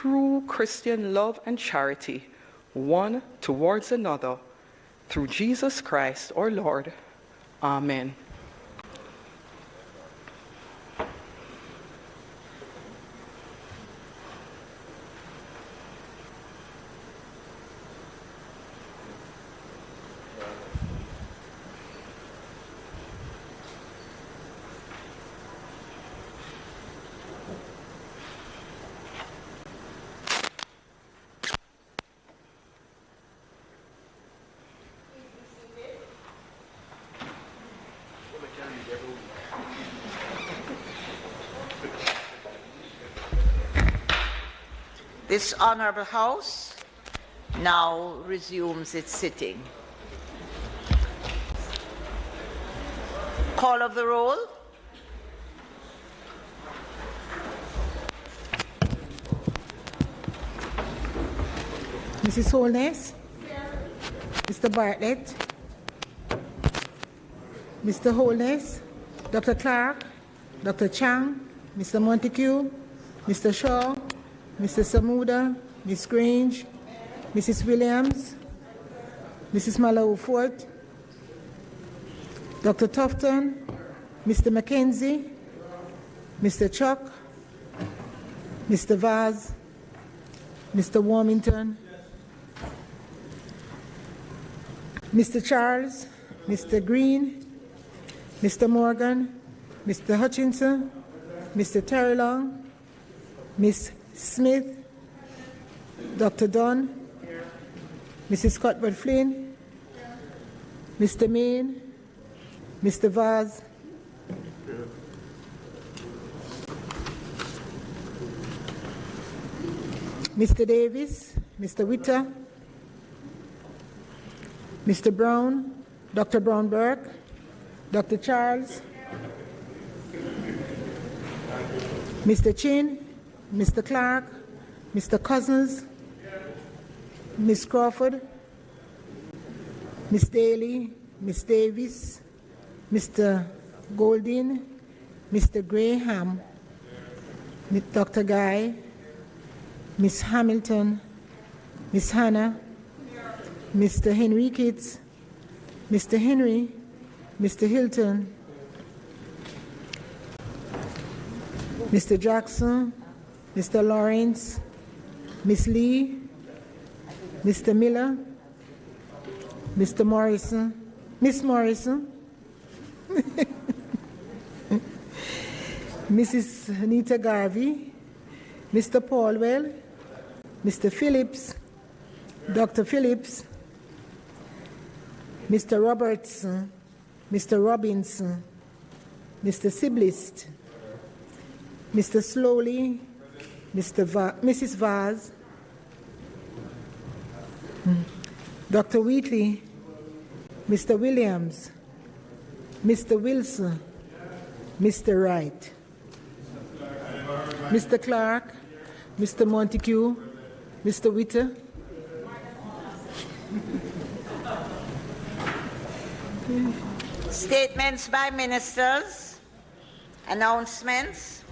true Christian love and charity, one towards another, through Jesus Christ our Lord. Amen. This Honourable House now resumes its sitting. Call of the roll. Mrs. Holness? Mr. Bartlett? Mr. Holness? Dr. Clark? Dr. Chang? Mr. Montague? Mr. Shaw? Mr. Samuda, Ms. Grange, Mrs. Williams, Mrs. Malawu-Fort, Dr. Tufton, Mr. McKenzie, Mr. Chuck, Mr. Vaz, Mr. Warmington, Mr. Charles, Mr. Green, Mr. Morgan, Mr. Hutchinson, Mr. Terrelong, Ms. Smith, Dr. Dunn, Mrs. Cuthbert Flynn, Mr. Main, Mr. Vaz, Mr. Davis, Mr. Witter, Mr. Brown, Dr. Brown-Burke, Dr. Charles, Mr. Chin, Mr. Clark, Mr. Cousins, Ms. Crawford, Ms. Daly, Ms. Davis, Mr. Goldin, Mr. Graham, Dr. Guy, Ms. Hamilton, Ms. Hannah, Mr. Henriquez, Mr. Henry, Mr. Hilton, Mr. Jackson, Mr. Lawrence, Ms. Lee, Mr. Miller, Mr. Morrison, Miss Morrison, Mrs. Anita Garvey, Mr. Paulwell, Mr. Phillips, Dr. Phillips, Mr. Robertson, Mr. Robinson, Mr. Siblist, Mr. Slowly, Mrs. Vaz, Dr. Wheatley, Mr. Williams, Mr. Wilson, Mr. Wright, Mr. Clark, Mr. Montague, Mr. Witter, Statements by ministers, announcements.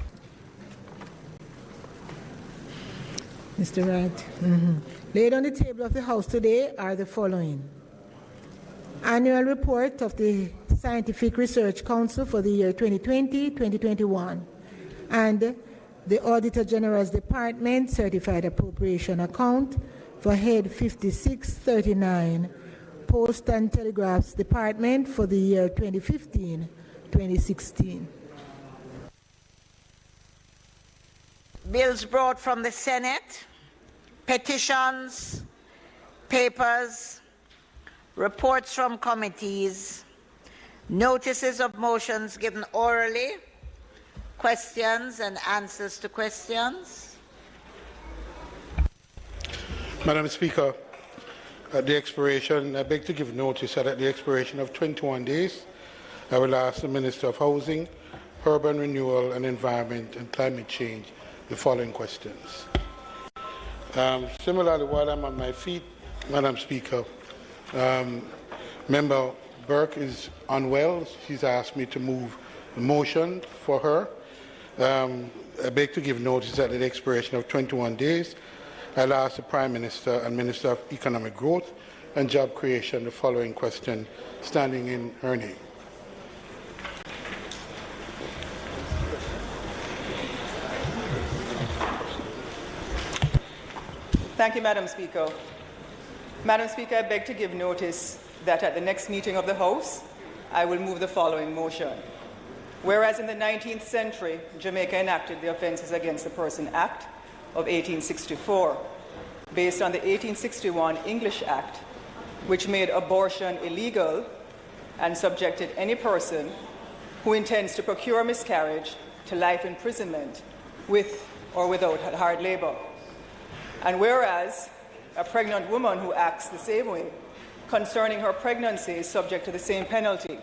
Mr. Wright. Laid on the table of the House today are the following. Annual report of the Scientific Research Council for the year 2020-2021 and the Auditor General's Department Certified Appropriation Account for Head 5639, Post and Telegraphs Department for the year 2015-2016. Bills brought from the Senate, petitions, papers, reports from committees, notices of motions given orally, questions and answers to questions. Madam Speaker, at the expiration, I beg to give notice that at the expiration of 21 days, I will ask the Minister of Housing, Urban Renewal and Environment and Climate Change the following questions. Similarly, while I'm on my feet, Madam Speaker, Member Burke is unwell. She's asked me to move a motion for her. I beg to give notice that at the expiration of 21 days, I'll ask the Prime Minister and Minister of Economic Growth and Job Creation the following question, standing in her name. Thank you, Madam Speaker. Madam Speaker, I beg to give notice that at the next meeting of the House, I will move the following motion. Whereas in the 19th century, Jamaica enacted the Offences Against the Person Act of 1864, based on the 1861 English Act, which made abortion illegal and subjected any person who intends to procure miscarriage to life imprisonment with or without hard labor. And whereas a pregnant woman who acts the same way concerning her pregnancy is subject to the same penalty.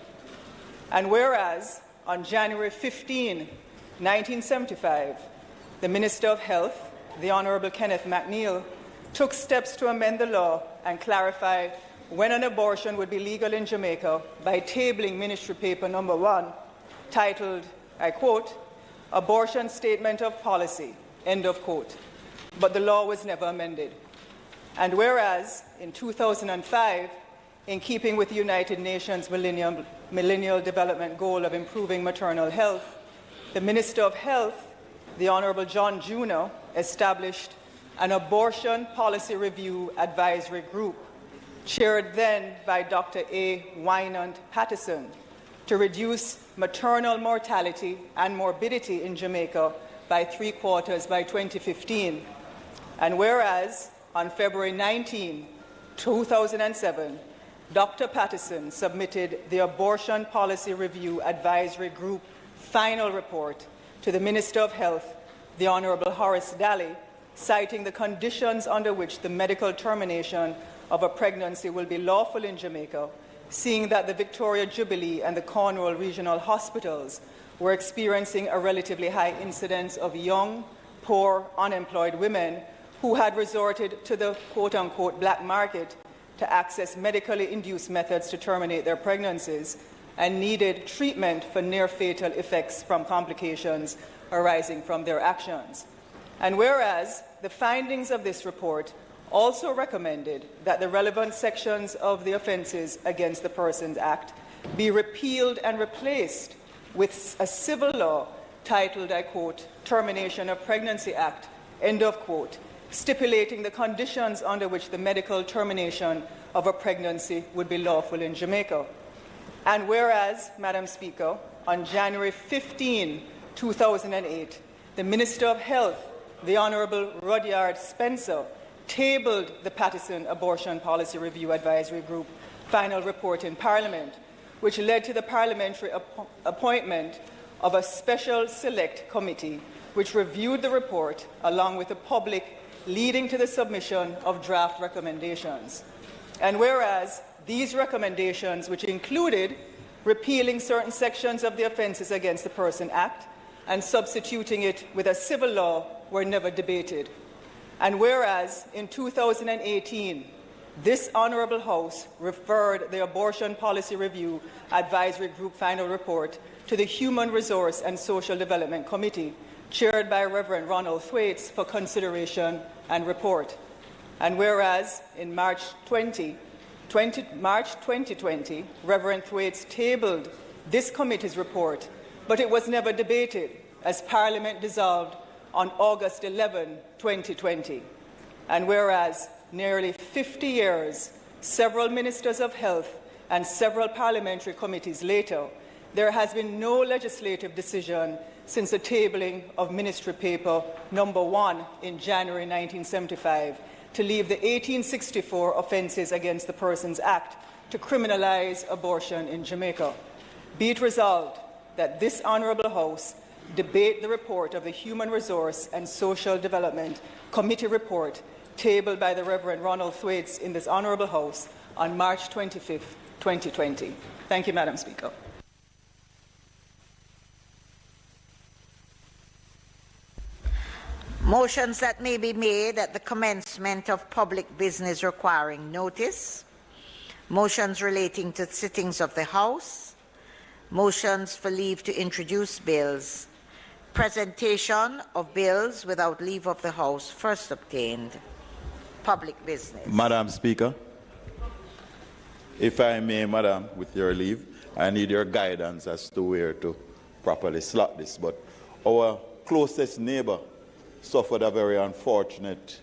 And whereas on January 15, 1975, the Minister of Health, the Honourable Kenneth McNeil, took steps to amend the law and clarify when an abortion would be legal in Jamaica by tabling Ministry Paper Number 1, titled, I quote, "Abortion Statement of Policy," end of quote. But the law was never amended. And whereas in 2005, in keeping with the United Nations Millennial Development Goal of improving maternal health, the Minister of Health, the Honourable John Juno, established an Abortion Policy Review Advisory Group, chaired then by Dr. A. Wynand Patterson, to reduce maternal mortality and morbidity in Jamaica by 3/4 by 2015. And whereas on February 19, 2007, Dr. Patterson submitted the Abortion Policy Review Advisory Group final report to the Minister of Health, the Honourable Horace Daly, citing the conditions under which the medical termination of a pregnancy will be lawful in Jamaica, seeing that the Victoria Jubilee and the Cornwall Regional Hospitals were experiencing a relatively high incidence of young, poor, unemployed women who had resorted to the quote-unquote black market to access medically induced methods to terminate their pregnancies and needed treatment for near-fatal effects from complications arising from their actions. And whereas the findings of this report also recommended that the relevant sections of the Offences Against the Persons Act be repealed and replaced with a civil law titled, I quote, "Termination of Pregnancy Act," end of quote, stipulating the conditions under which the medical termination of a pregnancy would be lawful in Jamaica. And whereas, Madam Speaker, on January 15, 2008, the Minister of Health, the Honourable Rudyard Spencer, tabled the Patterson Abortion Policy Review Advisory Group final report in Parliament, which led to the parliamentary appointment of a special select committee which reviewed the report along with the public, leading to the submission of draft recommendations. And whereas these recommendations, which included repealing certain sections of the Offences Against the Person Act and substituting it with a civil law, were never debated. And whereas in 2018, this Honourable House referred the Abortion Policy Review Advisory Group final report to the Human Resource and Social Development Committee, chaired by Reverend Ronald Thwaites, for consideration and report. And whereas in March 2020, Reverend Thwaites tabled this committee's report, but it was never debated as Parliament dissolved on August 11, 2020. And whereas nearly 50 years, several ministers of health and several parliamentary committees later, there has been no legislative decision since the tabling of Ministry Paper Number 1 in January 1975 to leave the 1864 Offences Against the Persons Act to criminalise abortion in Jamaica. Be it resolved that this Honourable House debate the report of the Human Resource and Social Development Committee report tabled by the Reverend Ronald Thwaites in this Honourable House on March 25, 2020. Thank you, Madam Speaker. Motions that may be made at the commencement of public business requiring notice, motions relating to sittings of the House, motions for leave to introduce bills, Presentation of bills without leave of the House first obtained. Public business. Madam Speaker, if I may, Madam, with your leave, I need your guidance as to where to properly slot this. But our closest neighbor suffered a very unfortunate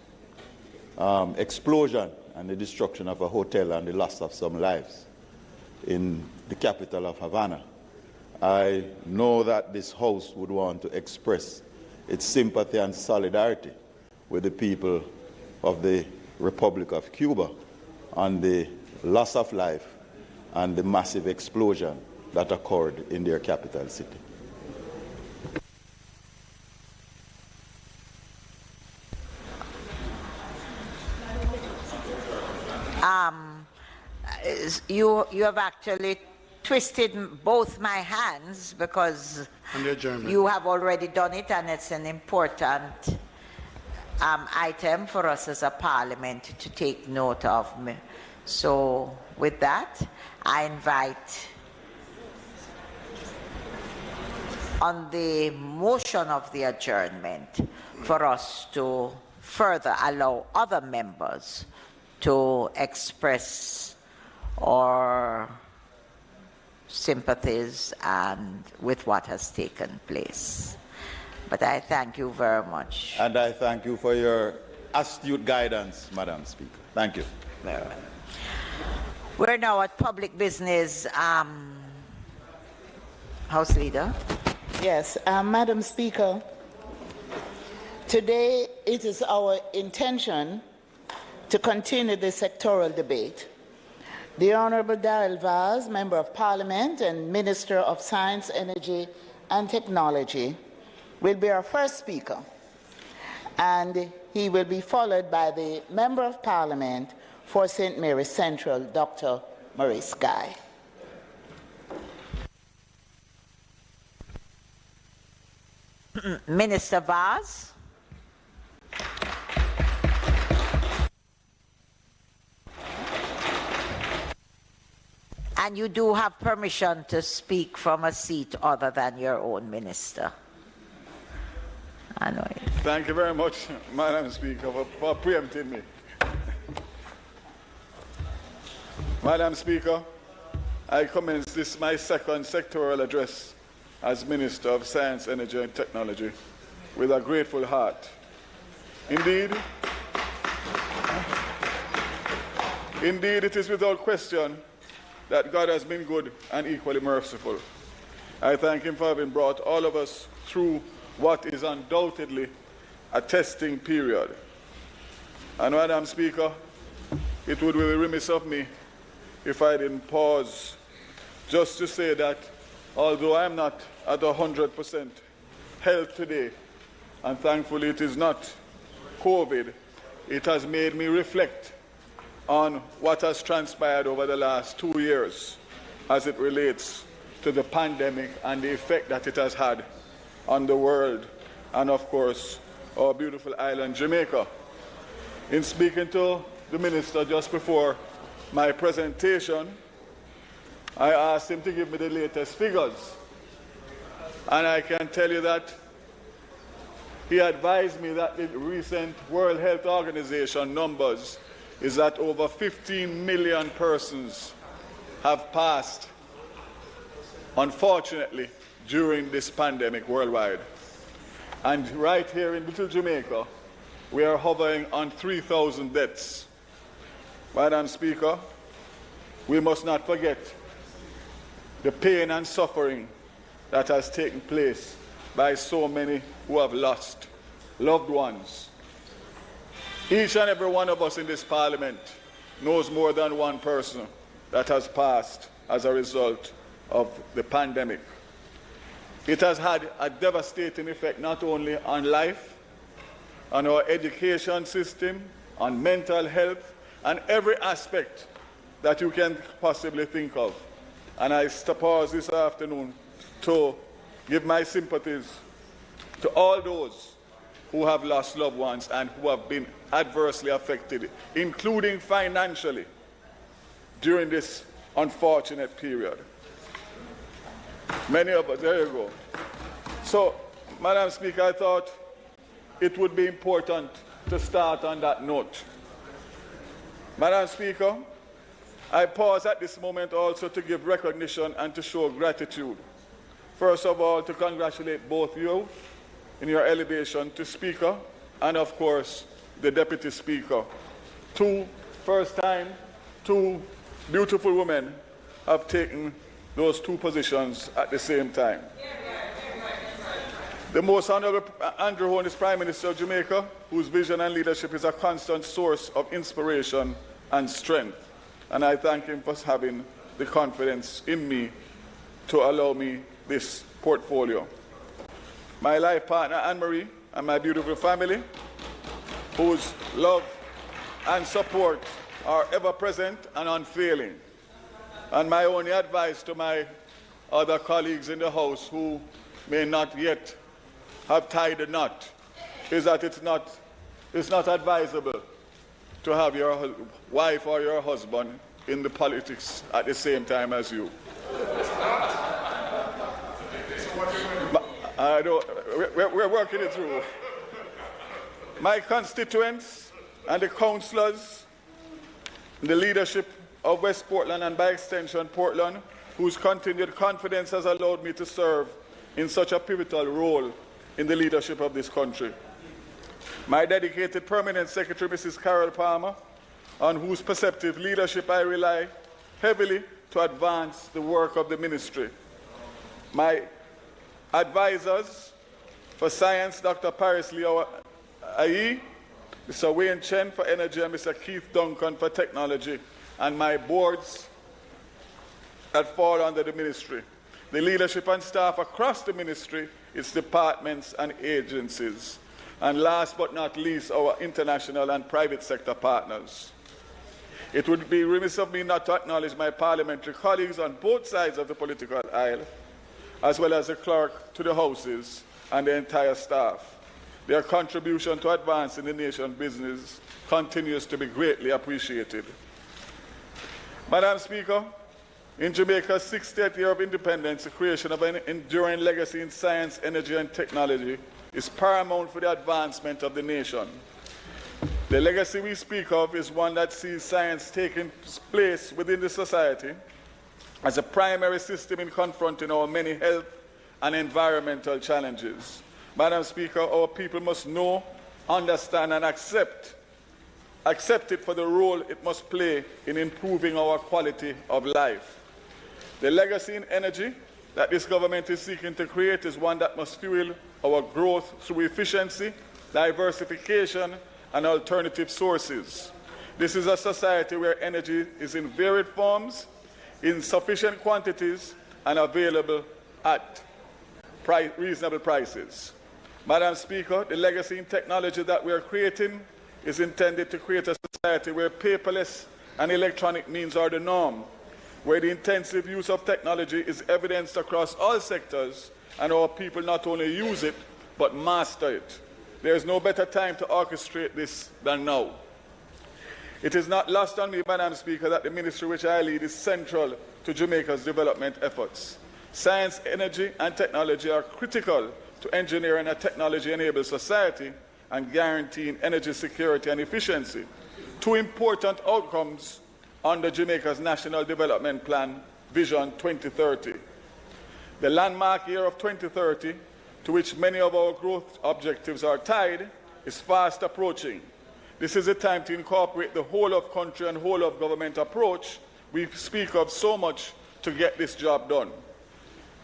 explosion and the destruction of a hotel and the loss of some lives in the capital of Havana. I know that this House would want to express its sympathy and solidarity with the people of the Republic of Cuba on the loss of life and the massive explosion that occurred in their capital city. You have actually twisted both my hands because you have already done it, and it's an important item for us as a parliament to take note of. So with that, I invite on the motion of the adjournment for us to further allow other members to express our sympathies and with what has taken place. But I thank you very much. And I thank you for your astute guidance, Madam Speaker. Thank you. Very well. We're now at public business. House Leader. Yes, Madam Speaker, today it is our intention to continue the sectoral debate. The Honourable Darrell Vaz, Member of Parliament and Minister of Science, Energy and Technology, will be our first speaker, and he will be followed by the Member of Parliament for St. Mary's Central, Dr. Maurice Guy. Minister Vaz. And you do have permission to speak from a seat other than your own minister. I know it. Thank you very much, Madam Speaker, for preempting me. Madam Speaker, I commence this my second sectoral address as Minister of Science, Energy and Technology with a grateful heart. Indeed, it is without question that God has been good and equally merciful. I thank him for having brought all of us through what is undoubtedly a testing period. And Madam Speaker, it would be remiss of me if I didn't pause just to say that although I'm not at 100% health today, and thankfully it is not COVID, it has made me reflect on what has transpired over the last 2 years as it relates to the pandemic and the effect that it has had on the world and, of course, our beautiful island, Jamaica. In speaking to the Minister just before my presentation, I asked him to give me the latest figures. And I can tell you that he advised me that the recent World Health Organization numbers is that over 15 million persons have passed, unfortunately, during this pandemic worldwide. And right here in Little Jamaica, we are hovering on 3,000 deaths. Madam Speaker, we must not forget the pain and suffering that has taken place by so many who have lost loved ones. Each and every one of us in this parliament knows more than one person that has passed as a result of the pandemic. It has had a devastating effect not only on life, on our education system, on mental health, and every aspect that you can possibly think of. And I pause this afternoon to give my sympathies to all those who have lost loved ones and who have been adversely affected, including financially, during this unfortunate period. Many of us, there you go. So, Madam Speaker, I thought it would be important to start on that note. Madam Speaker, I pause at this moment also to give recognition and to show gratitude. First of all, to congratulate both you in your elevation to Speaker and, of course, the Deputy Speaker. First time, two beautiful women have taken those two positions at the same time. The Most Honorable Andrew Hone is Prime Minister of Jamaica, whose vision and leadership is a constant source of inspiration and strength. And I thank him for having the confidence in me to allow me this portfolio. My life partner, Anne-Marie, and my beautiful family, whose love and support are ever present and unfailing. And my only advice to my other colleagues in the House who may not yet have tied the knot is that it's not advisable to have your wife or your husband in the politics at the same time as you. We're working it through. My constituents and the councillors, the leadership of West Portland and by extension Portland, whose continued confidence has allowed me to serve in such a pivotal role in the leadership of this country. My dedicated permanent secretary, Mrs. Carol Palmer, on whose perceptive leadership I rely heavily to advance the work of the ministry. My advisors for science, Dr. Paris Leo Ayi, Mr. Wayne Chen for energy, and Mr. Keith Duncan for technology, and my boards that fall under the ministry. The leadership and staff across the ministry, its departments and agencies. And last but not least, our international and private sector partners. It would be remiss of me not to acknowledge my parliamentary colleagues on both sides of the political aisle, as well as the clerk to the houses and the entire staff. Their contribution to advancing the nation's business continues to be greatly appreciated. Madam Speaker, in Jamaica's 60th year of independence, the creation of an enduring legacy in science, energy, and technology is paramount for the advancement of the nation. The legacy we speak of is one that sees science taking place within the society as a primary system in confronting our many health and environmental challenges. Madam Speaker, our people must know, understand, and accept it for the role it must play in improving our quality of life. The legacy in energy that this government is seeking to create is one that must fuel our growth through efficiency, diversification, and alternative sources. This is a society where energy is in varied forms, in sufficient quantities, and available at reasonable prices. Madam Speaker, the legacy in technology that we are creating is intended to create a society where paperless and electronic means are the norm, where the intensive use of technology is evidenced across all sectors, and our people not only use it, but master it. There is no better time to orchestrate this than now. It is not lost on me, Madam Speaker, that the ministry which I lead is central to Jamaica's development efforts. Science, energy, and technology are critical to engineering a technology-enabled society and guaranteeing energy security and efficiency, two important outcomes under Jamaica's National Development Plan, Vision 2030. The landmark year of 2030, to which many of our growth objectives are tied, is fast approaching. This is a time to incorporate the whole of country and whole of government approach we speak of so much to get this job done.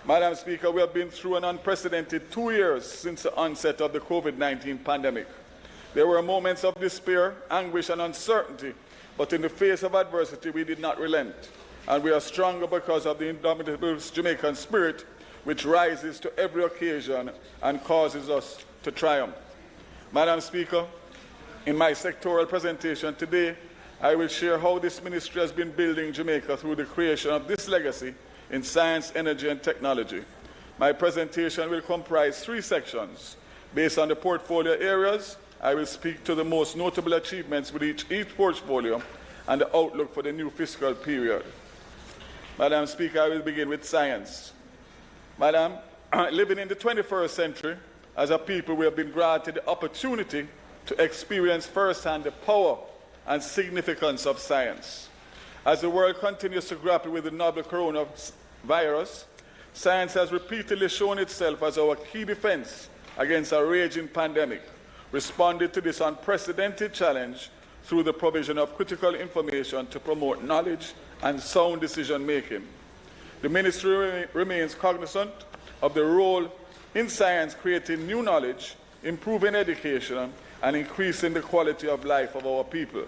Madam Speaker, we have been through an unprecedented 2 years since the onset of the COVID-19 pandemic. There were moments of despair, anguish, and uncertainty, but in the face of adversity, we did not relent. And we are stronger because of the indomitable Jamaican spirit, which rises to every occasion and causes us to triumph. Madam Speaker, in my sectoral presentation today, I will share how this ministry has been building Jamaica through the creation of this legacy in science, energy, and technology. My presentation will comprise 3 sections. Based on the portfolio areas, I will speak to the most notable achievements with each portfolio and the outlook for the new fiscal period. Madam Speaker, I will begin with science. Madam, living in the 21st century, as a people, we have been granted the opportunity to experience firsthand the power and significance of science. As the world continues to grapple with the novel coronavirus, science has repeatedly shown itself as our key defense against a raging pandemic, responded to this unprecedented challenge through the provision of critical information to promote knowledge and sound decision-making. The Ministry remains cognizant of the role in science creating new knowledge, improving education, and increasing the quality of life of our people.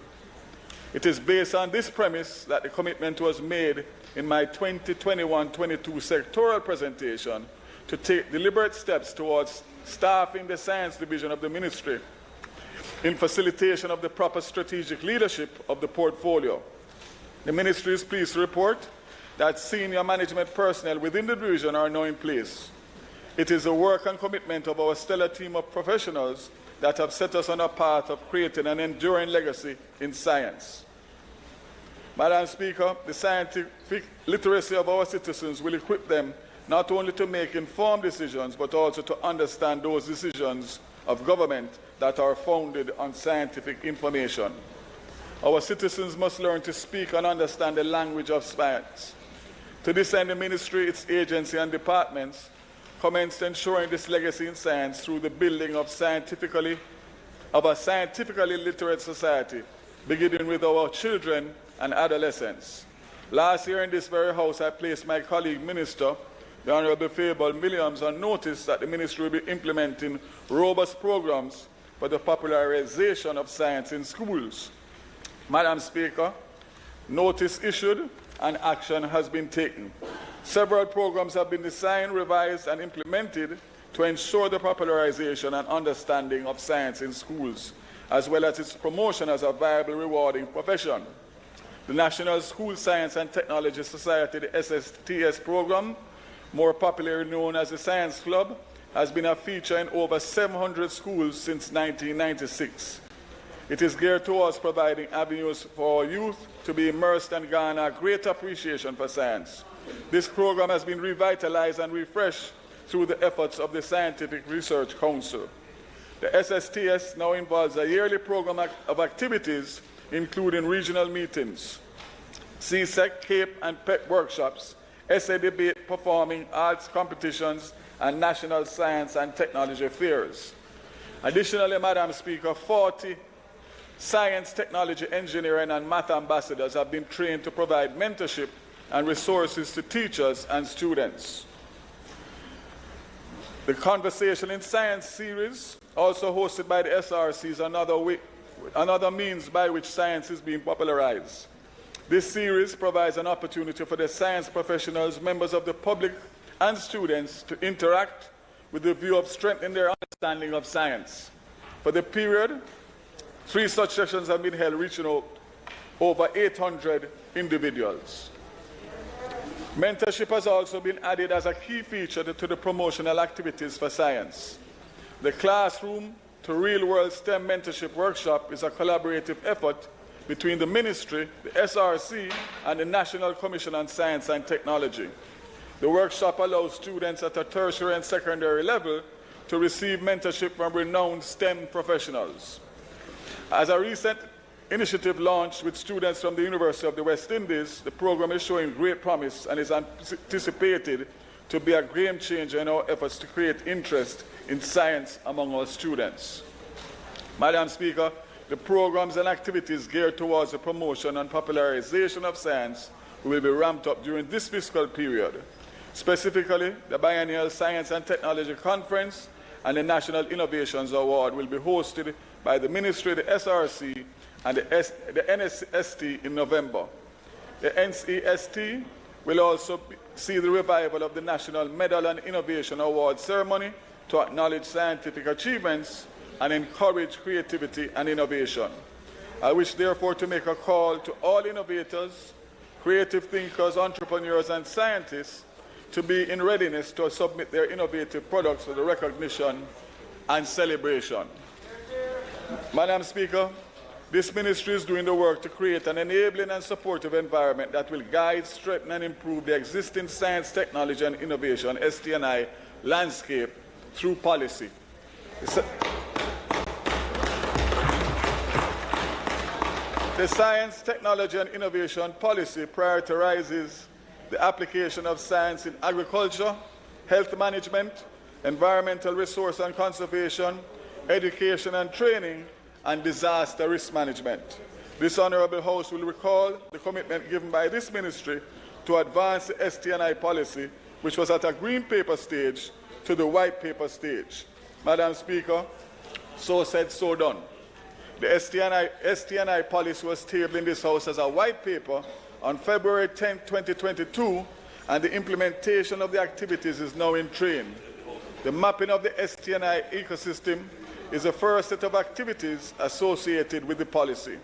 It is based on this premise that the commitment was made in my 2021-22 sectoral presentation to take deliberate steps towards staffing the science division of the ministry in facilitation of the proper strategic leadership of the portfolio. The ministry is pleased to report that senior management personnel within the division are now in place. It is the work and commitment of our stellar team of professionals that have set us on a path of creating an enduring legacy in science. Madam Speaker, the scientific literacy of our citizens will equip them not only to make informed decisions, but also to understand those decisions of government that are founded on scientific information. Our citizens must learn to speak and understand the language of science. To this end, the ministry, its agency, and departments commenced ensuring this legacy in science through the building of a scientifically literate society, beginning with our children and adolescents. Last year in this very house, I placed my colleague minister, the Honorable Fable Williams, on notice that the ministry will be implementing robust programs for the popularization of science in schools. Madam Speaker, notice issued and action has been taken. Several programs have been designed, revised, and implemented to ensure the popularization and understanding of science in schools, as well as its promotion as a viable, rewarding profession. The National School Science and Technology Society, the SSTS program, more popularly known as the Science Club, has been a feature in over 700 schools since 1996. It is geared towards providing avenues for our youth to be immersed and garner great appreciation for science. This program has been revitalized and refreshed through the efforts of the Scientific Research Council. The SSTS now involves a yearly program of activities, including regional meetings, CSEC, CAPE, and PEP workshops, essay debate, performing arts competitions, and national science and technology fairs. Additionally, Madam Speaker, 40 science, technology, engineering, and math ambassadors have been trained to provide mentorship and resources to teachers and students. The Conversation in Science series, also hosted by the SRC, is another means by which science is being popularized. This series provides an opportunity for the science professionals, members of the public, and students to interact with the view of strengthening their understanding of science. For the period, 3 such sessions have been held, reaching over 800 individuals. Mentorship has also been added as a key feature to the promotional activities for science. The Classroom to Real-World STEM Mentorship Workshop is a collaborative effort between the Ministry, the SRC, and the National Commission on Science and Technology. The workshop allows students at a tertiary and secondary level to receive mentorship from renowned STEM professionals. As a recent initiative launched with students from the University of the West Indies, the program is showing great promise and is anticipated to be a game changer in our efforts to create interest in science among our students. Madam Speaker, the programs and activities geared towards the promotion and popularization of science will be ramped up during this fiscal period. Specifically, the Biennial Science and Technology Conference and the National Innovations Award will be hosted by the Ministry, the SRC, and the NCST in November. The NCST will also see the revival of the National Medal and Innovation Award ceremony to acknowledge scientific achievements and encourage creativity and innovation. I wish, therefore, to make a call to all innovators, creative thinkers, entrepreneurs, and scientists to be in readiness to submit their innovative products for the recognition and celebration. Madam Speaker, this ministry is doing the work to create an enabling and supportive environment that will guide, strengthen, and improve the existing science, technology, and innovation (ST&I) landscape through policy. The Science, Technology and Innovation Policy prioritizes the application of science in agriculture, health management, environmental resource and conservation, education and training, and disaster risk management. This Honourable House will recall the commitment given by this ministry to advance the ST&I policy, which was at a green paper stage, to the white paper stage. Madam Speaker, so said, so done. The ST&I policy was tabled in this House as a white paper on February 10, 2022, and the implementation of the activities is now in train. The mapping of the ST&I ecosystem is the first set of activities associated with the policy.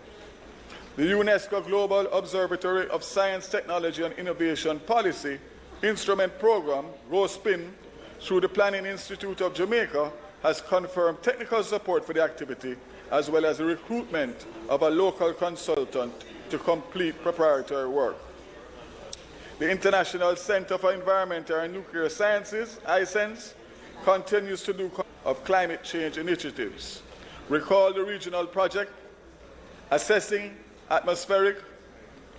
The UNESCO Global Observatory of Science, Technology and Innovation Policy Instrument Program, GOSPIN, through the Planning Institute of Jamaica, has confirmed technical support for the activity, as well as the recruitment of a local consultant to complete preparatory work. The International Center for Environmental and Nuclear Sciences, ICENS, continues to do of climate change initiatives. Recall the regional project assessing atmospheric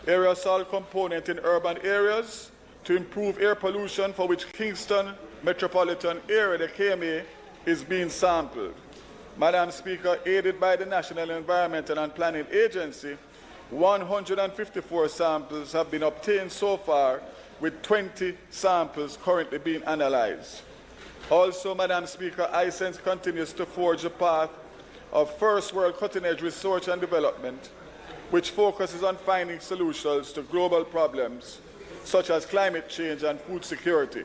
aerosol component in urban areas to improve air pollution, for which Kingston Metropolitan Area, the KMA, is being sampled. Madam Speaker, aided by the National Environmental and Planning Agency, 154 samples have been obtained so far, with 20 samples currently being analyzed. Also, Madam Speaker, ICENS continues to forge a path of first world cutting-edge research and development, which focuses on finding solutions to global problems such as climate change and food security.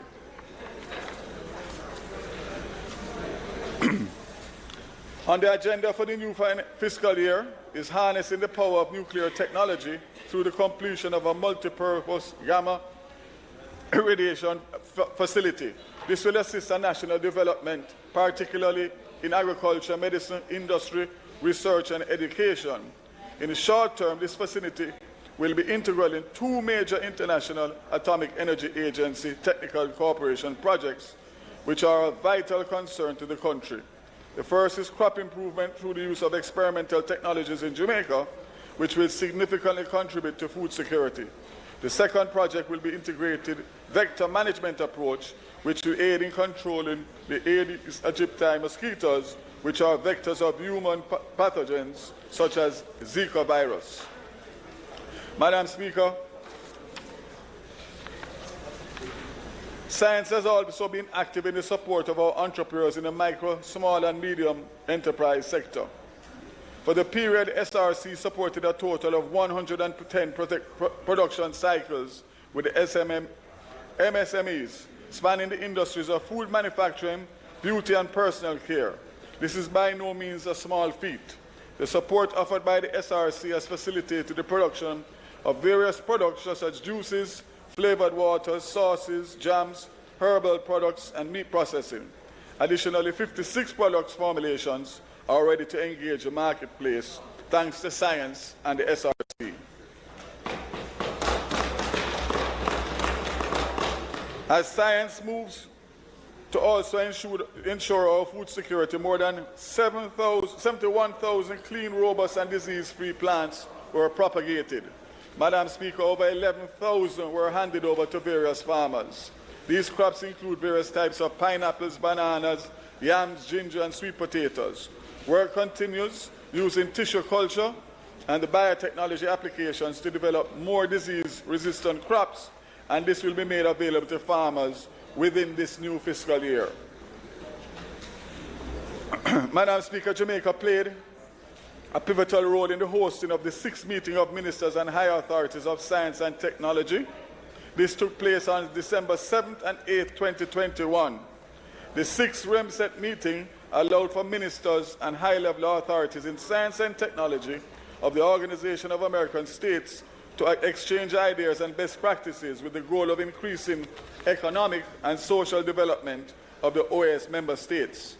On the agenda for the new fiscal year is harnessing the power of nuclear technology through the completion of a multi-purpose gamma irradiation facility. This will assist our national development, particularly in agriculture, medicine, industry, research, and education. In the short term, this facility will be integral in two major international atomic energy agency technical cooperation projects, which are of vital concern to the country. The first is crop improvement through the use of experimental technologies in Jamaica, which will significantly contribute to food security. The second project will be integrated vector management approach, which will aid in controlling the Aedes aegypti mosquitoes, which are vectors of human pathogens such as Zika virus. Madam Speaker, science has also been active in the support of our entrepreneurs in the micro, small and medium enterprise sector. For the period, SRC supported a total of 110 production cycles with the MSMEs, spanning the industries of food manufacturing, beauty and personal care. This is by no means a small feat. The support offered by the SRC has facilitated the production of various products such as juices, flavored waters, sauces, jams, herbal products, and meat processing. Additionally, 56 product formulations are ready to engage the marketplace, thanks to science and the SRC. As science moves to also ensure our food security, more than 71,000 clean, robust, and disease-free plants were propagated. Madam Speaker, over 11,000 were handed over to various farmers. These crops include various types of pineapples, bananas, yams, ginger, and sweet potatoes. Work continues using tissue culture and the biotechnology applications to develop more disease-resistant crops, and this will be made available to farmers within this new fiscal year. Madam Speaker, Jamaica played a pivotal role in the hosting of the 6th meeting of ministers and higher authorities of science and technology. This took place on December 7th and 8th, 2021. The 6th REMSET meeting allowed for ministers and high-level authorities in science and technology of the Organization of American States to exchange ideas and best practices with the goal of increasing economic and social development of the OAS member states.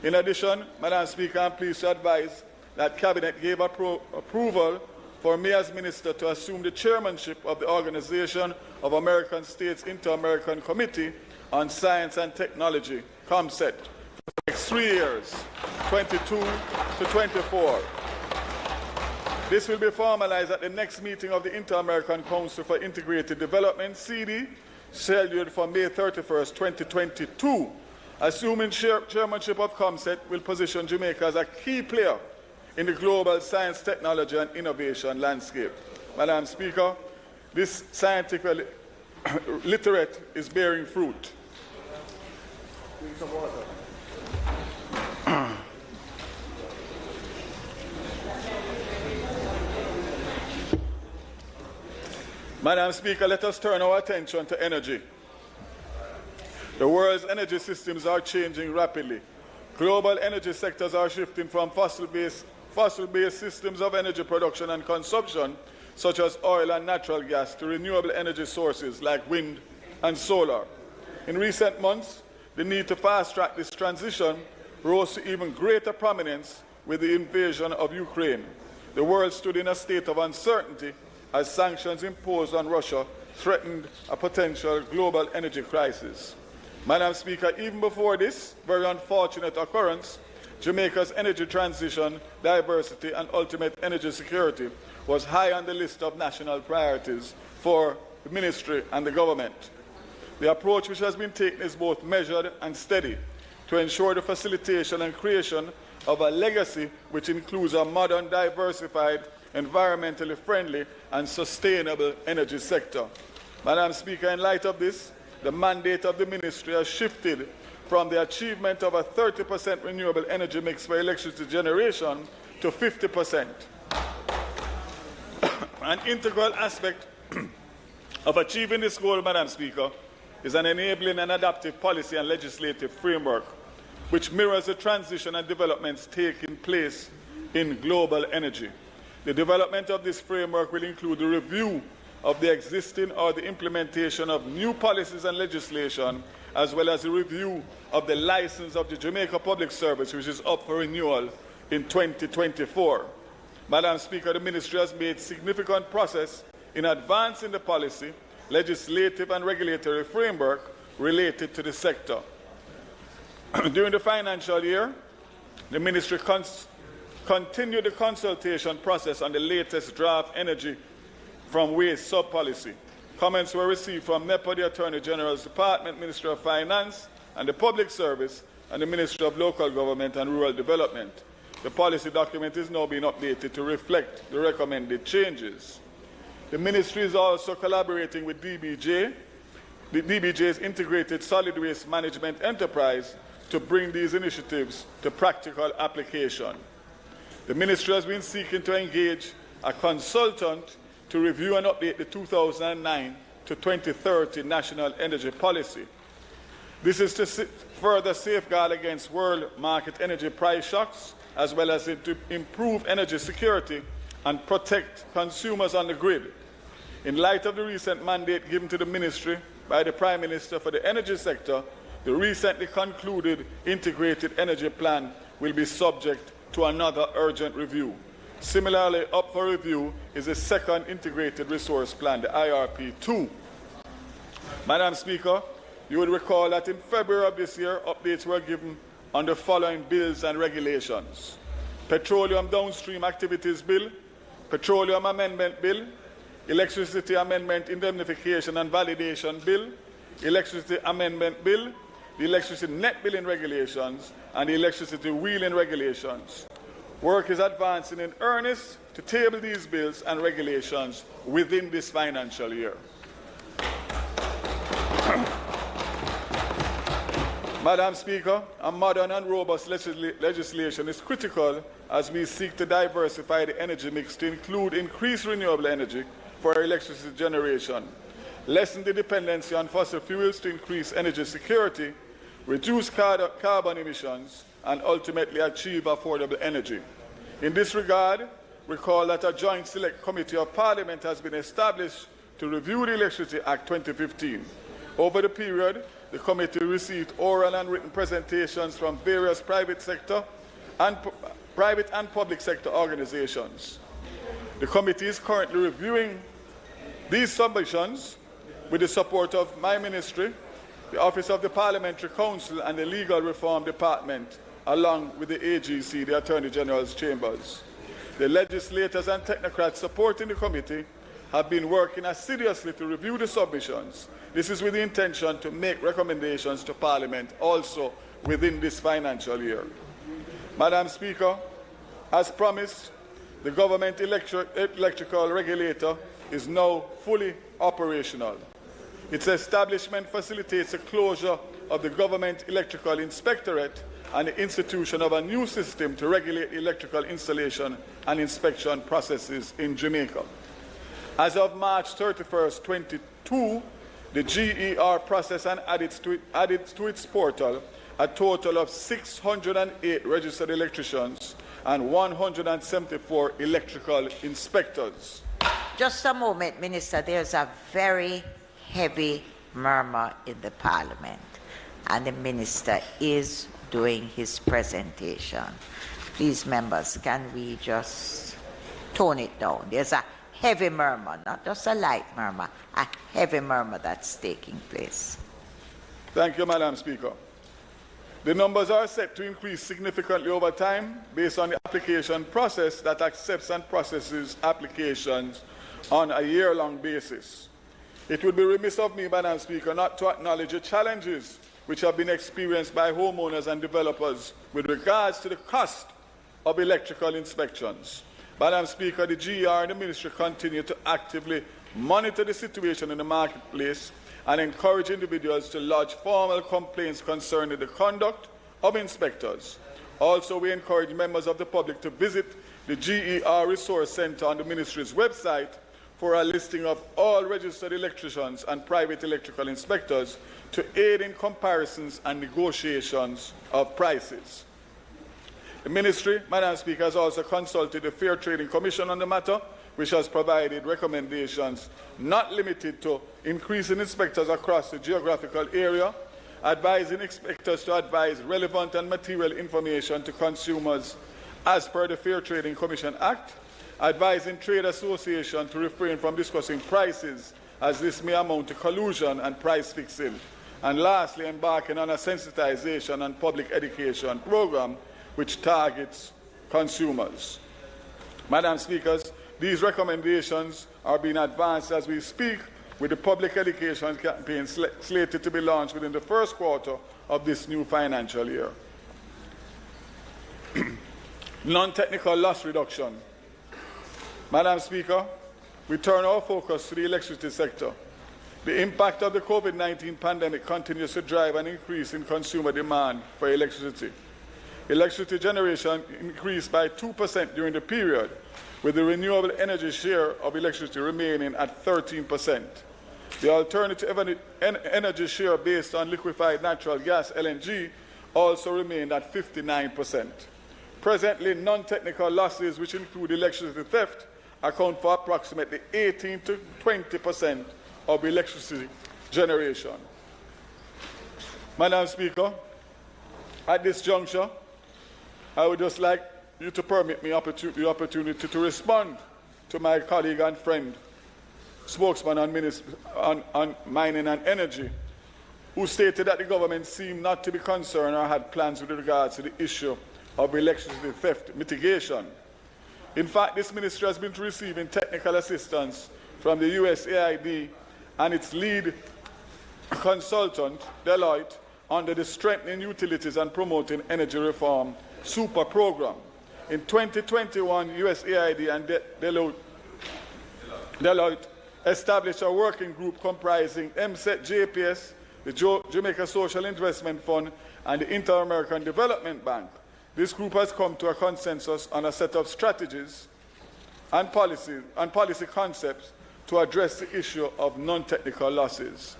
In addition, Madam Speaker, I'm pleased to advise that Cabinet gave approval for me as Minister to assume the chairmanship of the Organization of American States Inter-American Committee on Science and Technology, COMSET, the next 3 years, 22 to 24. This will be formalized at the next meeting of the Inter-American Council for Integrated Development, CD, scheduled for May 31st, 2022. Assuming chairmanship of COMSET will position Jamaica as a key player in the global science, technology, and innovation landscape. Madam Speaker, this scientifically literate is bearing fruit. Madam Speaker, let us turn our attention to energy. The world's energy systems are changing rapidly. Global energy sectors are shifting from fossil-based systems of energy production and consumption, such as oil and natural gas, to renewable energy sources like wind and solar. In recent months, the need to fast-track this transition rose to even greater prominence with the invasion of Ukraine. The world stood in a state of uncertainty as sanctions imposed on Russia threatened a potential global energy crisis. Madam Speaker, even before this very unfortunate occurrence, Jamaica's energy transition, diversity, and ultimate energy security was high on the list of national priorities for the ministry and the government. The approach which has been taken is both measured and steady to ensure the facilitation and creation of a legacy which includes a modern, diversified, environmentally friendly, and sustainable energy sector. Madam Speaker, in light of this, the mandate of the ministry has shifted from the achievement of a 30% renewable energy mix for electricity generation to 50%. An integral aspect of achieving this goal, Madam Speaker, is an enabling and adaptive policy and legislative framework which mirrors the transition and developments taking place in global energy. The development of this framework will include the review of the existing or the implementation of new policies and legislation, as well as the review of the license of the Jamaica Public Service, which is up for renewal in 2024. Madam Speaker, the Ministry has made significant progress in advancing the policy, legislative and regulatory framework related to the sector. During the financial year, the Ministry continued the consultation process on the latest draft energy from waste sub-policy. Comments were received from NEPA, the Attorney General's Department, Ministry of Finance and the Public Service, and the Ministry of Local Government and Rural Development. The policy document is now being updated to reflect the recommended changes. The Ministry is also collaborating with DBJ, the DBJ's Integrated Solid Waste Management Enterprise, to bring these initiatives to practical application. The Ministry has been seeking to engage a consultant to review and update the 2009 to 2030 National Energy Policy. This is to further safeguard against world market energy price shocks, as well as to improve energy security and protect consumers on the grid. In light of the recent mandate given to the Ministry by the Prime Minister for the energy sector, the recently concluded Integrated Energy Plan will be subject to another urgent review. Similarly, up for review is the second Integrated Resource Plan, the IRP2. Madam Speaker, you would recall that in February of this year, updates were given on the following bills and regulations: Petroleum Downstream Activities Bill, Petroleum Amendment Bill, Electricity Amendment Indemnification and Validation Bill, Electricity Amendment Bill, the Electricity Net Billing Regulations, and the Electricity Wheeling Regulations. Work is advancing in earnest to table these bills and regulations within this financial year. Madam Speaker, a modern and robust legislation is critical as we seek to diversify the energy mix to include increased renewable energy for electricity generation, lessen the dependency on fossil fuels to increase energy security, reduce carbon emissions, and ultimately achieve affordable energy. In this regard, recall that a Joint Select Committee of Parliament has been established to review the Electricity Act 2015. Over the period, the committee received oral and written presentations from various private and public sector organizations. The committee is currently reviewing these submissions with the support of my ministry the Office of the Parliamentary Counsel and the Legal Reform Department, along with the AGC, the Attorney General's Chambers. The legislators and technocrats supporting the committee have been working assiduously to review the submissions. This is with the intention to make recommendations to Parliament also within this financial year. Madam Speaker, as promised, the government electrical regulator is now fully operational. Its establishment facilitates the closure of the Government Electrical Inspectorate and the institution of a new system to regulate electrical installation and inspection processes in Jamaica. As of March 31st, 2022, the GER processed and added to its portal a total of 608 registered electricians and 174 electrical inspectors. Just a moment, Minister. There's a very heavy murmur in the Parliament, and the Minister is doing his presentation. Please, members, can we just tone it down? There's a heavy murmur, not just a light murmur, a heavy murmur that's taking place. Thank you, Madam Speaker. The numbers are set to increase significantly over time based on the application process that accepts and processes applications on a year-long basis. It would be remiss of me, Madam Speaker, not to acknowledge the challenges which have been experienced by homeowners and developers with regards to the cost of electrical inspections. Madam Speaker, the GER and the Ministry continue to actively monitor the situation in the marketplace and encourage individuals to lodge formal complaints concerning the conduct of inspectors. Also, we encourage members of the public to visit the GER Resource Center on the Ministry's website for a listing of all registered electricians and private electrical inspectors to aid in comparisons and negotiations of prices. The Ministry, Madam Speaker, has also consulted the Fair Trading Commission on the matter, which has provided recommendations not limited to increasing inspectors across the geographical area, advising inspectors to advise relevant and material information to consumers as per the Fair Trading Commission Act, advising trade associations to refrain from discussing prices as this may amount to collusion and price fixing, and lastly, embarking on a sensitization and public education program which targets consumers. Madam Speakers, these recommendations are being advanced as we speak, with the public education campaign slated to be launched within the first quarter of this new financial year. Non-technical loss reduction. Madam Speaker, we turn our focus to the electricity sector. The impact of the COVID-19 pandemic continues to drive an increase in consumer demand for electricity. Electricity generation increased by 2% during the period, with the renewable energy share of electricity remaining at 13%. The alternative energy share based on liquefied natural gas, LNG, also remained at 59%. Presently, non-technical losses, which include electricity theft, account for approximately 18 to 20% of electricity generation. Madam Speaker, at this juncture, I would just like you to permit me the opportunity to respond to my colleague and friend, spokesman on mining and energy, who stated that the government seemed not to be concerned or had plans with regards to the issue of electricity theft mitigation. In fact, this ministry has been receiving technical assistance from the USAID and its lead consultant, Deloitte, under the Strengthening Utilities and Promoting Energy Reform Super Program. In 2021, USAID and Deloitte established a working group comprising MSET JPS, the Jamaica Social Investment Fund, and the Inter-American Development Bank. This group has come to a consensus on a set of strategies and policy concepts to address the issue of non-technical losses.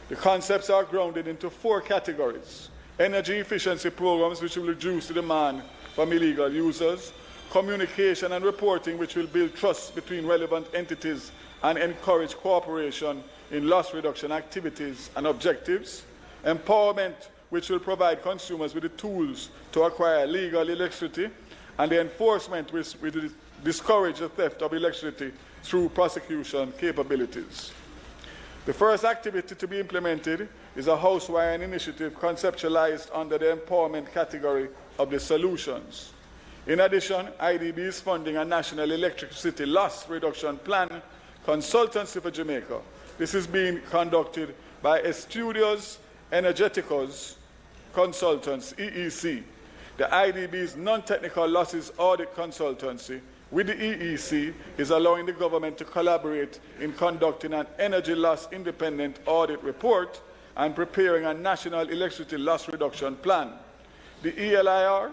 The concepts are grounded into 4 categories: energy efficiency programs, which will reduce the demand from illegal users; communication and reporting, which will build trust between relevant entities and encourage cooperation in loss reduction activities and objectives; empowerment, which will provide consumers with the tools to acquire legal electricity; and the enforcement, which will discourage the theft of electricity through prosecution capabilities. The first activity to be implemented is a house-wide initiative conceptualized under the empowerment category of the solutions. In addition, IDB is funding a national electricity loss reduction plan consultancy for Jamaica. This is being conducted by Estudios Energeticos Consultants, EEC. The IDB's non-technical losses audit consultancy with the EEC is allowing the government to collaborate in conducting an energy loss independent audit report and preparing a national electricity loss reduction plan. The ELIR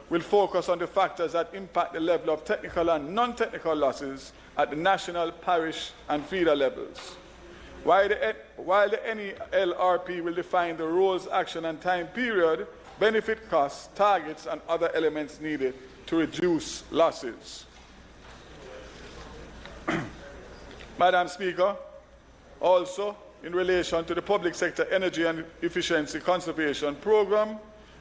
will focus on the factors that impact the level of technical and non-technical losses at the national, parish, and feeder levels. While the NELRP will define the roles, action, and time period, benefit costs, targets, and other elements needed to reduce losses. Madam Speaker, also in relation to the public sector energy and efficiency conservation program,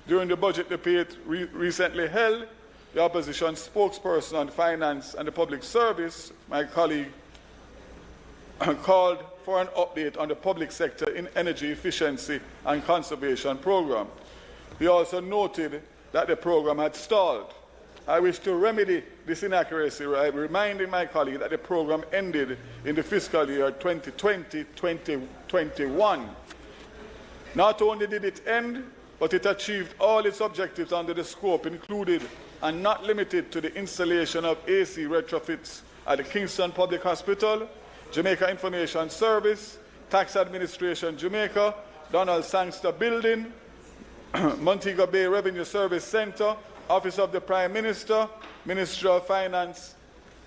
during the budget debate recently held, the opposition spokesperson on finance and the public service, my colleague, called for an update on the public sector in energy efficiency and conservation program. He also noted that the program had stalled. I wish to remedy this inaccuracy by reminding my colleague that the program ended in the fiscal year 2020-2021. Not only did it end, but it achieved all its objectives under the scope included and not limited to the installation of AC retrofits at the Kingston Public Hospital, Jamaica Information Service, Tax Administration Jamaica, Donald Sangster Building, Montego Bay Revenue Service Center, Office of the Prime Minister, Ministry of Finance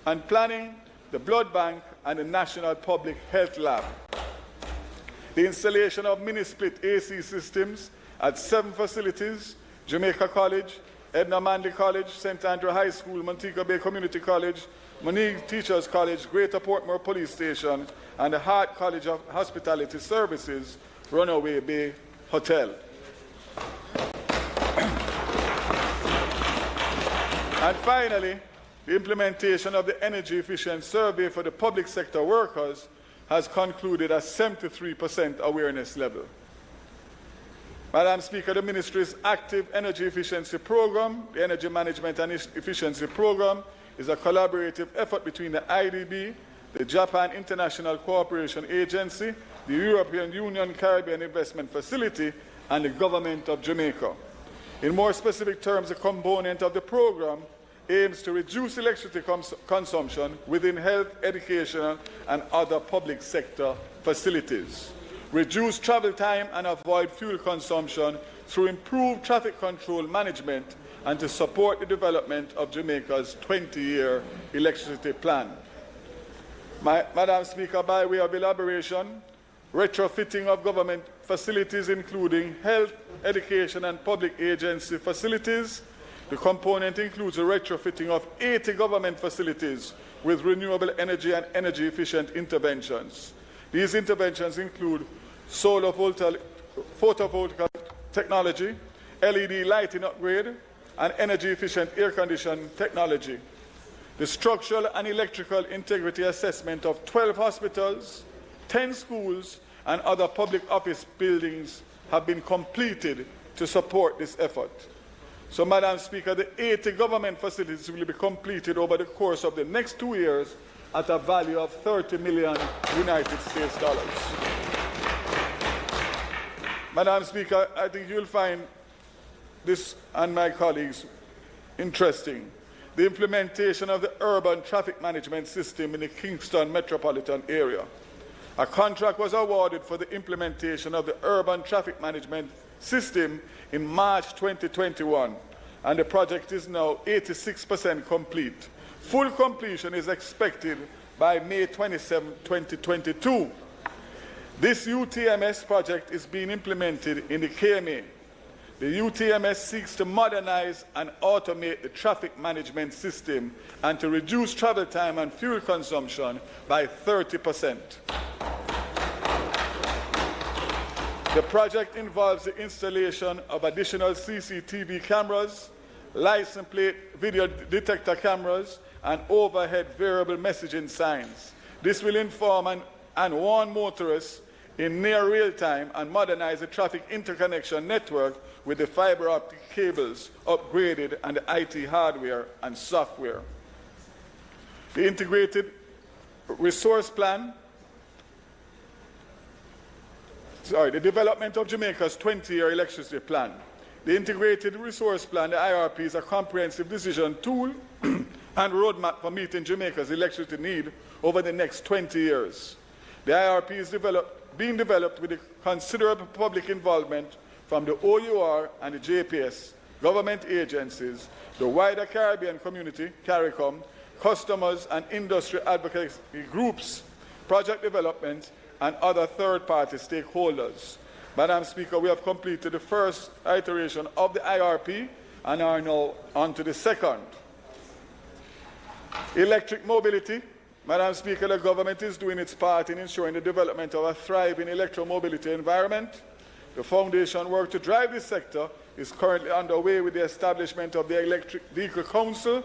and Planning, the Blood Bank, and the National Public Health Lab. The installation of mini-split AC systems at 7 facilities, Jamaica College, Edna Manley College, St. Andrew High School, Montego Bay Community College, Monique Teachers College, Greater Portmore Police Station, and the Hart College of Hospitality Services, Runaway Bay Hotel. And finally, the implementation of the Energy Efficient Survey for the public sector workers has concluded a 73% awareness level. Madam Speaker, the Ministry's active energy efficiency program, the Energy Management and Efficiency Program, is a collaborative effort between the IDB, the Japan International Cooperation Agency, the European Union Caribbean Investment Facility, and the Government of Jamaica. In more specific terms, a component of the program aims to reduce electricity consumption within health, education, and other public sector facilities, reduce travel time and avoid fuel consumption through improved traffic control management, and to support the development of Jamaica's 20-year electricity plan. Madam Speaker, by way of elaboration, retrofitting of government facilities including health, education, and public agency facilities. The component includes the retrofitting of 80 government facilities with renewable energy and energy-efficient interventions. These interventions include solar photovoltaic technology, LED lighting upgrade, and energy-efficient air conditioning technology. The structural and electrical integrity assessment of 12 hospitals, 10 schools, and other public office buildings have been completed to support this effort. So, Madam Speaker, the 80 government facilities will be completed over the course of the next 2 years at a value of $30 million United States dollars. Madam Speaker, I think you'll find this and my colleagues interesting. The implementation of the urban traffic management system in the Kingston metropolitan area. A contract was awarded for the implementation of the urban traffic management system in March 2021, and the project is now 86% complete. Full completion is expected by May 27, 2022. This UTMS project is being implemented in the KMA. The UTMS seeks to modernize and automate the traffic management system and to reduce travel time and fuel consumption by 30%. The project involves the installation of additional CCTV cameras, license plate video detector cameras, and overhead variable messaging signs. This will inform and warn motorists in near real time and modernize the traffic interconnection network with the fiber optic cables upgraded and the IT hardware and software. The integrated resource plan, the development of Jamaica's 20-year electricity plan. The integrated resource plan, the IRP, is a comprehensive decision tool and roadmap for meeting Jamaica's electricity need over the next 20 years. The IRP is being developed with considerable public involvement from the OUR and the JPS, government agencies, the wider Caribbean community, CARICOM, customers and industry advocacy groups, project development, and other third-party stakeholders. Madam Speaker, we have completed the first iteration of the IRP and are now on to the second. Electric mobility. Madam Speaker, the government is doing its part in ensuring the development of a thriving electromobility environment. The foundation work to drive this sector is currently underway with the establishment of the Electric Vehicle Council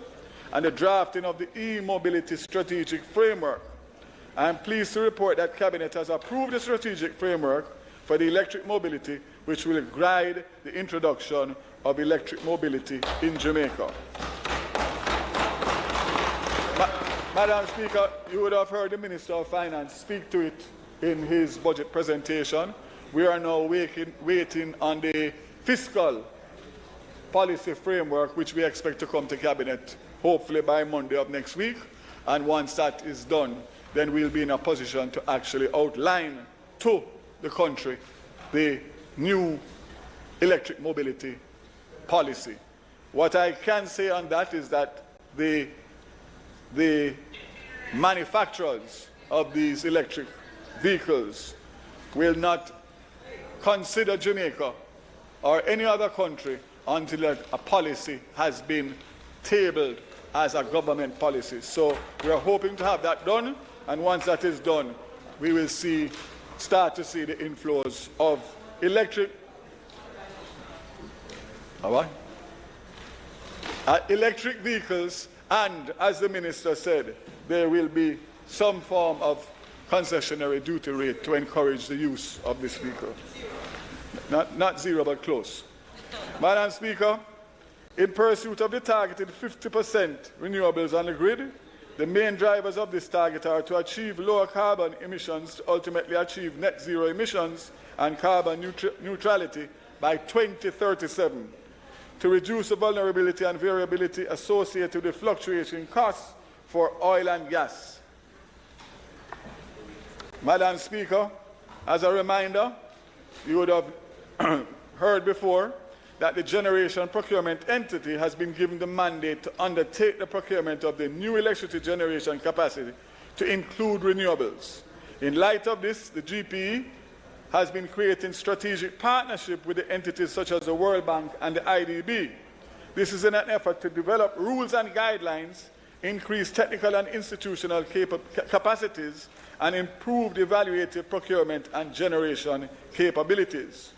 and the drafting of the e-mobility strategic framework. I am pleased to report that Cabinet has approved the strategic framework for the electric mobility, which will guide the introduction of electric mobility in Jamaica. Madam Speaker, you would have heard the Minister of Finance speak to it in his budget presentation. We are now waiting on the fiscal policy framework, which we expect to come to Cabinet hopefully by Monday of next week. And once that is done, then we'll be in a position to actually outline to the country the new electric mobility policy. What I can say on that is that the manufacturers of these electric vehicles will not consider Jamaica or any other country until a policy has been tabled as a government policy. So we are hoping to have that done, and once that is done, we will start to see the inflows of electric vehicles, and as the Minister said, there will be some form of concessionary duty rate to encourage the use of this vehicle. Not zero, but close. Madam Speaker, in pursuit of the targeted 50% renewables on the grid, the main drivers of this target are to achieve lower carbon emissions, to ultimately achieve net zero emissions and carbon neutrality by 2037, to reduce the vulnerability and variability associated with fluctuating costs for oil and gas. Madam Speaker, as a reminder, you would have heard before that the generation procurement entity has been given the mandate to undertake the procurement of the new electricity generation capacity to include renewables. In light of this, the GPE has been creating strategic partnership with the entities such as the World Bank and the IDB. This is in an effort to develop rules and guidelines, increase technical and institutional capacities, and improve the evaluative procurement and generation capabilities.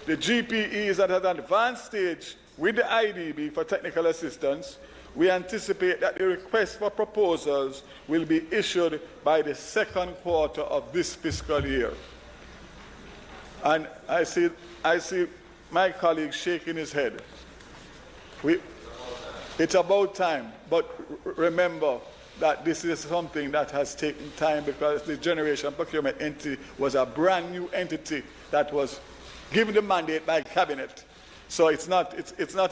The GPE is at an advanced stage with the IDB for technical assistance. We anticipate that the request for proposals will be issued by the second quarter of this fiscal year. And I see my colleague shaking his head. It's about time, but remember that this is something that has taken time because the generation procurement entity was a brand new entity that was given the mandate by Cabinet. So it's not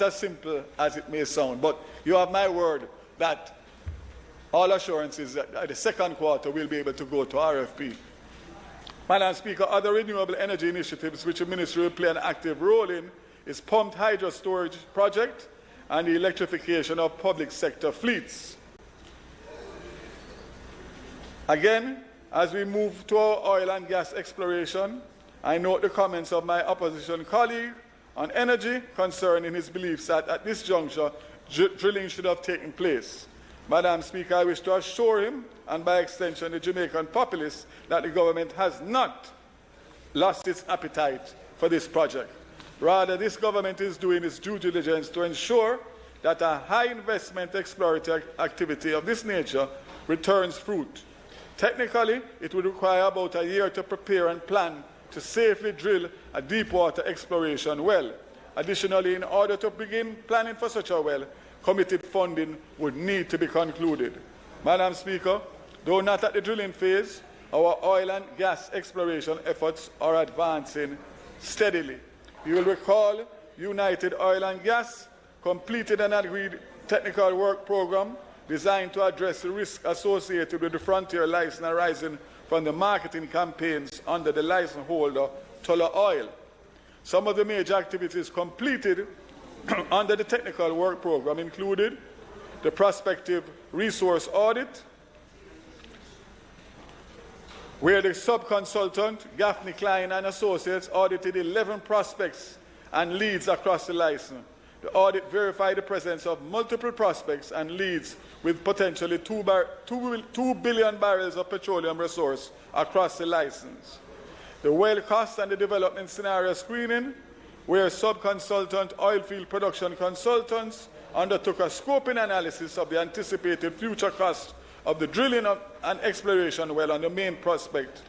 as simple as it may sound. But you have my word that all assurances that the second quarter we'll be able to go to RFP. Madam Speaker, other renewable energy initiatives which the Ministry will play an active role in is pumped hydro storage project and the electrification of public sector fleets. Again, as we move to our oil and gas exploration, I note the comments of my opposition colleague on energy concerning his beliefs that at this juncture, drilling should have taken place. Madam Speaker, I wish to assure him, and by extension the Jamaican populace, that the government has not lost its appetite for this project. Rather, this government is doing its due diligence to ensure that a high investment exploratory activity of this nature returns fruit. Technically, it would require about a year to prepare and plan to safely drill a deepwater exploration well. Additionally, in order to begin planning for such a well, committed funding would need to be concluded. Madam Speaker, though not at the drilling phase, our oil and gas exploration efforts are advancing steadily. You will recall United Oil and Gas completed an agreed technical work program designed to address the risk associated with the frontier license arising from the marketing campaigns under the license holder, Tullow Oil. Some of the major activities completed under the technical work program included the prospective resource audit, where the sub-consultant, Gaffney Klein and Associates, audited 11 prospects and leads across the license. The audit verified the presence of multiple prospects and leads with potentially 2 billion barrels of petroleum resource across the license. The well cost and the development scenario screening, where sub-consultant oilfield production consultants undertook a scoping analysis of the anticipated future cost of the drilling of an exploration well on the main prospect.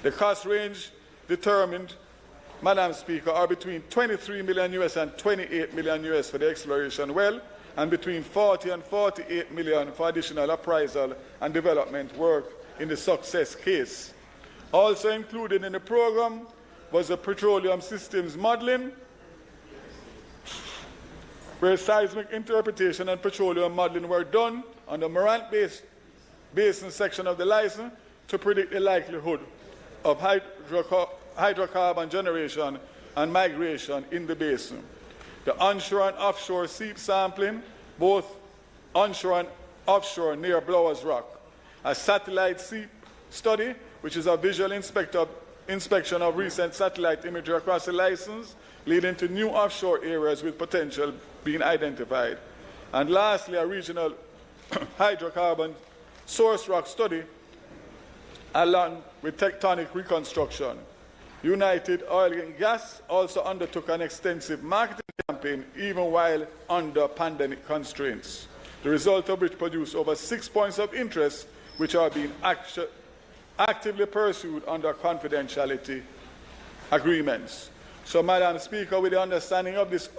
The cost range determined, Madam Speaker, are between $23 million US and $28 million US for the exploration well, and between $40 and $48 million for additional appraisal and development work in the success case. Also included in the program was the petroleum systems modeling, where seismic interpretation and petroleum modeling were done on the Morant Basin section of the license to predict the likelihood of hydrocarbon generation and migration in the basin. The onshore and offshore seep sampling, both onshore and offshore near Blowers Rock. A satellite seep study, which is a visual inspection of recent satellite imagery across the license, leading to new offshore areas with potential being identified. And lastly, a regional hydrocarbon source rock study along with tectonic reconstruction. United Oil and Gas also undertook an extensive marketing campaign even while under pandemic constraints, the result of which produced over 6 points of interest which are being actively pursued under confidentiality agreements. So, Madam Speaker, with the understanding of this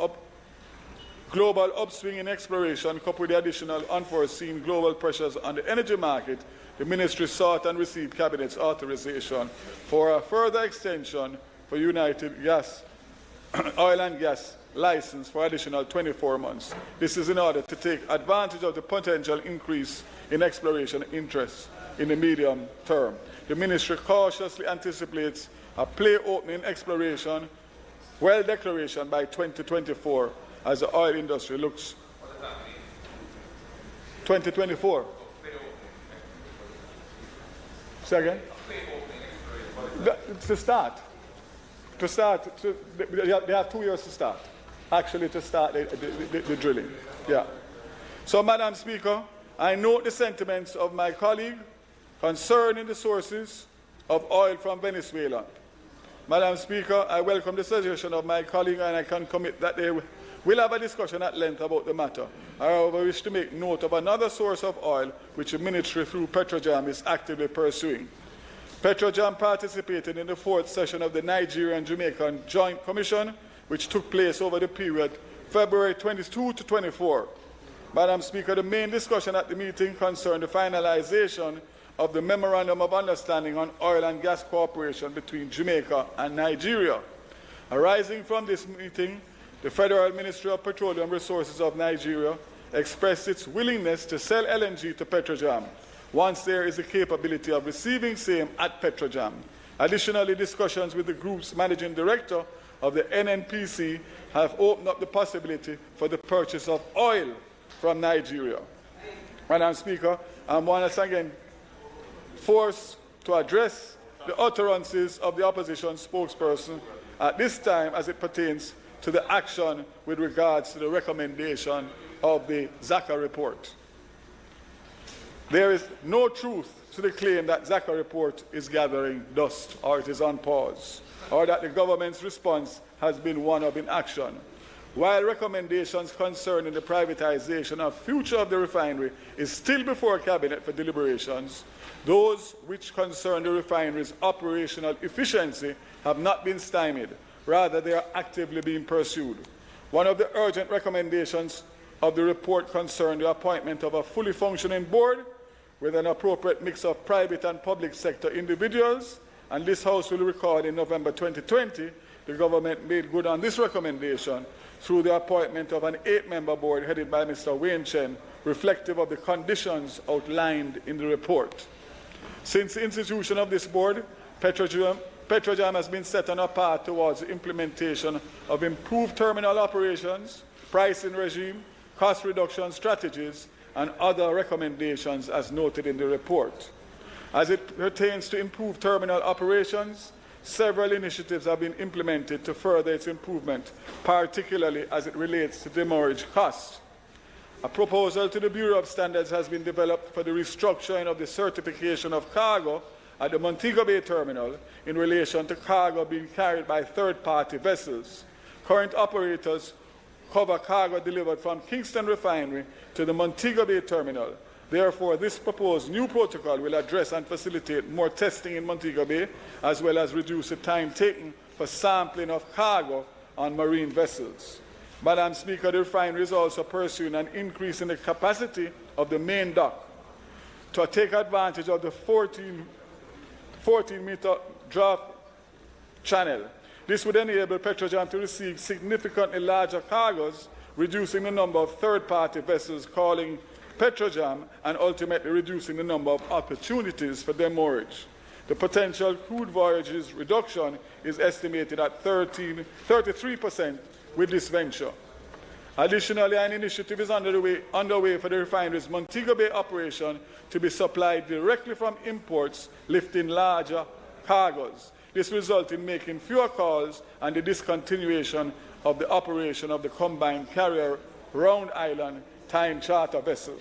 global upswing in exploration coupled with the additional unforeseen global pressures on the energy market, the Ministry sought and received Cabinet's authorization for a further extension for United Oil and Gas license for additional 24 months. This is in order to take advantage of the potential increase in exploration interest in the medium term. The Ministry cautiously anticipates a play-opening exploration well declaration by 2024 as the oil industry looks. 2024. Second? To start. They have 2 years to start. Actually, to start the drilling. Yeah. So, Madam Speaker, I note the sentiments of my colleague concerning the sources of oil from Venezuela. Madam Speaker, I welcome the suggestion of my colleague, and I can commit that they will have a discussion at length about the matter. I, however, wish to make note of another source of oil which the Ministry through Petrojam is actively pursuing. Petrojam participated in the 4th session of the Nigerian Jamaican Joint Commission, which took place over the period February 22 to 24. Madam Speaker, the main discussion at the meeting concerned the finalization of the Memorandum of Understanding on Oil and Gas Cooperation between Jamaica and Nigeria. Arising from this meeting, the Federal Ministry of Petroleum Resources of Nigeria expressed its willingness to sell LNG to Petrojam once there is a capability of receiving same at Petrojam. Additionally, discussions with the group's managing director of the NNPC have opened up the possibility for the purchase of oil from Nigeria. Madam Speaker, I'm once again forced to address the utterances of the opposition spokesperson at this time as it pertains to the action with regards to the recommendation of the Zaka report. There is no truth to the claim that Zaka report is gathering dust or it is on pause, or that the government's response has been one of inaction. while recommendations concerning the privatization of future of the refinery is still before Cabinet for deliberations, those which concern the refinery's operational efficiency have not been stymied. Rather, they are actively being pursued. One of the urgent recommendations of the report concerned the appointment of a fully functioning board with an appropriate mix of private and public sector individuals, and this House will recall in November 2020, the government made good on this recommendation through the appointment of an 8-member board headed by Mr. Wayne Chen, reflective of the conditions outlined in the report. Since the institution of this board, Petrojam has been set on a path towards the implementation of improved terminal operations, pricing regime, cost reduction strategies, and other recommendations as noted in the report. As it pertains to improved terminal operations, several initiatives have been implemented to further its improvement, particularly as it relates to demurrage costs. A proposal to the Bureau of Standards has been developed for the restructuring of the certification of cargo at the Montego Bay terminal in relation to cargo being carried by third-party vessels. Current operators cover cargo delivered from Kingston Refinery to the Montego Bay terminal. Therefore, this proposed new protocol will address and facilitate more testing in Montego Bay, as well as reduce the time taken for sampling of cargo on marine vessels. Madam Speaker, the refinery is also pursuing an increase in the capacity of the main dock to take advantage of the 14-meter draft channel. This would enable Petrojam to receive significantly larger cargoes, reducing the number of third-party vessels calling Petrojam and ultimately reducing the number of opportunities for demurrage. The potential crude voyages reduction is estimated at 33% with this venture. Additionally, an initiative is underway for the refinery's Montego Bay operation to be supplied directly from imports, lifting larger cargoes. This results in making fewer calls and the discontinuation of the operation of the combined carrier Round Island time charter vessel.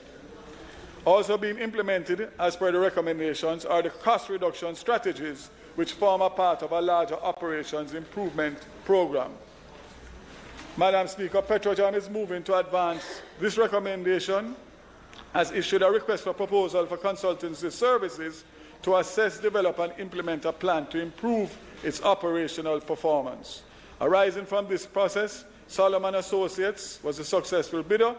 Also being implemented as per the recommendations are the cost reduction strategies which form a part of a larger operations improvement program. Madam Speaker, Petrojam is moving to advance this recommendation, has issued a request for proposal for consultancy services to assess, develop and implement a plan to improve its operational performance. Arising from this process, Solomon Associates was a successful bidder.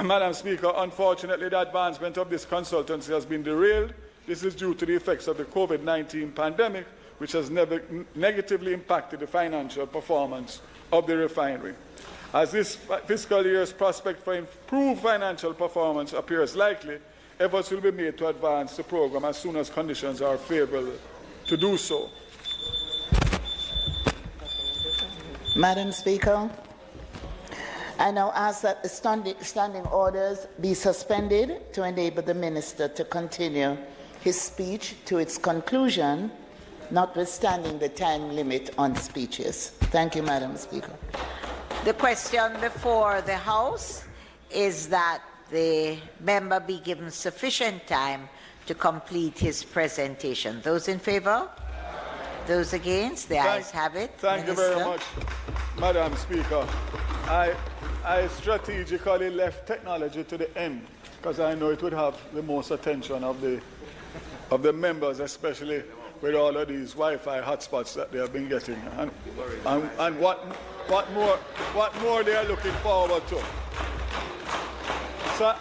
Madam Speaker, unfortunately, the advancement of this consultancy has been derailed. This is due to the effects of the COVID-19 pandemic, which has negatively impacted the financial performance of the refinery. As this fiscal year's prospect for improved financial performance appears likely, efforts will be made to advance the program as soon as conditions are favorable to do so. Madam Speaker, I now ask that the standing orders be suspended to enable the Minister to continue his speech to its conclusion, notwithstanding the time limit on speeches. Thank you, Madam Speaker. The question before the House is that the member be given sufficient time to complete his presentation. Those in favour? Those against? The ayes have it. Thank you very much, Madam Speaker. I strategically left technology to the end because I know it would have the most attention of the members, especially with all of these Wi-Fi hotspots that they have been getting, and what more they are looking forward to. So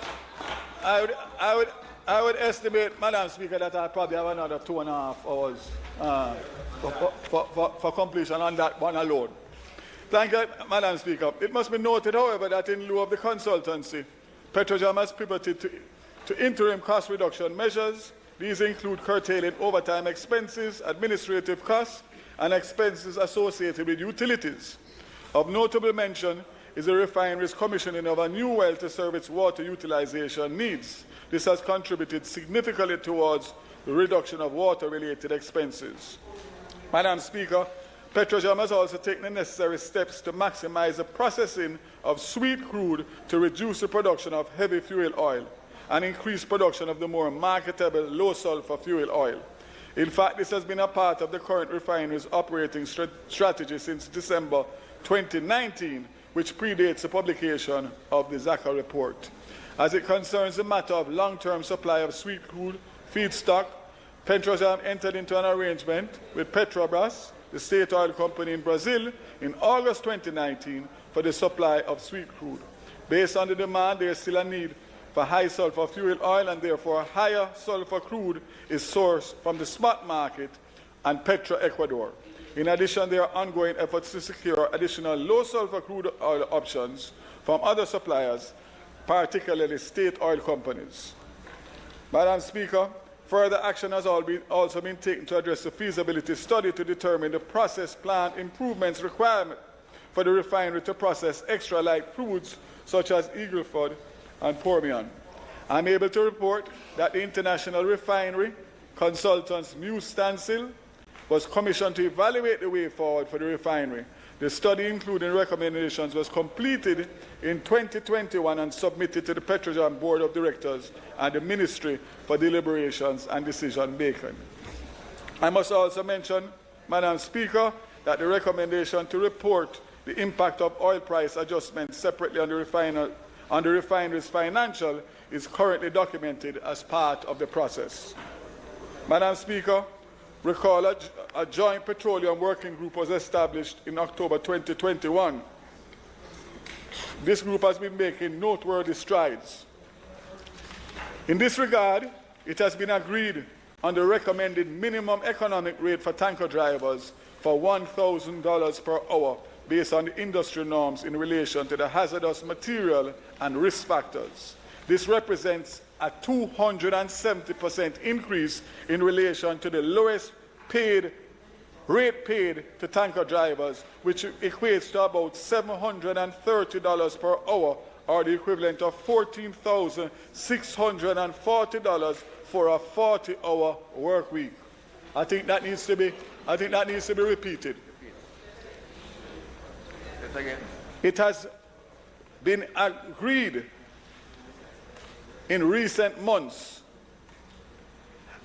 I would estimate, Madam Speaker, that I probably have another 2.5 hours for completion on that one alone. Thank you, Madam Speaker. It must be noted, however, that in lieu of the consultancy, Petrojam has pivoted to interim cost reduction measures. These include curtailing overtime expenses, administrative costs, and expenses associated with utilities. Of notable mention is the refinery's commissioning of a new well to serve its water utilization needs. This has contributed significantly towards the reduction of water-related expenses. Madam Speaker, Petrojam has also taken the necessary steps to maximize the processing of sweet crude to reduce the production of heavy fuel oil and increase production of the more marketable low-sulfur fuel oil. In fact, this has been a part of the current refinery's operating strategy since December 2019, which predates the publication of the Zaka report. As it concerns the matter of long-term supply of sweet crude feedstock, Petrojam entered into an arrangement with Petrobras, the state oil company in Brazil, in August 2019 for the supply of sweet crude. Based on the demand, there is still a need for high sulfur fuel oil, and therefore higher sulfur crude is sourced from the spot market and Petro-Ecuador. In addition, there are ongoing efforts to secure additional low sulfur crude oil options from other suppliers, particularly state oil companies. Madam Speaker, further action has also been taken to address the feasibility study to determine the process plant improvements requirement for the refinery to process extra light crudes such as Eagleford and Pormian. I'm able to report that the International Refinery Consultants' new standstill was commissioned to evaluate the way forward for the refinery. The study, including recommendations, was completed in 2021 and submitted to the Petrojam Board of Directors and the Ministry for deliberations and decision-making. I must also mention, Madam Speaker, that the recommendation to report the impact of oil price adjustments separately on the refinery's financial is currently documented as part of the process. Madam Speaker, recall a joint petroleum working group was established in October 2021. This group has been making noteworthy strides. In this regard, it has been agreed on the recommended minimum economic rate for tanker drivers for $1,000 per hour based on the industry norms in relation to the hazardous material and risk factors. This represents a 270% increase in relation to the lowest rate paid to tanker drivers, which equates to about $730 per hour, or the equivalent of $14,640 for a 40-hour work week. I think that needs to be repeated. It has been agreed in recent months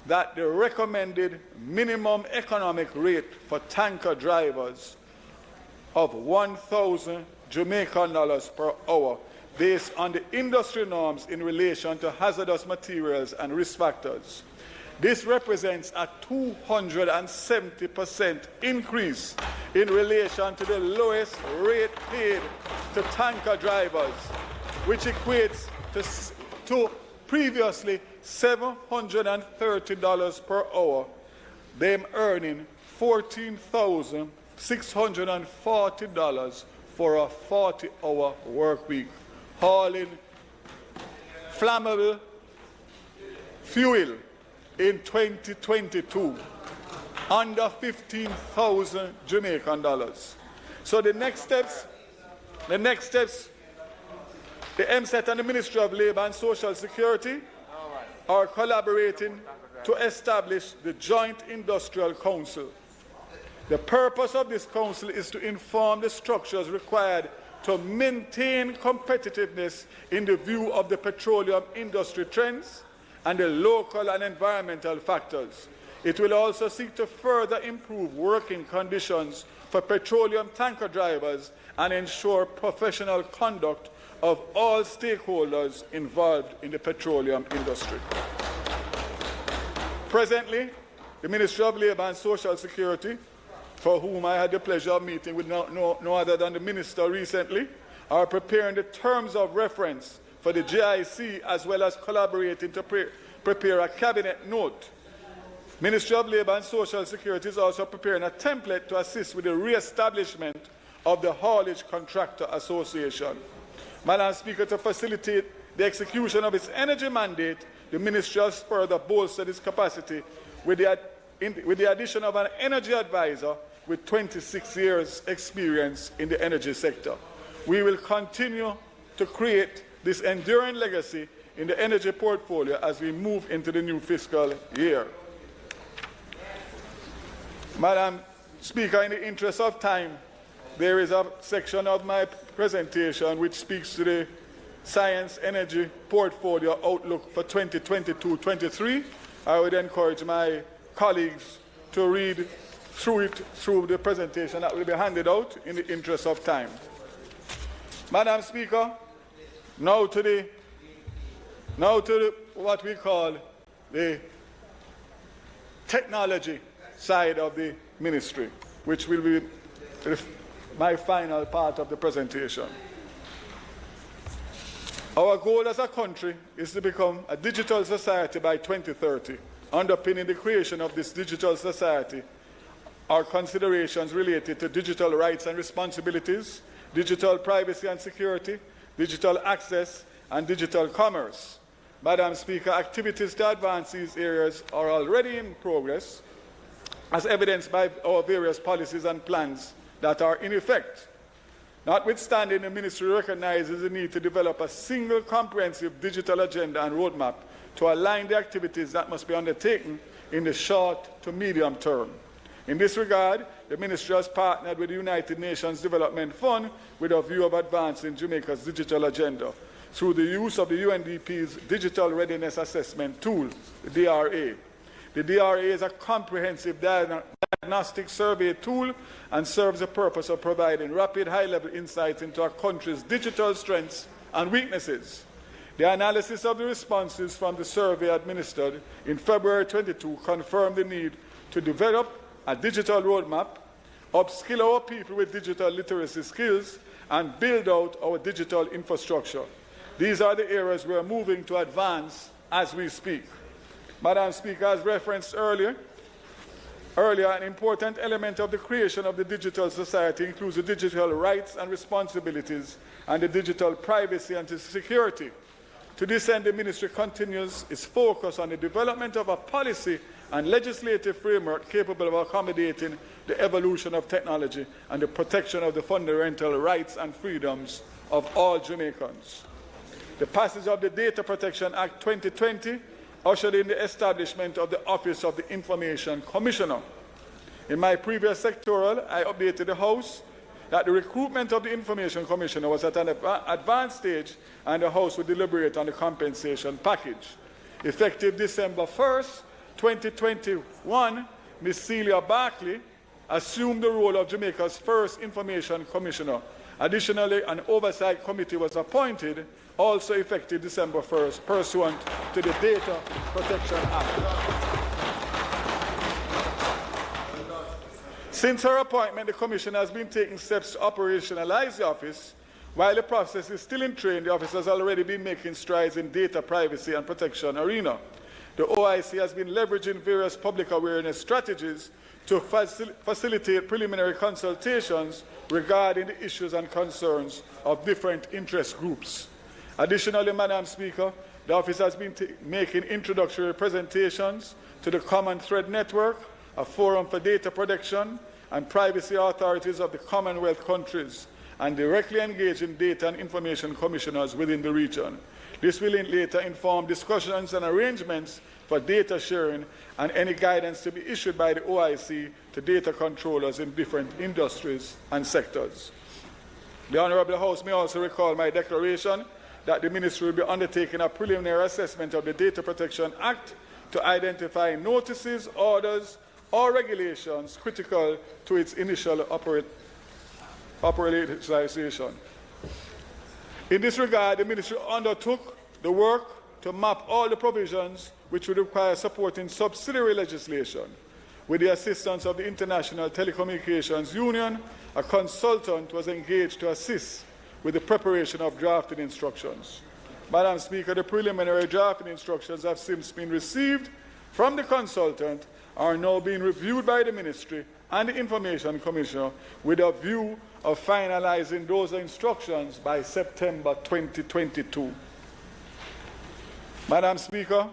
that the recommended minimum economic rate for tanker drivers of 1,000 Jamaican dollars per hour, based on the industry norms in relation to hazardous materials and risk factors. This represents a 270% increase in relation to the lowest rate paid to tanker drivers, which equates to previously $730 per hour, them earning $14,640 for a 40-hour work week, hauling flammable fuel in 2022 under 15,000 Jamaican dollars. So the next steps, the MSET and the Ministry of Labour and Social Security are collaborating to establish the Joint Industrial Council. The purpose of this council is to inform the structures required to maintain competitiveness in the view of the petroleum industry trends and the local and environmental factors. It will also seek to further improve working conditions for petroleum tanker drivers and ensure professional conduct of all stakeholders involved in the petroleum industry. Presently, the Ministry of Labour and Social Security, for whom I had the pleasure of meeting with no other than the Minister recently, are preparing the terms of reference for the JIC, as well as collaborating to prepare a cabinet note. Ministry of Labour and Social Security is also preparing a template to assist with the re-establishment of the Haulage Contractor Association. Madam Speaker, to facilitate the execution of its energy mandate, the Ministry has further bolstered its capacity with the addition of an energy advisor with 26 years' experience in the energy sector. We will continue to create this enduring legacy in the energy portfolio as we move into the new fiscal year. Madam Speaker, in the interest of time, there is a section of my presentation which speaks to the science energy portfolio outlook for 2022-23. I would encourage my colleagues to read through the presentation that will be handed out in the interest of time. Madam Speaker, now to what we call the technology side of the ministry, which will be my final part of the presentation. Our goal as a country is to become a digital society by 2030. Underpinning the creation of this digital society are considerations related to digital rights and responsibilities, digital privacy and security, digital access, and digital commerce. Madam Speaker, activities to advance these areas are already in progress, as evidenced by our various policies and plans that are in effect. Notwithstanding, the Ministry recognizes the need to develop a single comprehensive digital agenda and roadmap to align the activities that must be undertaken in the short to medium term. In this regard, the Ministry has partnered with the United Nations Development Fund with a view of advancing Jamaica's digital agenda through the use of the UNDP's Digital Readiness Assessment Tool, the DRA. The DRA is a comprehensive diagnostic survey tool and serves the purpose of providing rapid, high-level insights into our country's digital strengths and weaknesses. The analysis of the responses from the survey administered in February 22 confirmed the need to develop a digital roadmap, upskill our people with digital literacy skills, and build out our digital infrastructure. These are the areas we are moving to advance as we speak. Madam Speaker, as referenced earlier, an important element of the creation of the digital society includes the digital rights and responsibilities and the digital privacy and security. To this end, the Ministry continues its focus on the development of a policy and legislative framework capable of accommodating the evolution of technology and the protection of the fundamental rights and freedoms of all Jamaicans. The passage of the Data Protection Act 2020 ushered in the establishment of the Office of the Information Commissioner. In my previous sectoral, I updated the House that the recruitment of the Information Commissioner was at an advanced stage and the House would deliberate on the compensation package. Effective December 1st, 2021, Ms. Celia Barkley assumed the role of Jamaica's first Information Commissioner. Additionally, an oversight committee was appointed, also effective December 1st, pursuant to the Data Protection Act. Since her appointment, the Commission has been taking steps to operationalize the office. While the process is still in train, the office has already been making strides in data privacy and protection arena. The OIC has been leveraging various public awareness strategies to facilitate preliminary consultations regarding the issues and concerns of different interest groups. Additionally, Madam Speaker, the office has been making introductory presentations to the Common Thread Network, a forum for data protection and privacy authorities of the Commonwealth countries, and directly engaging data and information commissioners within the region. This will later inform discussions and arrangements for data sharing and any guidance to be issued by the OIC to data controllers in different industries and sectors. The Honourable House may also recall my declaration that the Ministry will be undertaking a preliminary assessment of the Data Protection Act to identify notices, orders, or regulations critical to its initial operationalization. In this regard, the Ministry undertook the work to map all the provisions which would require supporting subsidiary legislation. With the assistance of the International Telecommunications Union, a consultant was engaged to assist with the preparation of drafting instructions. Madam Speaker, the preliminary drafting instructions have since been received from the consultant, are now being reviewed by the Ministry and the Information Commissioner with a view of finalizing those instructions by September 2022. Madam Speaker,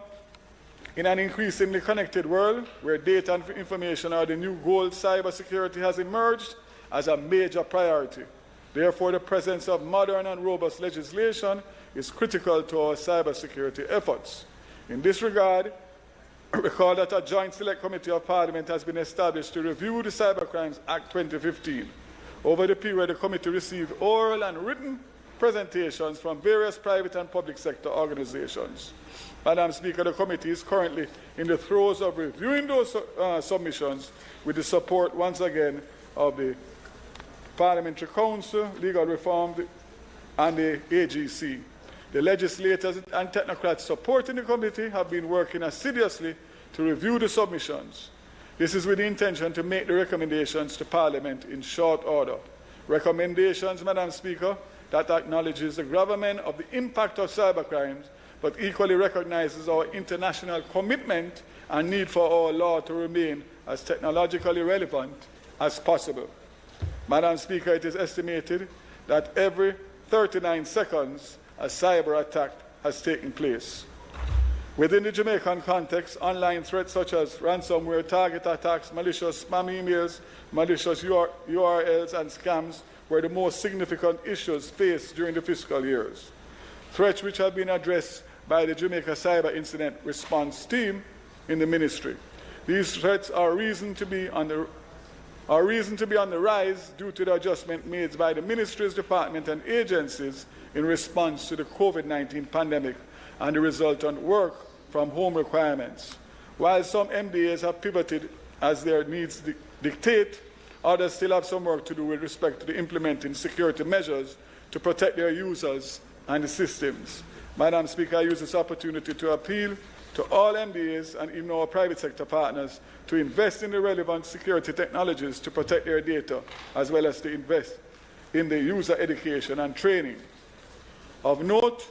in an increasingly connected world where data and information are the new gold, cybersecurity has emerged as a major priority. Therefore, the presence of modern and robust legislation is critical to our cybersecurity efforts. In this regard, recall that a joint select committee of Parliament has been established to review the Cybercrimes Act 2015. Over the period, the committee received oral and written presentations from various private and public sector organizations. Madam Speaker, the committee is currently in the throes of reviewing those submissions with the support, once again, of the Parliamentary Council, Legal Reform and the AGC. The legislators and technocrats supporting the committee have been working assiduously to review the submissions. This is with the intention to make the recommendations to Parliament in short order. Recommendations, Madam Speaker, that acknowledges the gravamen of the impact of cybercrimes, but equally recognizes our international commitment and need for our law to remain as technologically relevant as possible. Madam Speaker, it is estimated that every 39 seconds a cyber attack has taken place. Within the Jamaican context, online threats such as ransomware, target attacks, malicious spam emails, malicious URLs, and scams were the most significant issues faced during the fiscal years. Threats which have been addressed by the Jamaica Cyber Incident Response Team in the ministry. These threats are reason to be on the rise due to the adjustment made by the ministries, departments, and agencies in response to the COVID-19 pandemic and the resultant work from home requirements. While some MDAs have pivoted as their needs dictate, others still have some work to do with respect to the implementing security measures to protect their users and the systems. Madam Speaker, I use this opportunity to appeal to all MDAs and even our private sector partners to invest in the relevant security technologies to protect their data, as well as to invest in the user education and training. Of note,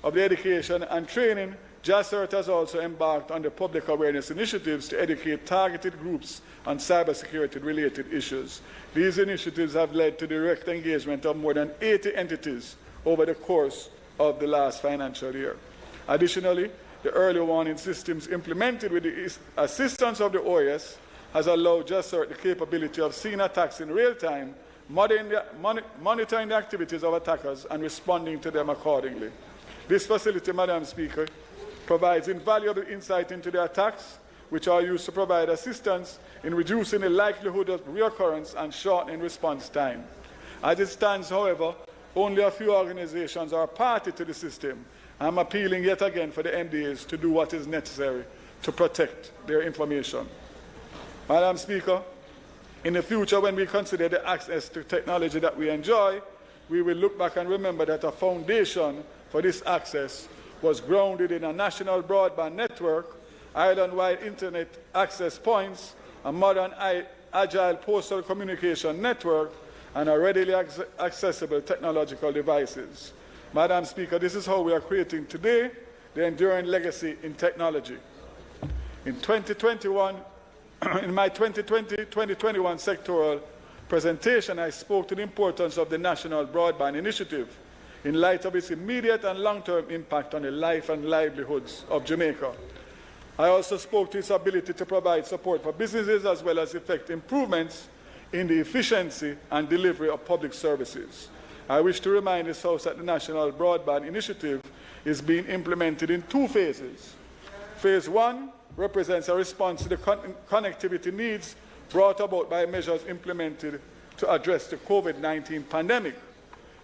of the education and training, JISTV has also embarked on the public awareness initiatives to educate targeted groups on cybersecurity-related issues. These initiatives have led to direct engagement of more than 80 entities over the course of the last financial year. Additionally, the early warning systems implemented with the assistance of the OAS has allowed JISTV the capability of seeing attacks in real time, monitoring the activities of attackers and responding to them accordingly. This facility, Madam Speaker, provides invaluable insight into the attacks, which are used to provide assistance in reducing the likelihood of reoccurrence and shortening response time. As it stands, however, only a few organizations are party to the system. I'm appealing yet again for the MDAs to do what is necessary to protect their information. Madam Speaker, in the future, when we consider the access to technology that we enjoy, we will look back and remember that a foundation for this access was grounded in a national broadband network, island-wide internet access points, a modern agile postal communication network, and a readily accessible technological devices. Madam Speaker, this is how we are creating today the enduring legacy in technology. In 2021, in my 2020-2021 sectoral presentation, I spoke to the importance of the National Broadband Initiative in light of its immediate and long-term impact on the life and livelihoods of Jamaica. I also spoke to its ability to provide support for businesses as well as effect improvements in the efficiency and delivery of public services. I wish to remind this House that the National Broadband Initiative is being implemented in two phases. Phase 1 represents a response to the connectivity needs brought about by measures implemented to address the COVID-19 pandemic.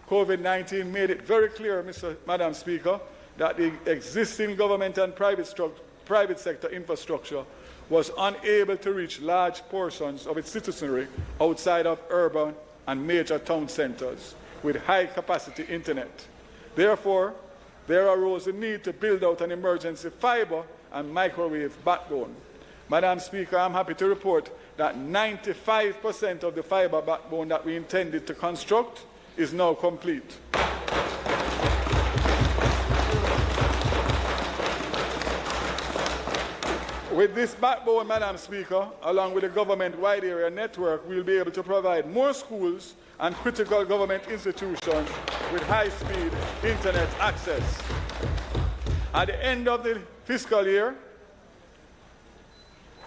COVID-19 made it very clear, Madam Speaker, that the existing government and private sector infrastructure was unable to reach large portions of its citizenry outside of urban and major town centers with high-capacity internet. Therefore, there arose a need to build out an emergency fiber and microwave backbone. Madam Speaker, I'm happy to report that 95% of the fiber backbone that we intended to construct is now complete. With this backbone, Madam Speaker, along with the government wide area network, we'll be able to provide more schools and critical government institutions with high-speed internet access. At the end of the fiscal year,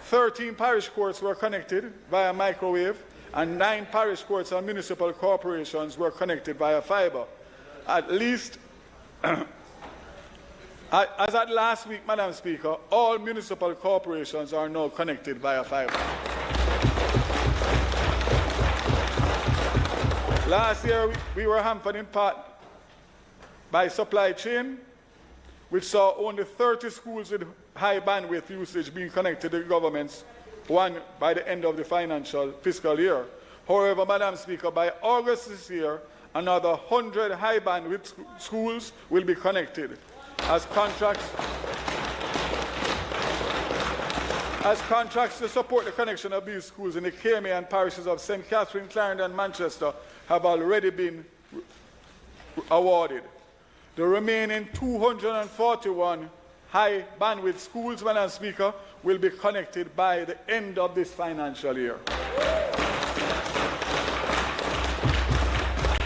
13 parish courts were connected via microwave, and 9 parish courts and municipal corporations were connected via fiber. At least, as at last week, Madam Speaker, all municipal corporations are now connected via fiber. Last year, we were hampered in part by supply chain, which saw only 30 schools with high bandwidth usage being connected to the government's one by the end of the fiscal year. However, Madam Speaker, by August this year, another 100 high bandwidth schools will be connected as contracts to support the connection of these schools in the KMA and parishes of St. Catherine, Clarendon, and Manchester have already been awarded. The remaining 241 high bandwidth schools, Madam Speaker, will be connected by the end of this financial year.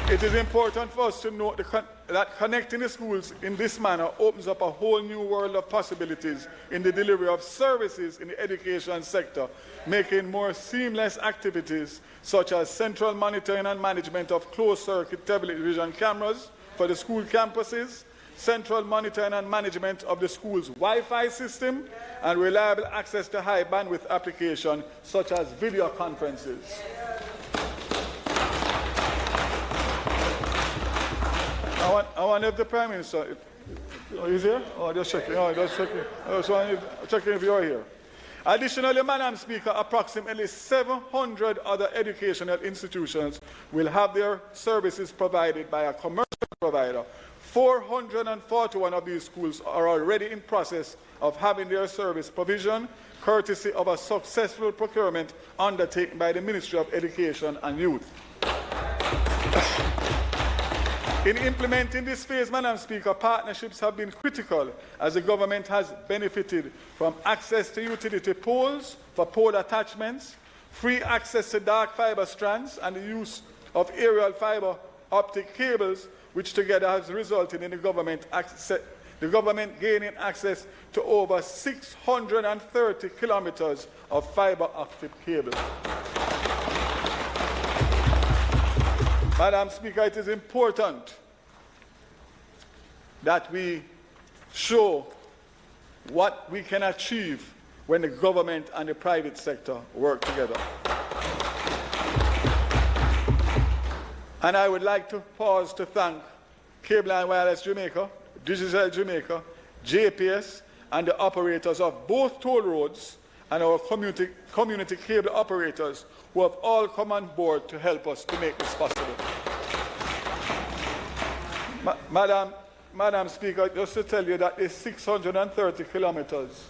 It is important for us to note that connecting the schools in this manner opens up a whole new world of possibilities in the delivery of services in the education sector, making more seamless activities such as central monitoring and management of closed-circuit television cameras for the school campuses, central monitoring and management of the school's Wi-Fi system, and reliable access to high-bandwidth applications such as video conferences. I wonder if the Prime Minister is here? Oh, just checking. Oh, just checking. Checking if you're here. Additionally, Madam Speaker, approximately 700 other educational institutions will have their services provided by a commercial provider. 441 of these schools are already in process of having their service provision, courtesy of a successful procurement undertaken by the Ministry of Education and Youth. In implementing this phase, Madam Speaker, partnerships have been critical as the government has benefited from access to utility poles for pole attachments, free access to dark fiber strands, and the use of aerial fiber optic cables, which together has resulted in the government gaining access to over 630 kilometers of fiber optic cable. Madam Speaker, it is important that we show what we can achieve when the government and the private sector work together. And I would like to pause to thank Cable and Wireless Jamaica, Digital Jamaica, JPS, and the operators of both toll roads and our community cable operators who have all come on board to help us to make this possible. Madam Speaker, just to tell you that the 630 kilometers,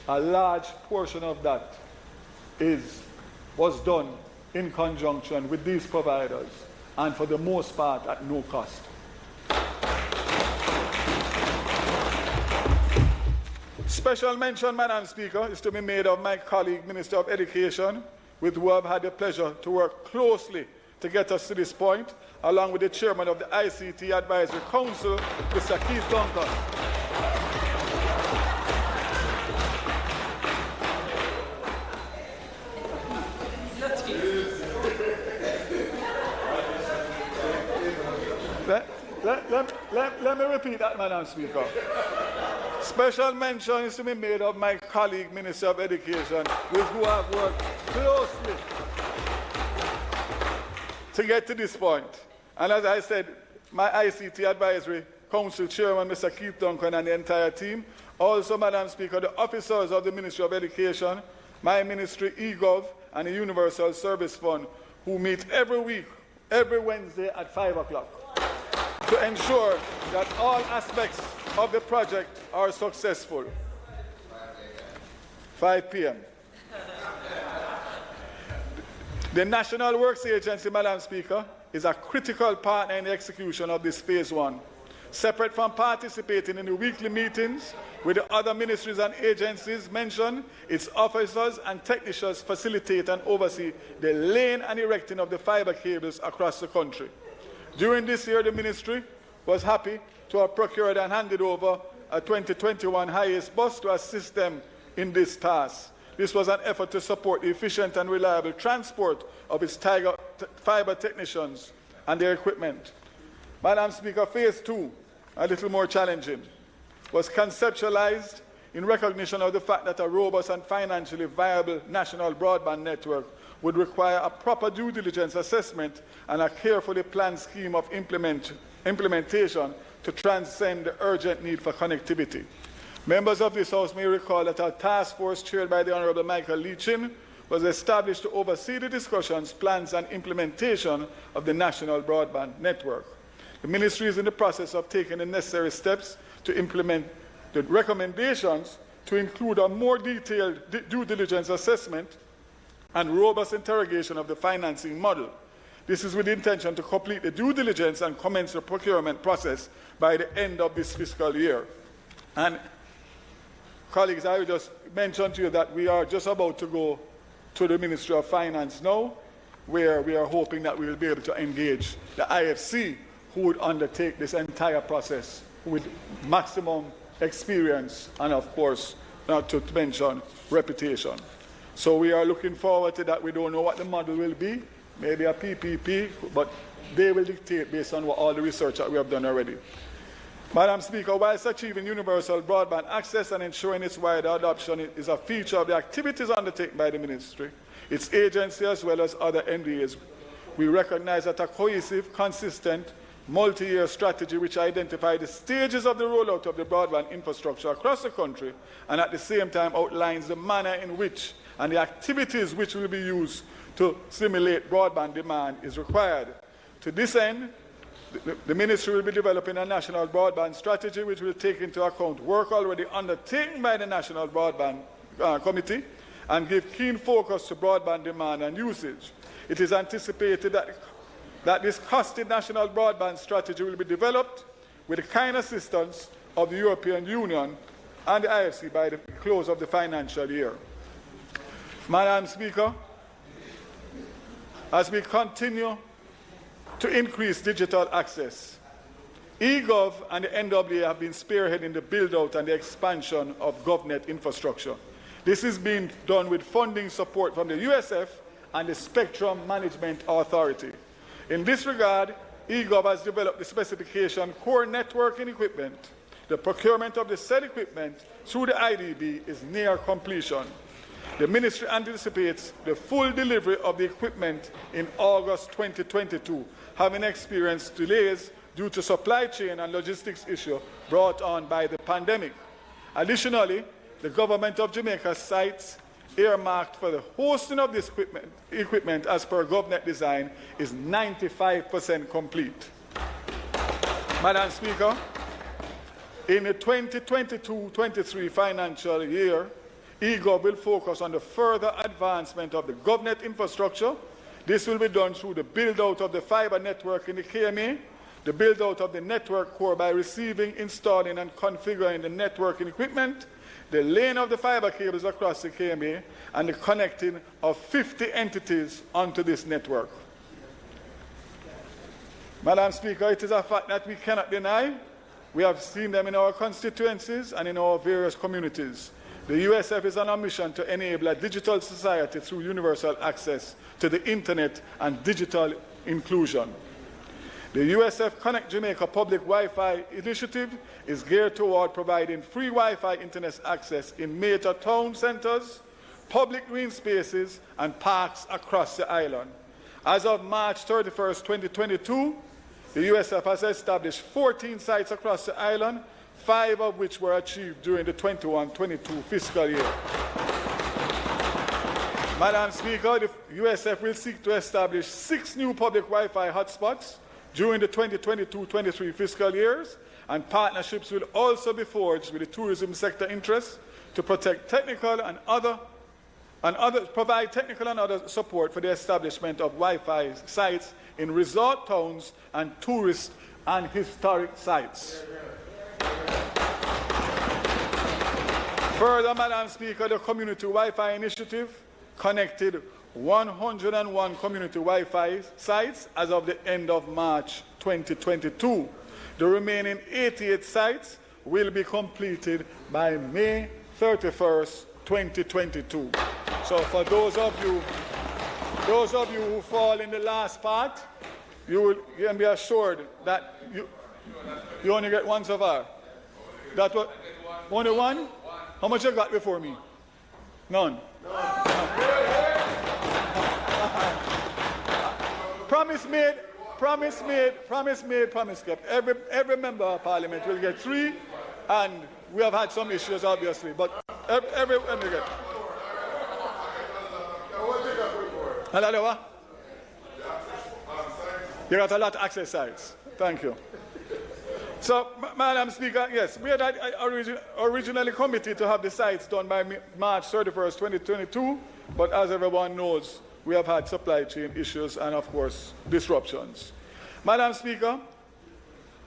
a large portion of that was done in conjunction with these providers, and for the most part at no cost. Special mention, Madam Speaker, is to be made of my colleague, Minister of Education, with whom I've had the pleasure to work closely to get us to this point, along with the chairman of the ICT Advisory Council, Mr. Keith Duncan. Let me repeat that, Madam Speaker. Special mention is to be made of my colleague, Minister of Education, with whom I've worked closely to get to this point. And as I said, my ICT Advisory Council Chairman, Mr. Keith Duncan, and the entire team. Also, Madam Speaker, the officers of the Ministry of Education, my ministry, eGov, and the Universal Service Fund, who meet every week, every Wednesday at 5 o'clock, to ensure that all aspects of the project are successful. 5 p.m. The National Works Agency, Madam Speaker, is a critical partner in the execution of this phase one. Separate from participating in the weekly meetings with the other ministries and agencies mentioned, its officers and technicians facilitate and oversee the laying and erecting of the fiber cables across the country. During this year, the ministry was happy to have procured and handed over a 2021 highest bus to assist them in this task. This was an effort to support the efficient and reliable transport of its fiber technicians and their equipment. Madam Speaker, phase two, a little more challenging, was conceptualized in recognition of the fact that a robust and financially viable national broadband network would require a proper due diligence assessment and a carefully planned scheme of implementation to transcend the urgent need for connectivity. Members of this House may recall that a task force chaired by the Honourable Michael Leachin was established to oversee the discussions, plans, and implementation of the national broadband network. The ministry is in the process of taking the necessary steps to implement the recommendations to include a more detailed due diligence assessment and robust interrogation of the financing model. This is with the intention to complete the due diligence and commence the procurement process by the end of this fiscal year. And colleagues, I will just mention to you that we are just about to go to the Ministry of Finance now, where we are hoping that we will be able to engage the IFC, who would undertake this entire process with maximum experience and, of course, not to mention reputation. So we are looking forward to that. We don't know what the model will be, maybe a PPP, but they will dictate based on all the research that we have done already. Madam Speaker, whilst achieving universal broadband access and ensuring its wider adoption is a feature of the activities undertaken by the ministry, its agency, as well as other NDAs, we recognize that a cohesive, consistent, multi-year strategy which identifies the stages of the rollout of the broadband infrastructure across the country and at the same time outlines the manner in which and the activities which will be used to stimulate broadband demand is required. To this end, the ministry will be developing a national broadband strategy which will take into account work already undertaken by the National Broadband Committee and give keen focus to broadband demand and usage. It is anticipated that this costed national broadband strategy will be developed with the kind assistance of the European Union and the IFC by the close of the financial year. Madam Speaker, as we continue to increase digital access, eGov and the NWA have been spearheading the build-out and the expansion of GovNet infrastructure. This is being done with funding support from the USF and the Spectrum Management Authority. In this regard, eGov has developed the specification core networking equipment. The procurement of the said equipment through the IDB is near completion. The ministry anticipates the full delivery of the equipment in August 2022, having experienced delays due to supply chain and logistics issues brought on by the pandemic. Additionally, the government of Jamaica's sites earmarked for the hosting of this equipment as per GovNet design is 95% complete. Madam Speaker, in the 2022-23 financial year, eGov will focus on the further advancement of the GovNet infrastructure. This will be done through the build-out of the fiber network in the KMA, the build-out of the network core by receiving, installing, and configuring the networking equipment, the laying of the fiber cables across the KMA, and the connecting of 50 entities onto this network. Madam Speaker, it is a fact that we cannot deny. We have seen them in our constituencies and in our various communities. The USF is on a mission to enable a digital society through universal access to the internet and digital inclusion. The USF Connect Jamaica Public Wi-Fi initiative is geared toward providing free Wi-Fi internet access in major town centers, public green spaces, and parks across the island. As of March 31st, 2022, the USF has established 14 sites across the island, 5 of which were achieved during the 21-22 fiscal year. Madam Speaker, the USF will seek to establish 6 new public Wi-Fi hotspots during the 2022-23 fiscal years, and partnerships will also be forged with the tourism sector interests to protect technical and provide technical and other support for the establishment of Wi-Fi sites in resort towns and tourist and historic sites. Further, Madam Speaker, the Community Wi-Fi Initiative connected 101 community Wi-Fi sites as of the end of March 2022. The remaining 88 sites will be completed by May 31st, 2022. So for those of you who fall in the last part, you can be assured that you only get one so far. That was only one? How much you got before me? None. Promise made, promise kept. Every member of parliament will get 3, and we have had some issues obviously, but every member get. Another one? You got a lot of access sites. Thank you. So, Madam Speaker, yes, we had originally committed to have the sites done by March 31st, 2022, but as everyone knows, we have had supply chain issues and, of course, disruptions. Madam Speaker,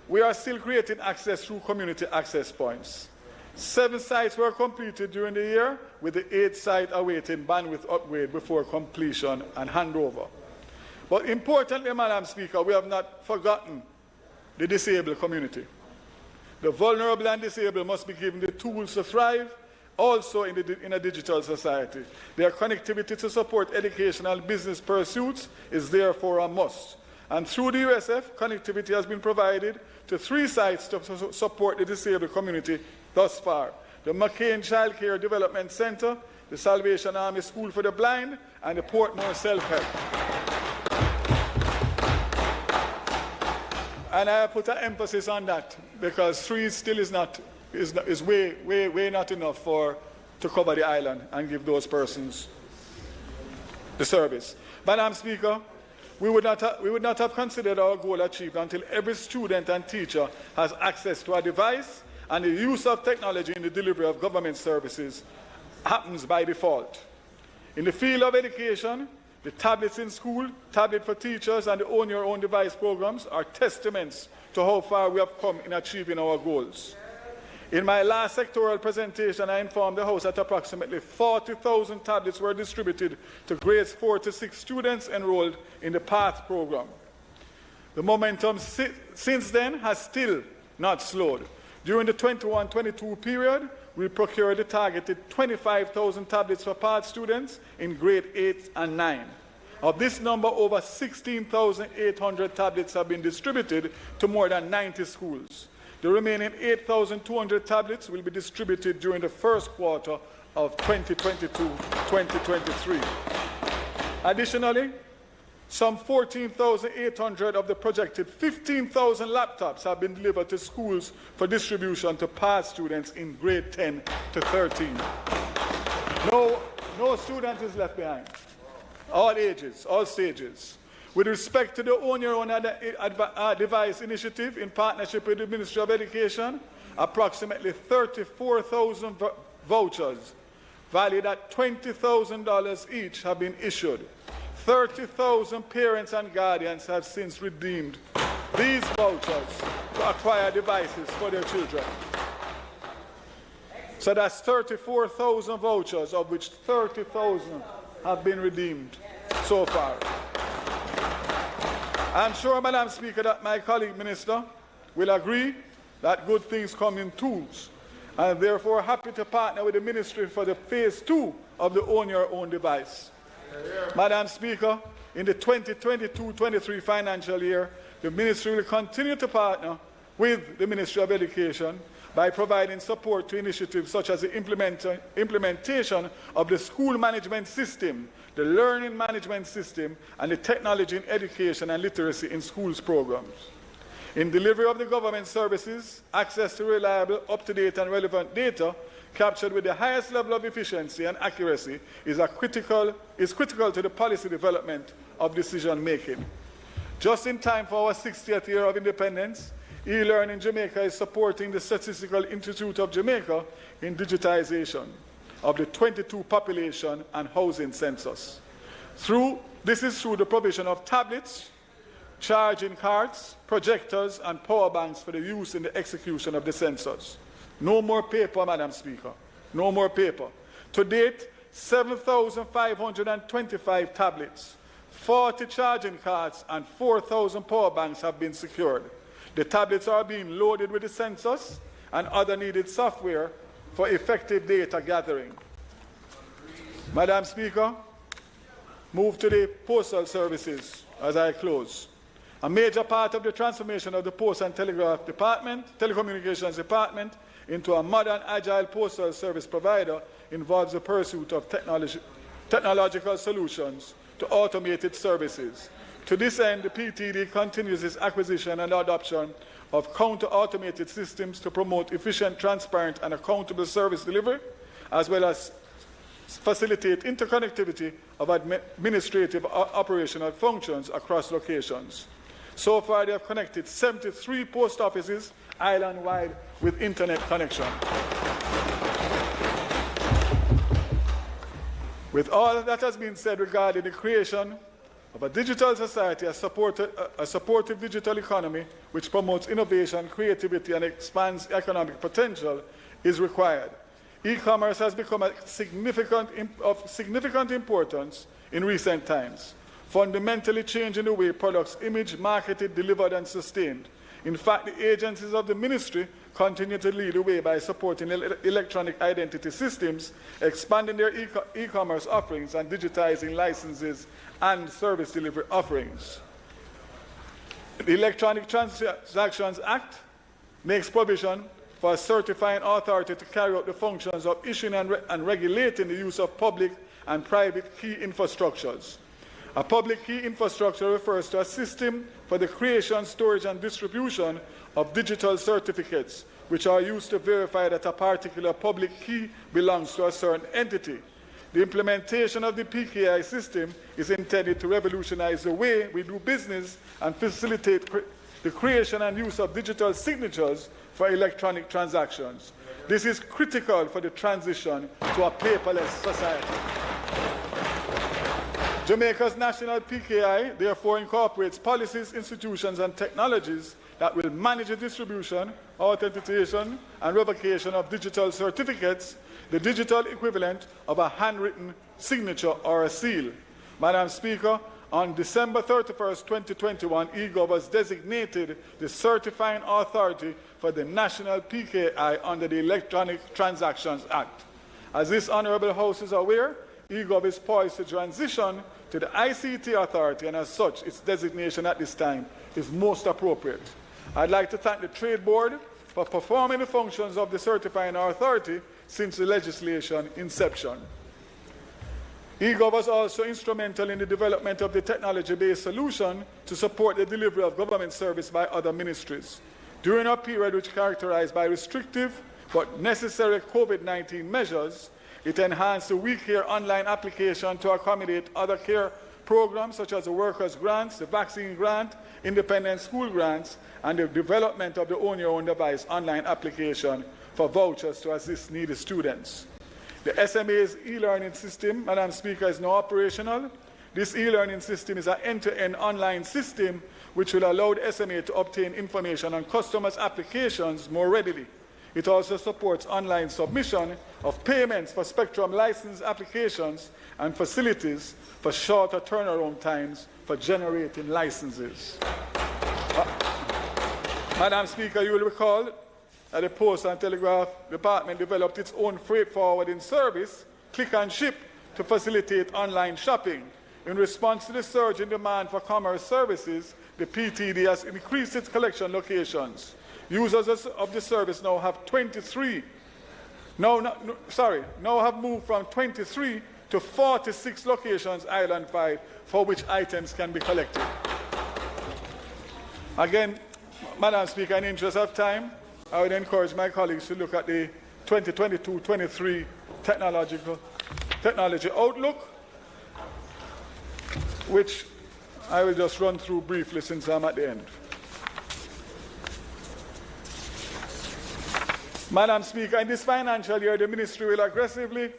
we are still creating access through community access points. 7 sites were completed during the year, with the 8th site awaiting bandwidth upgrade before completion and handover. But importantly, Madam Speaker, we have not forgotten the disabled community. The vulnerable and disabled must be given the tools to thrive, also in a digital society. Their connectivity to support educational business pursuits is therefore a must. And through the USF, connectivity has been provided to 3 sites to support the disabled community thus far: the McCain Child Care Development Center, the Salvation Army School for the Blind, and the Portmore Self-Help. And I put an emphasis on that because 3 still is way not enough to cover the island and give those persons the service. Madam Speaker, we would not have considered our goal achieved until every student and teacher has access to a device and the use of technology in the delivery of government services happens by default. In the field of education, the tablets in school, tablet for teachers, and the Own Your Own Device programs are testaments to how far we have come in achieving our goals. In my last sectoral presentation, I informed the House that approximately 40,000 tablets were distributed to grades 4 to 6 students enrolled in the PATH program. The momentum since then has still not slowed. During the 21-22 period, we procured a targeted 25,000 tablets for PATH students in grade 8 and 9. Of this number, over 16,800 tablets have been distributed to more than 90 schools. The remaining 8,200 tablets will be distributed during the first quarter of 2022-2023. Additionally, some 14,800 of the projected 15,000 laptops have been delivered to schools for distribution to PATH students in grade 10 to 13. No student is left behind. All ages, all stages. With respect to the Own Your Own Device initiative in partnership with the Ministry of Education, approximately 34,000 vouchers valued at $20,000 each have been issued. 30,000 parents and guardians have since redeemed these vouchers to acquire devices for their children. So that's 34,000 vouchers, of which 30,000 have been redeemed so far. I'm sure, Madam Speaker, that my colleague minister will agree that good things come in twos. I am therefore happy to partner with the ministry for the phase 2 of the Own Your Own Device. Madam Speaker, in the 2022-23 financial year, the ministry will continue to partner with the Ministry of Education by providing support to initiatives such as the implementation of the school management system, the learning management system, and the technology in education and literacy in schools programs. In delivery of the government services, access to reliable, up-to-date, and relevant data captured with the highest level of efficiency and accuracy is critical to the policy development of decision-making. Just in time for our 60th year of independence, eLearning Jamaica is supporting the Statistical Institute of Jamaica in digitization of the 22 population and housing census. This is through the provision of tablets, charging cards, projectors, and power banks for the use in the execution of the census. No more paper, Madam Speaker. No more paper. To date, 7,525 tablets, 40 charging cards, and 4,000 power banks have been secured. The tablets are being loaded with the census and other needed software for effective data gathering. Madam Speaker, move to the postal services as I close. A major part of the transformation of the Post and Telecommunications Department into a modern, agile postal service provider involves the pursuit of technological solutions to automated services. To this end, the PTD continues its acquisition and adoption of counter-automated systems to promote efficient, transparent, and accountable service delivery, as well as facilitate interconnectivity of administrative operational functions across locations. So far, they have connected 73 post offices island-wide with internet connection. With all that has been said regarding the creation of a digital society, a supportive digital economy which promotes innovation, creativity, and expands economic potential is required. E-commerce has become of significant importance in recent times, fundamentally changing the way products imaged, marketed, delivered, and sustained. In fact, the agencies of the ministry continue to lead the way by supporting electronic identity systems, expanding their e-commerce offerings, and digitizing licenses and service delivery offerings. The Electronic Transactions Act makes provision for a certifying authority to carry out the functions of issuing and regulating the use of public and private key infrastructures. A public key infrastructure refers to a system for the creation, storage, and distribution of digital certificates, which are used to verify that a particular public key belongs to a certain entity. The implementation of the PKI system is intended to revolutionize the way we do business and facilitate the creation and use of digital signatures for electronic transactions. This is critical for the transition to a paperless society. Jamaica's national PKI therefore incorporates policies, institutions, and technologies that will manage the distribution, authentication, and revocation of digital certificates, the digital equivalent of a handwritten signature or a seal. Madam Speaker, on December 31st, 2021, eGov was designated the certifying authority for the national PKI under the Electronic Transactions Act. As this Honourable House is aware, eGov is poised to transition to the ICT authority, and as such, its designation at this time is most appropriate. I'd like to thank the Trade Board for performing the functions of the certifying authority since the legislation inception. eGov was also instrumental in the development of the technology-based solution to support the delivery of government service by other ministries. During a period which characterized by restrictive but necessary COVID-19 measures, it enhanced the WeCare online application to accommodate other care programs such as the workers' grants, the vaccine grant, independent school grants, and the development of the Own Your Own Device online application for vouchers to assist needy students. The SMA's e-learning system, Madam Speaker, is now operational. This e-learning system is an end-to-end online system which will allow the SMA to obtain information on customers' applications more readily. It also supports online submission of payments for Spectrum license applications and facilities for shorter turnaround times for generating licenses. Madam Speaker, you will recall that the Post and Telegraph Department developed its own freight forwarding service, Click and Ship, to facilitate online shopping. In response to the surge in demand for commerce services, the PTD has increased its collection locations. Users of the service now have now have moved from 23 to 46 locations island-wide for which items can be collected. Again, Madam Speaker, in the interest of time, I would encourage my colleagues to look at the 2022-23 technology outlook, which I will just run through briefly since I'm at the end. Madam Speaker, in this financial year, the ministry will aggressively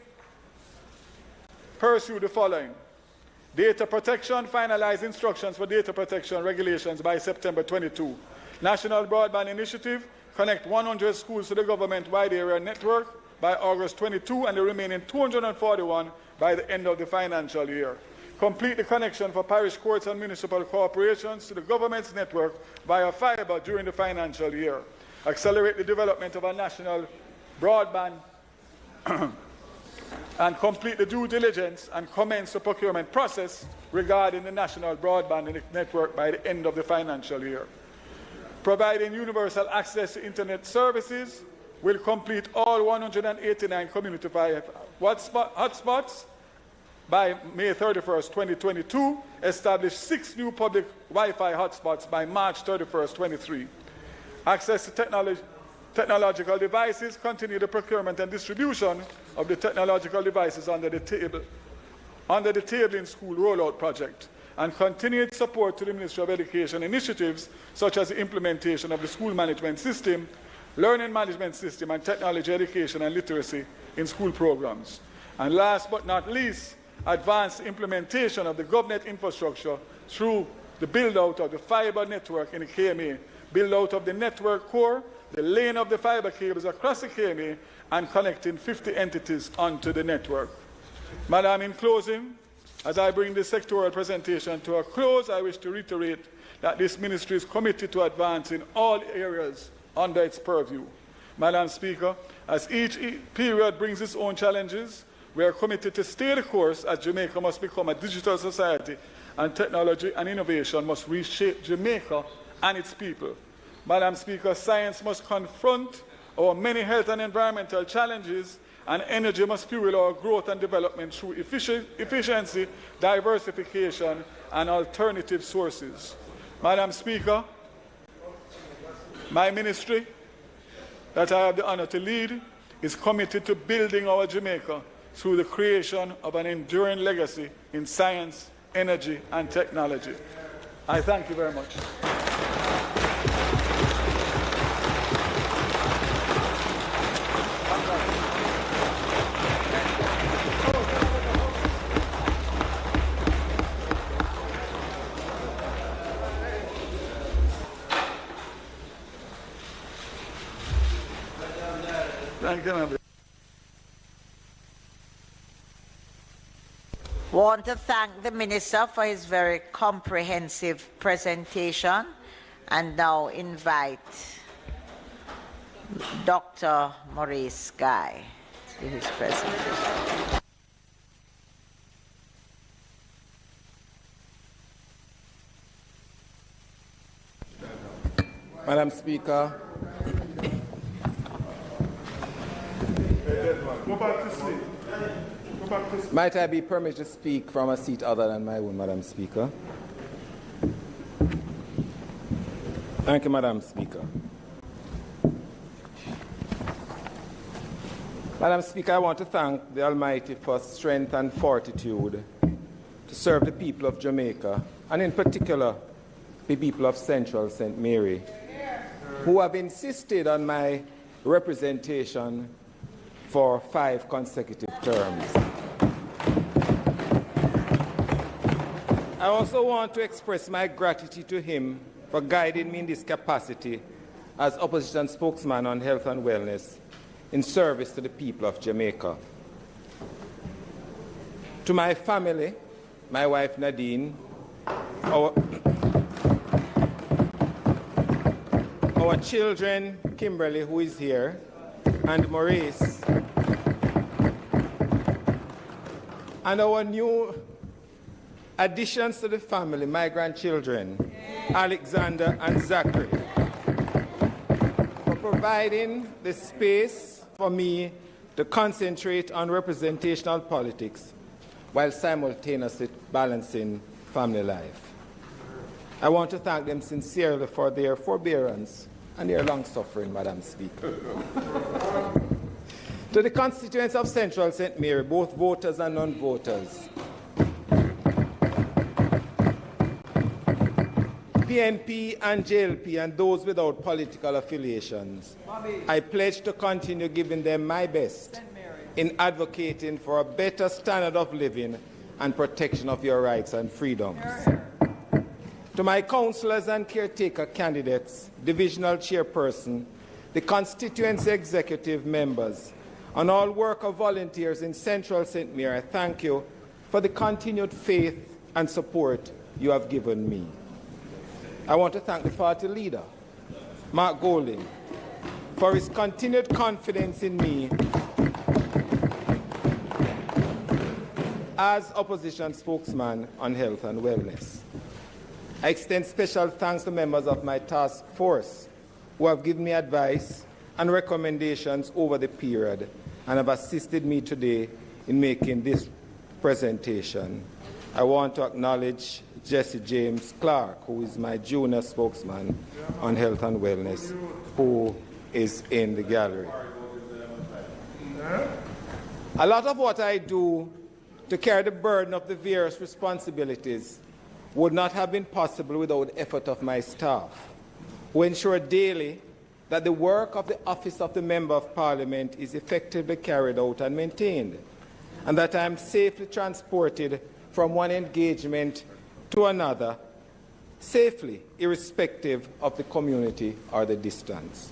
pursue the following. Data protection, finalize instructions for data protection regulations by September 22. National Broadband Initiative, connect 100 schools to the government-wide area network by August 22 and the remaining 241 by the end of the financial year. Complete the connection for parish courts and municipal corporations to the government's network via fiber during the financial year. Accelerate the development of a national broadband and complete the due diligence and commence the procurement process regarding the national broadband network by the end of the financial year. Providing universal access to internet services will complete all 189 community hotspots by May 31st, 2022, establish 6 new public Wi-Fi hotspots by March 31st, 2023. Access to technology technological devices, continue the procurement and distribution of the technological devices under the table in school rollout project, and continued support to the Ministry of Education initiatives such as the implementation of the school management system, learning management system, and technology education and literacy in school programs. And last but not least, advance the implementation of the GovNet infrastructure through the build-out of the fiber network in the KMA, build-out of the network core, the laying of the fiber cables across the KMA, and connecting 50 entities onto the network. Madam, in closing, as I bring this sectoral presentation to a close, I wish to reiterate that this ministry is committed to advancing all areas under its purview. Madam Speaker, as each period brings its own challenges, we are committed to stay the course as Jamaica must become a digital society, and technology and innovation must reshape Jamaica and its people. Madam Speaker, science must confront our many health and environmental challenges, and energy must fuel our growth and development through efficiency, diversification, and alternative sources. Madam Speaker, my ministry that I have the honor to lead is committed to building our Jamaica through the creation of an enduring legacy in science, energy, and technology. I thank you very much. Thank you, ma'am. Want to thank the Minister for his very comprehensive presentation, and now invite Dr. Maurice Guy to his presentation. Madam Speaker, Go back to sleep. might I be permitted to speak from a seat other than my own, Madam Speaker? Thank you, Madam Speaker. Madam Speaker, I want to thank the Almighty for strength and fortitude to serve the people of Jamaica, and in particular, the people of Central St. Mary, who have insisted on my representation for 5 consecutive terms. I also want to express my gratitude to him for guiding me in this capacity as opposition spokesman on health and wellness in service to the people of Jamaica. To my family, my wife Nadine, our children, Kimberly, who is here, and Maurice, and our new additions to the family, my grandchildren, Alexander and Zachary, for providing the space for me to concentrate on representational politics while simultaneously balancing family life. I want to thank them sincerely for their forbearance and their long-suffering, Madam Speaker. To the constituents of Central St. Mary, both voters and non-voters, PNP and JLP, and those without political affiliations, I pledge to continue giving them my best in advocating for a better standard of living and protection of your rights and freedoms. To my councillors and caretaker candidates, divisional chairperson, the constituency executive members, and all worker volunteers in Central St. Mary, I thank you for the continued faith and support you have given me. I want to thank the party leader, Mark Golding, for his continued confidence in me as opposition spokesman on health and wellness. I extend special thanks to members of my task force who have given me advice and recommendations over the period and have assisted me today in making this presentation. I want to acknowledge Jesse James Clark, who is my junior spokesman on health and wellness, who is in the gallery. A lot of what I do to carry the burden of the various responsibilities would not have been possible without the effort of my staff, who ensure daily that the work of the Office of the Member of Parliament is effectively carried out and maintained, and that I am safely transported from one engagement to another, safely, irrespective of the community or the distance.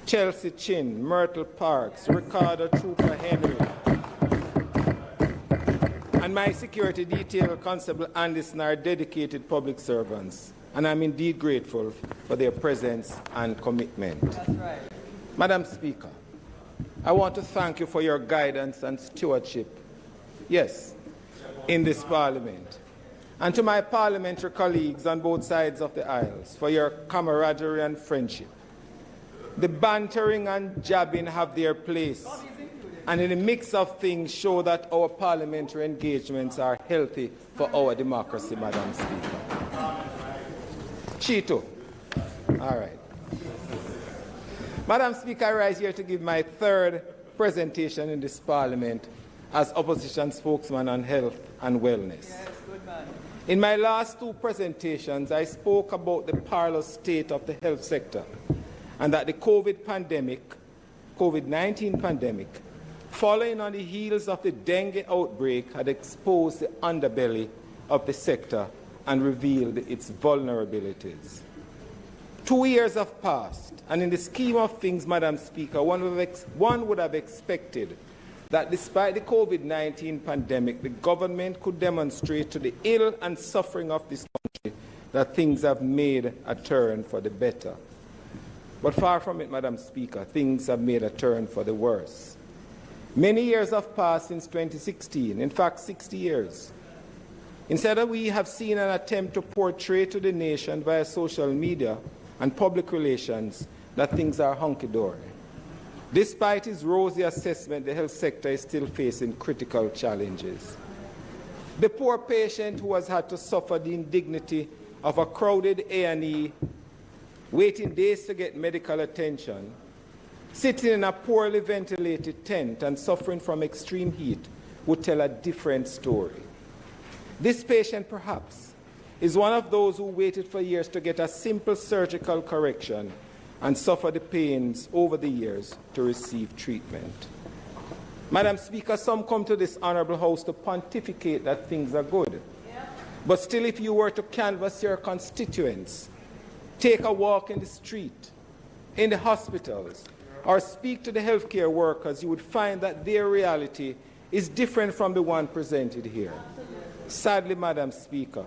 Chelsea Chin, Myrtle Parks, Ricardo Trooper Henry, and my security detail, Constable Anderson, are dedicated public servants, and I'm indeed grateful for their presence and commitment. That's right. Madam Speaker, I want to thank you for your guidance and stewardship, yes, in this Parliament, and to my parliamentary colleagues on both sides of the aisles for your camaraderie and friendship. The bantering and jabbing have their place, and in the mix of things show that our parliamentary engagements are healthy for our democracy, Madam Speaker. Chito. All right. Madam Speaker, I rise here to give my third presentation in this Parliament as opposition spokesman on health and wellness. Yes, good man. In my last two presentations, I spoke about the parlous state of the health sector and that the COVID-19 pandemic, following on the heels of the dengue outbreak, had exposed the underbelly of the sector and revealed its vulnerabilities. 2 years have passed, and in the scheme of things, Madam Speaker, one would have expected that despite the COVID-19 pandemic, the government could demonstrate to the ill and suffering of this country that things have made a turn for the better. But far from it, Madam Speaker, things have made a turn for the worse. Many years have passed since 2016, in fact 60 years. Instead, we have seen an attempt to portray to the nation via social media and public relations that things are hunky-dory. Despite his rosy assessment, the health sector is still facing critical challenges. The poor patient who has had to suffer the indignity of a crowded A&E, waiting days to get medical attention, sitting in a poorly ventilated tent and suffering from extreme heat would tell a different story. This patient, perhaps, is one of those who waited for years to get a simple surgical correction and suffer the pains over the years to receive treatment. Madam Speaker, some come to this honourable House to pontificate that things are good. Yeah. But still, if you were to canvass your constituents, take a walk in the street, in the hospitals, or speak to the healthcare workers, you would find that their reality is different from the one presented here. Sadly, Madam Speaker,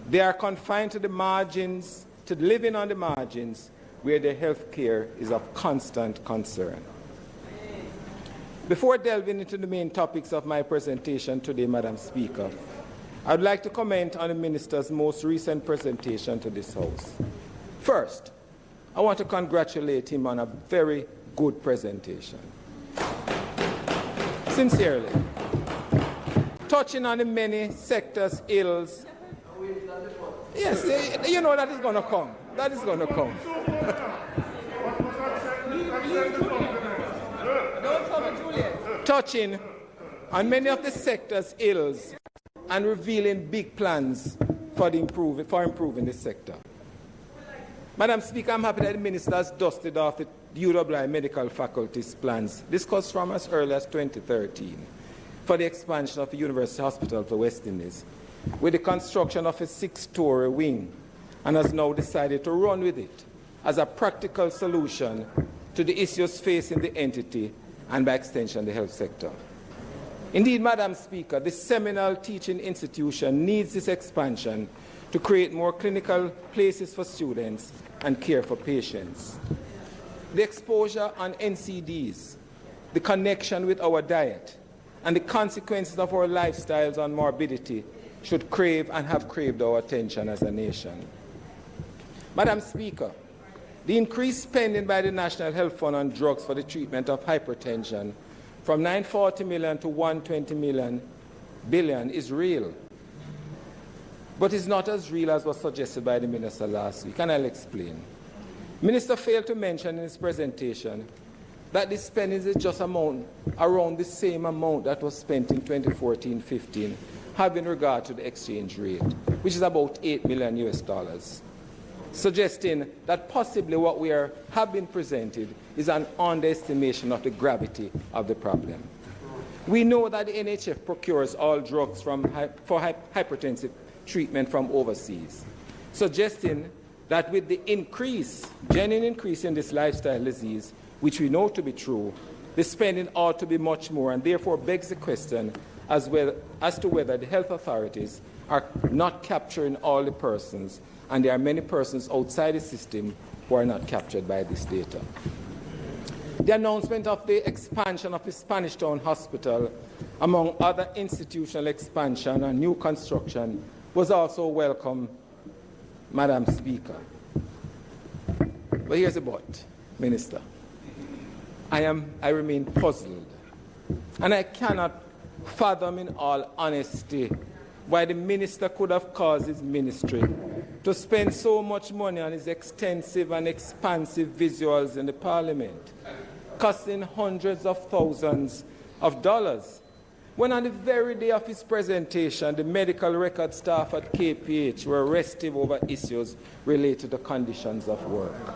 they are confined to the margins, to living on the margins, where their health care is of constant concern. Before delving into the main topics of my presentation today, Madam Speaker, I would like to comment on the Minister's most recent presentation to this House. First, I want to congratulate him on a very good presentation. Sincerely. Touching on the many sectors' ills. Yes, you know that is going to come. That is going to come. Touching on many of the sector's ills and revealing big plans for improving the sector. Madam Speaker, I'm happy that the Minister has dusted off the UWI medical faculty's plans discussed from as early as 2013 for the expansion of the University Hospital for West Indies with the construction of a 6-story wing, and has now decided to run with it as a practical solution to the issues facing the entity and, by extension, the health sector. Indeed, Madam Speaker, this seminal teaching institution needs this expansion to create more clinical places for students and care for patients. The exposure on NCDs, the connection with our diet, and the consequences of our lifestyles on morbidity should crave and have craved our attention as a nation. Madam Speaker, the increased spending by the National Health Fund on drugs for the treatment of hypertension from $940 million to $120 billion is real, but is not as real as was suggested by the Minister last week, and I'll explain. Minister failed to mention in his presentation that the spending is just around the same amount that was spent in 2014-15, having regard to the exchange rate, which is about $8 million US, suggesting that possibly what we have been presented is an underestimation of the gravity of the problem. We know that the NHF procures all drugs for hypertensive treatment from overseas, suggesting that with the genuine increase in this lifestyle disease, which we know to be true, the spending ought to be much more, and therefore begs the question as to whether the health authorities are not capturing all the persons, and there are many persons outside the system who are not captured by this data. The announcement of the expansion of the Spanish Town Hospital, among other institutional expansion and new construction, was also welcome, Madam Speaker. But here's a but, Minister. I remain puzzled, and I cannot fathom in all honesty why the minister could have caused his ministry to spend so much money on his extensive and expansive visuals in the Parliament, costing hundreds of thousands of dollars, when on the very day of his presentation, the medical record staff at KPH were restive over issues related to conditions of work.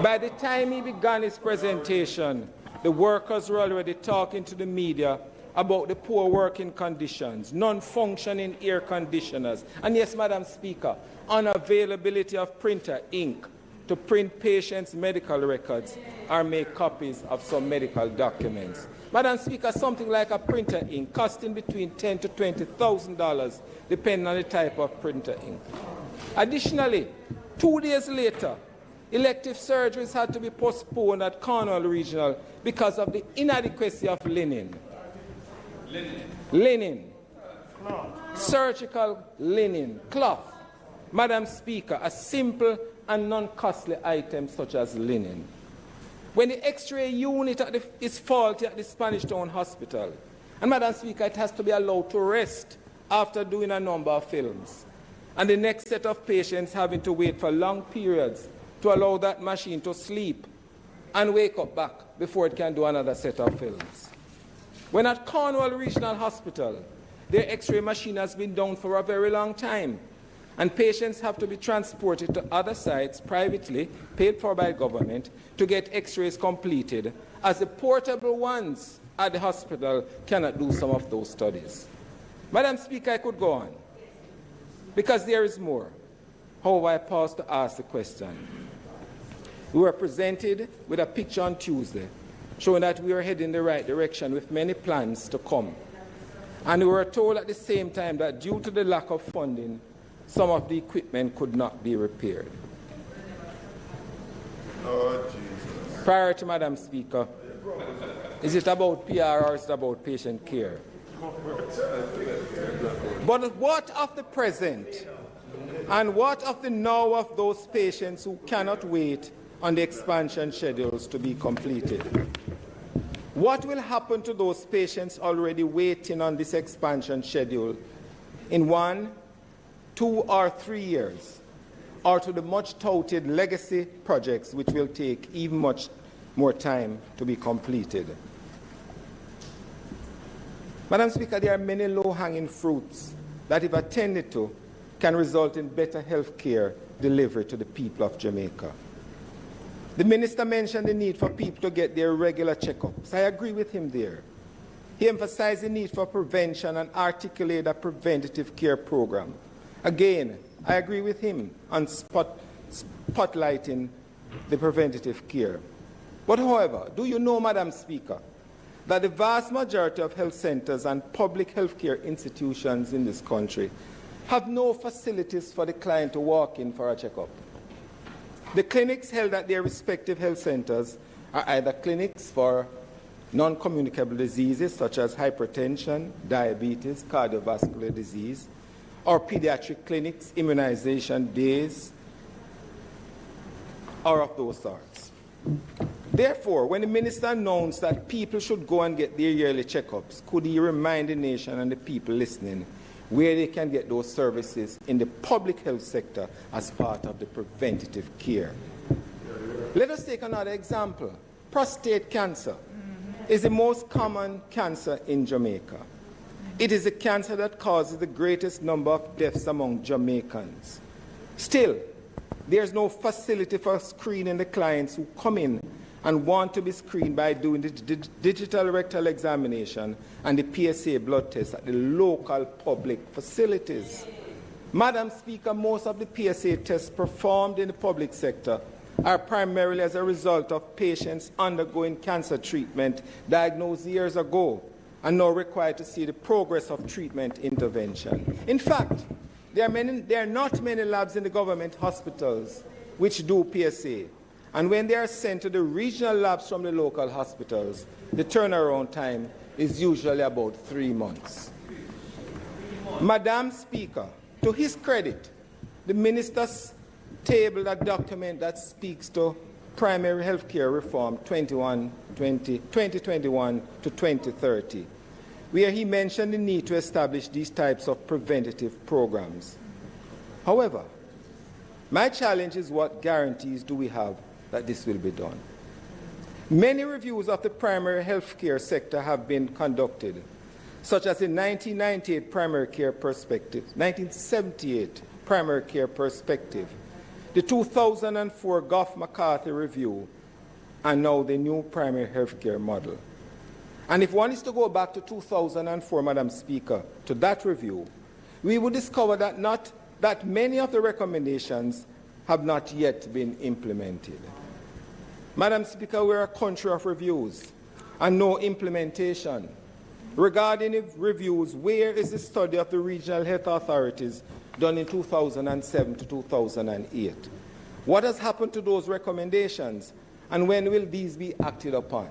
By the time he began his presentation, the workers were already talking to the media about the poor working conditions, non-functioning air conditioners, and yes, Madam Speaker, unavailability of printer ink to print patients' medical records or make copies of some medical documents. Madam Speaker, something like a printer ink costing between $10,000 to $20,000, depending on the type of printer ink. Additionally, 2 days later, elective surgeries had to be postponed at Cornwall Regional because of the inadequacy of linen. Surgical linen, cloth. Madam Speaker, a simple and non-costly item such as linen. When the X-ray unit is faulty at the Spanish Town Hospital, and Madam Speaker, it has to be allowed to rest after doing a number of films, and the next set of patients having to wait for long periods to allow that machine to sleep and wake up back before it can do another set of films. When at Cornwall Regional Hospital, their X-ray machine has been down for a very long time, and patients have to be transported to other sites privately, paid for by government, to get X-rays completed, as the portable ones at the hospital cannot do some of those studies. Madam Speaker, I could go on, because there is more. However, I pause to ask the question. We were presented with a picture on Tuesday showing that we are heading in the right direction with many plans to come. And we were told at the same time that due to the lack of funding, some of the equipment could not be repaired. Oh, Jesus. Priority, Madam Speaker, is it about PR or is it about patient care? But what of the present? And what of the now of those patients who cannot wait on the expansion schedules to be completed? What will happen to those patients already waiting on this expansion schedule in 1, 2, or 3 years, or to the much-touted legacy projects which will take even much more time to be completed? Madam Speaker, there are many low-hanging fruits that, if attended to, can result in better health care delivery to the people of Jamaica. The minister mentioned the need for people to get their regular checkups. I agree with him there. He emphasized the need for prevention and articulated a preventative care program. Again, I agree with him on spotlighting the preventative care. But however, do you know, Madam Speaker, that the vast majority of health centers and public health care institutions in this country have no facilities for the client to walk in for a checkup? The clinics held at their respective health centers are either clinics for non-communicable diseases such as hypertension, diabetes, cardiovascular disease, or pediatric clinics, immunization days, or of those sorts. Therefore, when the minister announced that people should go and get their yearly checkups, could he remind the nation and the people listening where they can get those services in the public health sector as part of the preventative care? Let us take another example. Prostate cancer is the most common cancer in Jamaica. It is the cancer that causes the greatest number of deaths among Jamaicans. Still, there's no facility for screening the clients who come in and want to be screened by doing the digital rectal examination and the PSA blood test at the local public facilities. Madam Speaker, most of the PSA tests performed in the public sector are primarily as a result of patients undergoing cancer treatment diagnosed years ago and now required to see the progress of treatment intervention. In fact, there are not many labs in the government hospitals which do PSA, and when they are sent to the regional labs from the local hospitals, the turnaround time is usually about 3 months. Madam Speaker, to his credit, the minister's tabled a document that speaks to primary health care reform 2021 to 2030, where he mentioned the need to establish these types of preventative programs. However, my challenge is what guarantees do we have that this will be done? Many reviews of the primary health care sector have been conducted, such as the 1998 Primary Care Perspective, 1978 Primary Care Perspective, the 2004 Goff-McCarthy Review, and now the new primary health care model. And if one is to go back to 2004, Madam Speaker, to that review, we would discover that not that many of the recommendations have not yet been implemented. Madam Speaker, we're a country of reviews and no implementation. Regarding the reviews, where is the study of the regional health authorities done in 2007 to 2008? What has happened to those recommendations, and when will these be acted upon?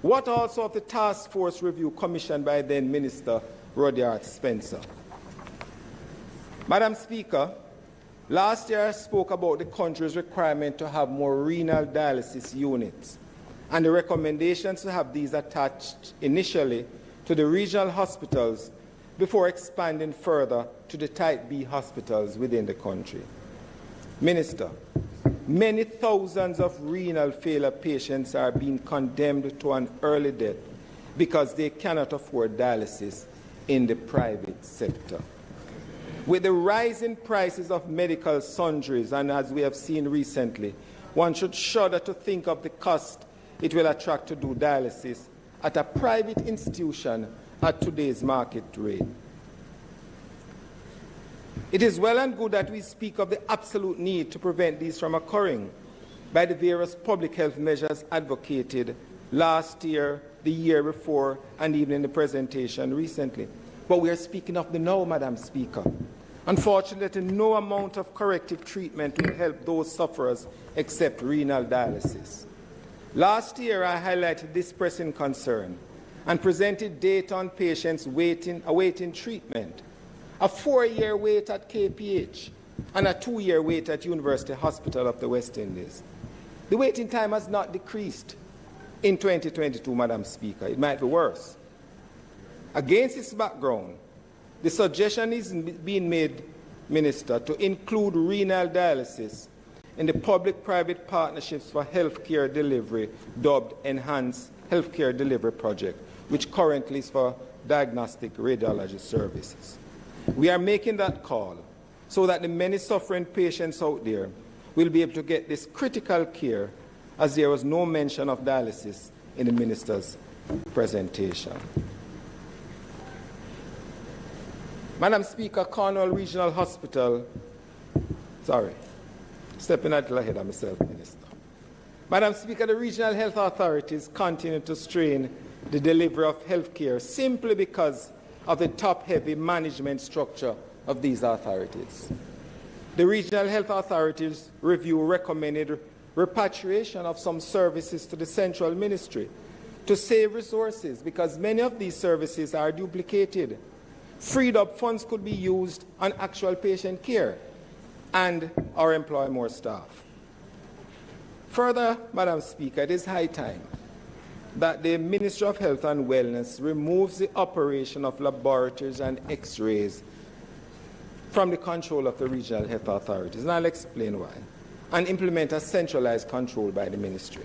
What also of the task force review commissioned by then Minister Rudyard Spencer? Madam Speaker, last year I spoke about the country's requirement to have more renal dialysis units and the recommendations to have these attached initially to the regional hospitals before expanding further to the Type B hospitals within the country. Minister, many thousands of renal failure patients are being condemned to an early death because they cannot afford dialysis in the private sector. With the rising prices of medical sundries, and as we have seen recently, one should shudder to think of the cost it will attract to do dialysis at a private institution at today's market rate. It is well and good that we speak of the absolute need to prevent these from occurring by the various public health measures advocated last year, the year before, and even in the presentation recently. But we are speaking of the now, Madam Speaker. Unfortunately, no amount of corrective treatment will help those sufferers except renal dialysis. Last year, I highlighted this pressing concern and presented data on patients awaiting treatment. A 4-year wait at KPH and a 2-year wait at University Hospital of the West Indies. The waiting time has not decreased in 2022, Madam Speaker. It might be worse. Against this background, the suggestion is being made, Minister, to include renal dialysis in the public-private partnerships for healthcare delivery, dubbed Enhanced Healthcare Delivery Project, which currently is for diagnostic radiology services. We are making that call so that the many suffering patients out there will be able to get this critical care, as there was no mention of dialysis in the Minister's presentation. Madam Speaker, Cornwall Regional Hospital, stepping a little ahead of myself, Minister. Madam Speaker, the regional health authorities continue to strain the delivery of health care simply because of the top-heavy management structure of these authorities. The regional health authorities review recommended repatriation of some services to the central ministry to save resources because many of these services are duplicated. Freed up funds could be used on actual patient care and or employ more staff. Further, Madam Speaker, it is high time that the Ministry of Health and Wellness removes the operation of laboratories and X-rays from the control of the regional health authorities, and I'll explain why. and implement a centralized control by the ministry.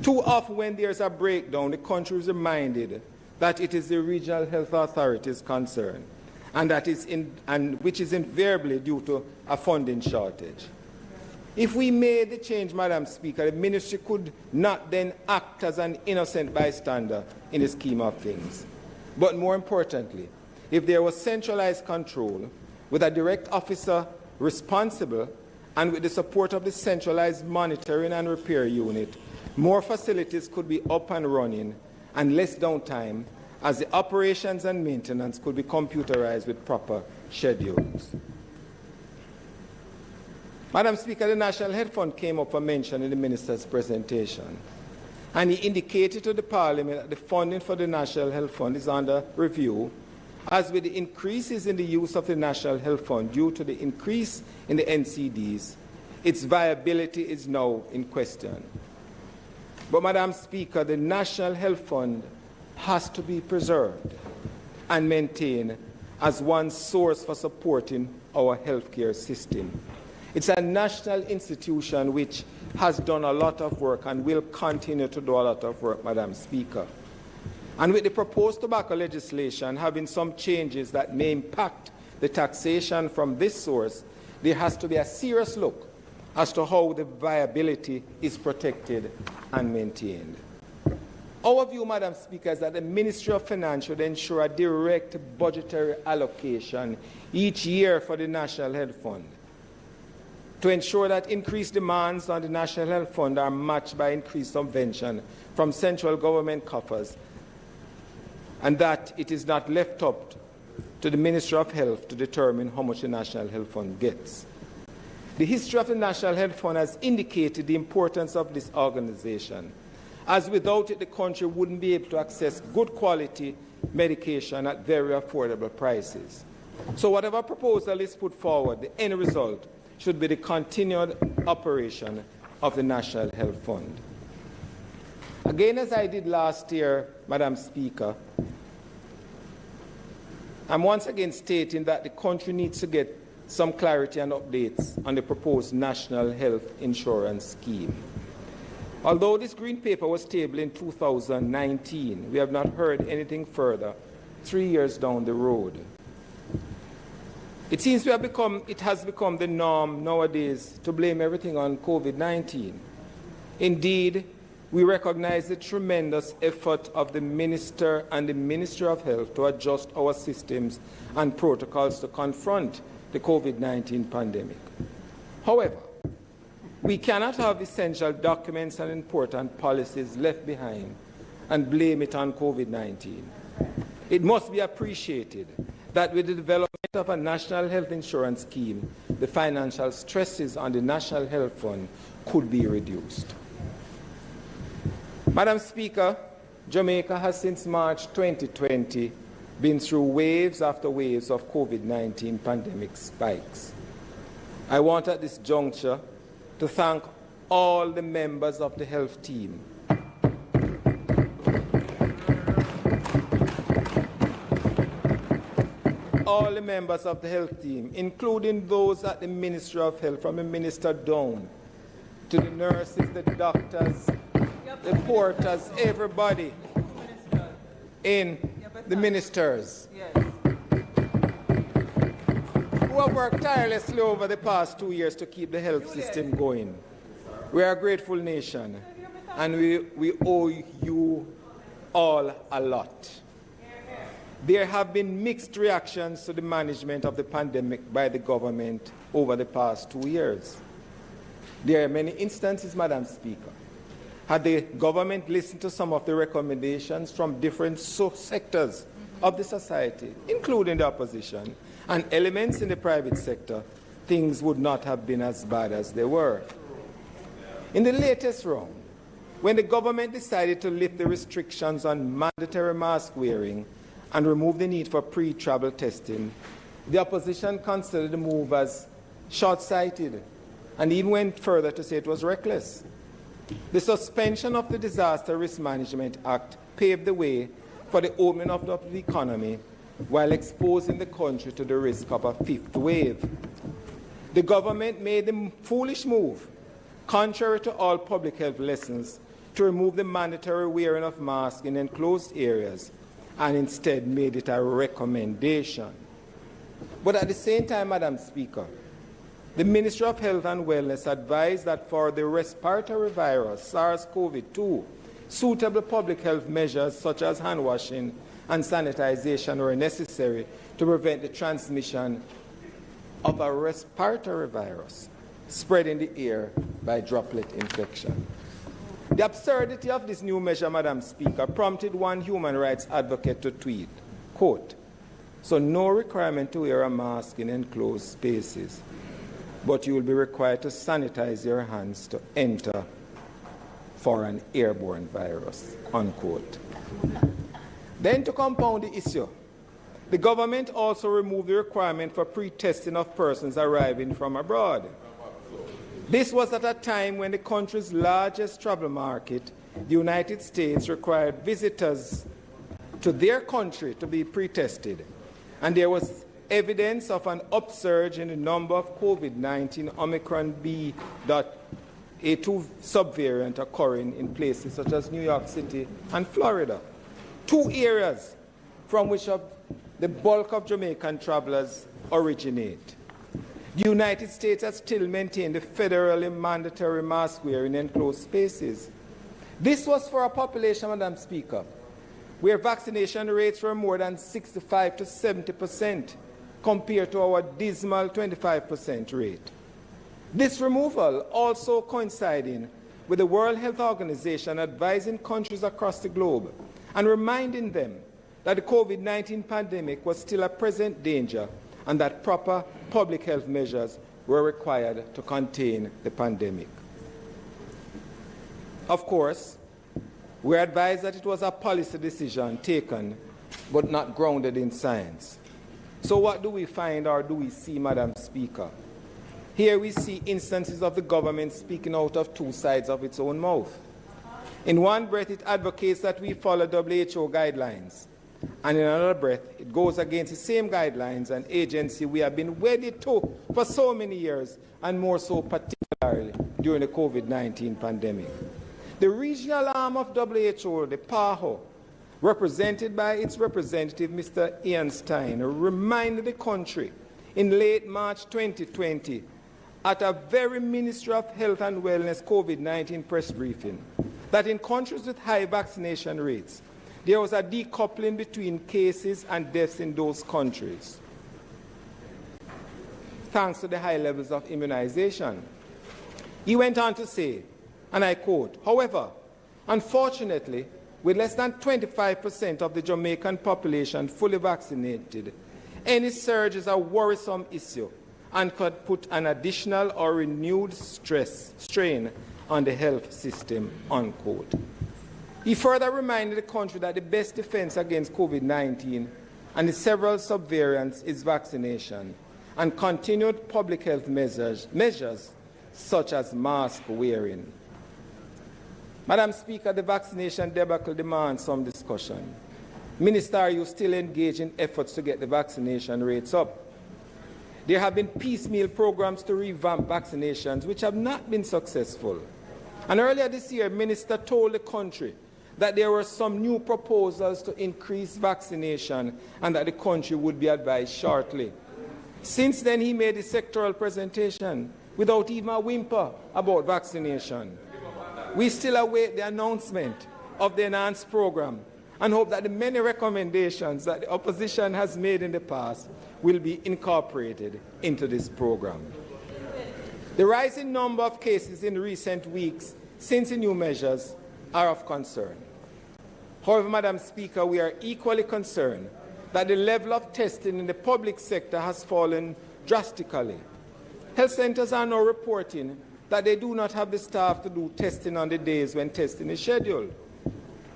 Too often when there is a breakdown, the country is reminded that it is the regional health authorities' concern, and which is invariably due to a funding shortage. If we made the change, Madam Speaker, the ministry could not then act as an innocent bystander in the scheme of things. But more importantly, if there was centralized control with a direct officer responsible and with the support of the centralized monitoring and repair unit, more facilities could be up and running and less downtime, as the operations and maintenance could be computerized with proper schedules. Madam Speaker, the National Health Fund came up for mention in the Minister's presentation, and he indicated to the Parliament that the funding for the National Health Fund is under review, as with the increases in the use of the National Health Fund due to the increase in the NCDs, its viability is now in question. But, Madam Speaker, the National Health Fund has to be preserved and maintained as one source for supporting our healthcare system. It's a national institution which has done a lot of work and will continue to do a lot of work, Madam Speaker. And with the proposed tobacco legislation having some changes that may impact the taxation from this source, there has to be a serious look as to how the viability is protected and maintained. Our view, Madam Speaker, is that the Ministry of Finance should ensure a direct budgetary allocation each year for the National Health Fund, to ensure that increased demands on the National Health Fund are matched by increased subvention from central government coffers, and that it is not left up to the Ministry of Health to determine how much the National Health Fund gets. The history of the National Health Fund has indicated the importance of this organization, as without it the country wouldn't be able to access good quality medication at very affordable prices. So whatever proposal is put forward, the end result should be the continued operation of the National Health Fund. Again, as I did last year, Madam Speaker, I'm once again stating that the country needs to get some clarity and updates on the proposed National Health Insurance Scheme. Although this Green Paper was tabled in 2019, we have not heard anything further 3 years down the road. It seems it has become the norm nowadays to blame everything on COVID-19. Indeed, we recognize the tremendous effort of the Minister and the Ministry of Health to adjust our systems and protocols to confront the COVID-19 pandemic. However, we cannot have essential documents and important policies left behind and blame it on COVID-19. It must be appreciated that with the development of a national health insurance scheme, the financial stresses on the National Health Fund could be reduced. Madam Speaker, Jamaica has since March 2020 been through waves after waves of COVID-19 pandemic spikes. I want at this juncture to thank all the members of the health team, all the members of the health team, including those at the Ministry of Health, from the Minister down to the nurses, the doctors, the porters, everybody in the ministers who have worked tirelessly over the past 2 years to keep the health system going. We are a grateful nation, and we owe you all a lot. There have been mixed reactions to the management of the pandemic by the government over the past 2 years. There are many instances, Madam Speaker. Had the government listened to some of the recommendations from different sectors of the society, including the opposition, and elements in the private sector, things would not have been as bad as they were. In the latest round, when the government decided to lift the restrictions on mandatory mask wearing and remove the need for pre-travel testing, the opposition considered the move as short-sighted and even went further to say it was reckless. The suspension of the Disaster Risk Management Act paved the way for the opening up of the economy while exposing the country to the risk of a fifth wave. The government made the foolish move contrary to all public health lessons, to remove the mandatory wearing of masks in enclosed areas and instead made it a recommendation. But at the same time, Madam Speaker, the Ministry of Health and Wellness advised that for the respiratory virus, SARS-CoV-2, suitable public health measures such as hand washing and sanitization were necessary to prevent the transmission of a respiratory virus spread in the air by droplet infection. The absurdity of this new measure, Madam Speaker, prompted one human rights advocate to tweet, quote, "So no requirement to wear a mask in enclosed spaces, but you will be required to sanitize your hands to enter for an airborne virus," unquote. Then to compound the issue, the government also removed the requirement for pre-testing of persons arriving from abroad. This was at a time when the country's largest travel market, the United States, required visitors to their country to be pre-tested, and there was evidence of an upsurge in the number of COVID-19 Omicron B.A2 subvariant occurring in places such as New York City and Florida, two areas from which the bulk of Jamaican travelers originate. The United States has still maintained the federally mandatory mask wearing in enclosed spaces. This was for a population, Madam Speaker, where vaccination rates were more than 65 to 70% compared to our dismal 25% rate. This removal also coinciding with the World Health Organization advising countries across the globe and reminding them that the COVID-19 pandemic was still a present danger and that proper public health measures were required to contain the pandemic. Of course, we are advised that it was a policy decision taken but not grounded in science. So what do we find or do we see, Madam Speaker? Here we see instances of the government speaking out of two sides of its own mouth. In one breath, it advocates that we follow WHO guidelines, and in another breath, it goes against the same guidelines and agency we have been wedded to for so many years, and more so particularly during the COVID-19 pandemic. The regional arm of WHO, the PAHO, represented by its representative, Mr. Ian Stein, reminded the country in late March 2020 at a very Ministry of Health and Wellness COVID-19 press briefing that in countries with high vaccination rates, there was a decoupling between cases and deaths in those countries, thanks to the high levels of immunization. He went on to say, and I quote, "However, unfortunately, with less than 25% of the Jamaican population fully vaccinated, any surge is a worrisome issue and could put an additional or renewed strain on the health system," unquote. He further reminded the country that the best defense against COVID-19 and the several subvariants is vaccination and continued public health measures such as mask wearing. Madam Speaker, the vaccination debacle demands some discussion. Minister, are you still engaged in efforts to get the vaccination rates up? There have been piecemeal programs to revamp vaccinations which have not been successful. And earlier this year, Minister told the country that there were some new proposals to increase vaccination and that the country would be advised shortly. Since then, he made a sectoral presentation without even a whimper about vaccination. We still await the announcement of the enhanced program and hope that the many recommendations that the opposition has made in the past will be incorporated into this program. The rising number of cases in recent weeks since the new measures are of concern. However, Madam Speaker, we are equally concerned that the level of testing in the public sector has fallen drastically. Health centers are now reporting that they do not have the staff to do testing on the days when testing is scheduled.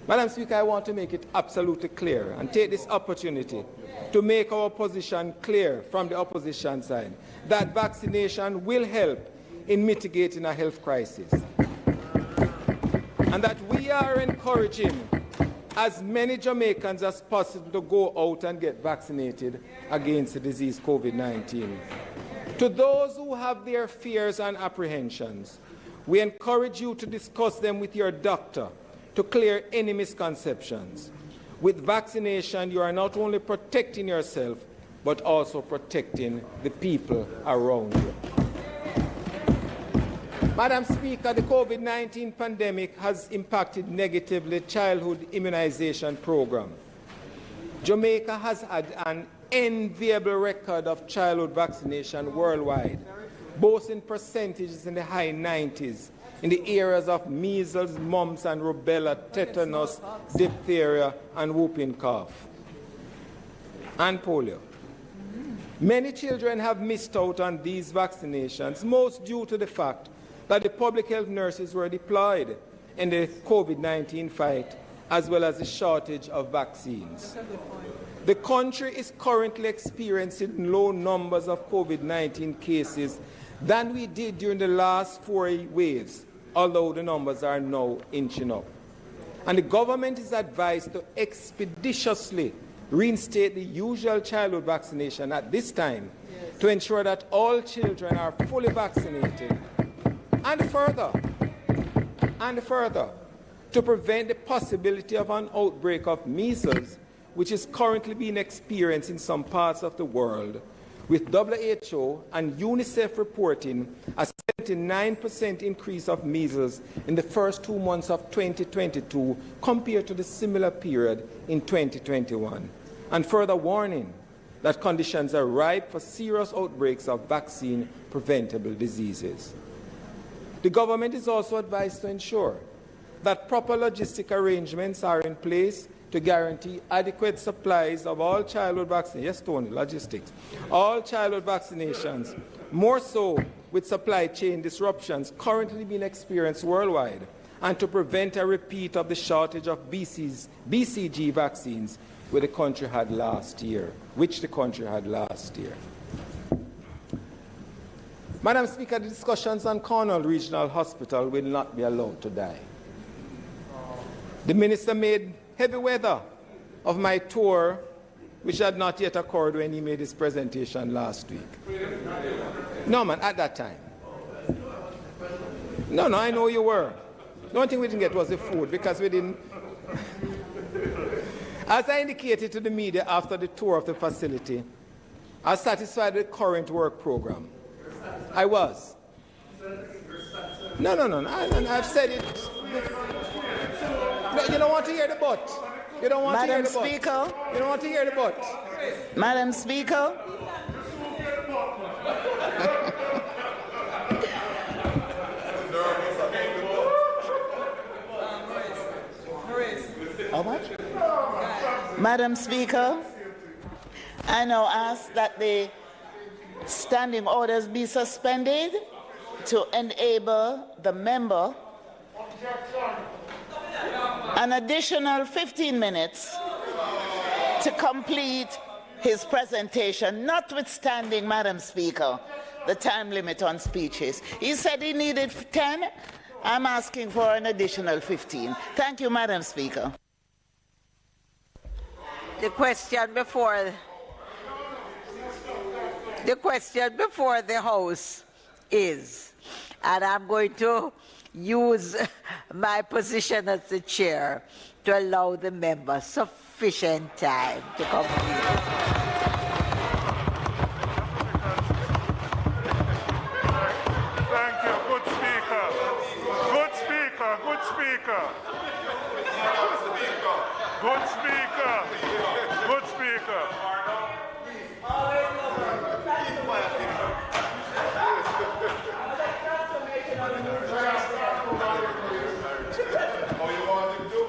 Madam Speaker, I want to make it absolutely clear and take this opportunity to make our position clear from the opposition side that vaccination will help in mitigating a health crisis, and that we are encouraging as many Jamaicans as possible to go out and get vaccinated against the disease COVID-19. To those who have their fears and apprehensions, We encourage you to discuss them with your doctor to clear any misconceptions. With vaccination, you are not only protecting yourself, but also protecting the people around you. Madam Speaker, the COVID-19 pandemic has impacted negatively the childhood immunization program. Jamaica has had an enviable record of childhood vaccination worldwide, both in percentages in the high 90s, in the areas of measles, mumps and rubella, tetanus, diphtheria, and whooping cough, and polio. Many children have missed out on these vaccinations, most due to the fact that the public health nurses were deployed in the COVID-19 fight, as well as the shortage of vaccines. The country is currently experiencing low numbers of COVID-19 cases than we did during the last 4 waves, although the numbers are now inching up. And the government is advised to expeditiously reinstate the usual childhood vaccination at this time to ensure that all children are fully vaccinated, and further, to prevent the possibility of an outbreak of measles, which is currently being experienced in some parts of the world, with WHO and UNICEF reporting a 79% increase of measles in the first 2 months of 2022 compared to the similar period in 2021, and further warning that conditions are ripe for serious outbreaks of vaccine-preventable diseases. The government is also advised to ensure that proper logistic arrangements are in place to guarantee adequate supplies of all childhood vaccinations. Yes, Tony, logistics. All childhood vaccinations, more so with supply chain disruptions currently being experienced worldwide, and to prevent a repeat of the shortage of BCG vaccines which the country had last year. Madam Speaker, the discussions on Cornwall Regional Hospital will not be allowed to die. The Minister made heavy weather of my tour, which had not yet occurred when he made his presentation last week. No, man, at that time. No, I know you were. The only thing we didn't get was the food, because we didn't... As I indicated to the media after the tour of the facility, I was satisfied with the current work program. I was. No, I've said it. No, you don't want to hear the but. You don't want to hear the but. Madam Speaker. You don't want to hear the but. Madam Speaker. How much? Madam Speaker, I now ask that the standing orders be suspended to enable the member an additional 15 minutes to complete his presentation, notwithstanding, Madam Speaker, the time limit on speeches. He said he needed 10. I'm asking for an additional 15. Thank you, Madam Speaker. The question before the House is, and I'm going to use my position as the chair to allow the member sufficient time to complete. Thank you. Good speaker. Good speaker. Good speaker. Good speaker. Good speaker.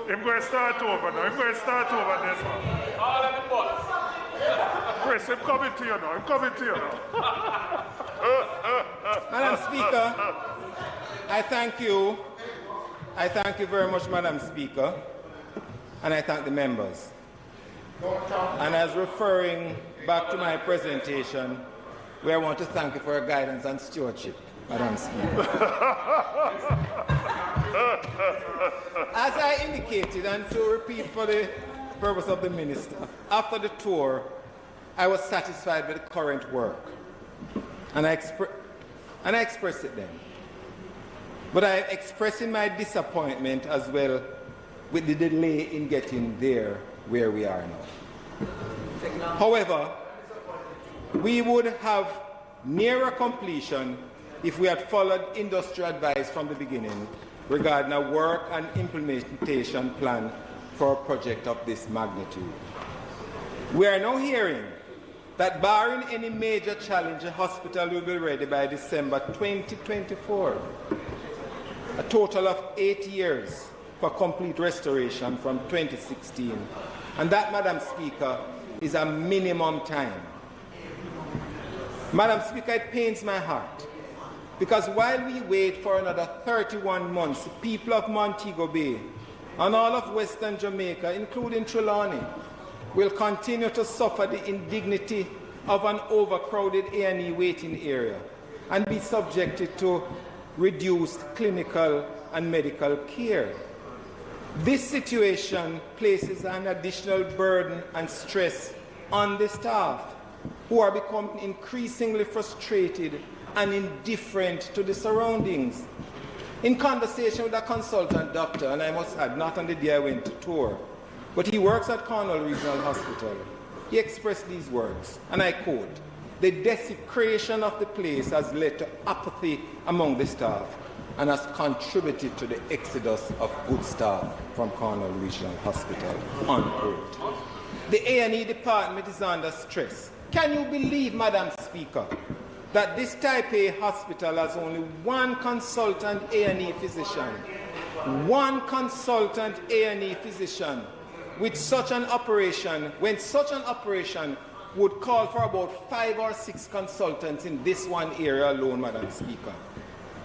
I'm going to start over now. I'm going to start over this one. All of the boss. Chris, I'm coming to you now. I'm coming to you now. Madam Speaker, I thank you. I thank you very much, Madam Speaker, and I thank the members. And as referring back to my presentation, where I want to thank you for your guidance and stewardship, Madam Speaker. As I indicated, and to repeat for the purpose of the Minister, after the tour, I was satisfied with the current work, and I expressed it then. But I am expressing my disappointment as well with the delay in getting there where we are now. However, we would have nearer completion if we had followed industry advice from the beginning regarding a work and implementation plan for a project of this magnitude. We are now hearing that barring any major challenge, the hospital will be ready by December 2024. A total of 8 years for complete restoration from 2016. And that, Madam Speaker, is a minimum time. Madam Speaker, it pains my heart, because while we wait for another 31 months, the people of Montego Bay and all of Western Jamaica, including Trelawney, will continue to suffer the indignity of an overcrowded A&E waiting area and be subjected to reduced clinical and medical care. This situation places an additional burden and stress on the staff, who are becoming increasingly frustrated and indifferent to the surroundings. In conversation with a consultant doctor, and I must add, not on the day I went to tour, but he works at Cornwall Regional Hospital, he expressed these words, and I quote, "The desecration of the place has led to apathy among the staff and has contributed to the exodus of good staff from Cornwall Regional Hospital," unquote. The A&E department is under stress. Can you believe, Madam Speaker, that this Taipei hospital has only one consultant A&E physician? One consultant A&E physician with such an operation, when such an operation would call for about 5 or 6 consultants in this one area alone, Madam Speaker.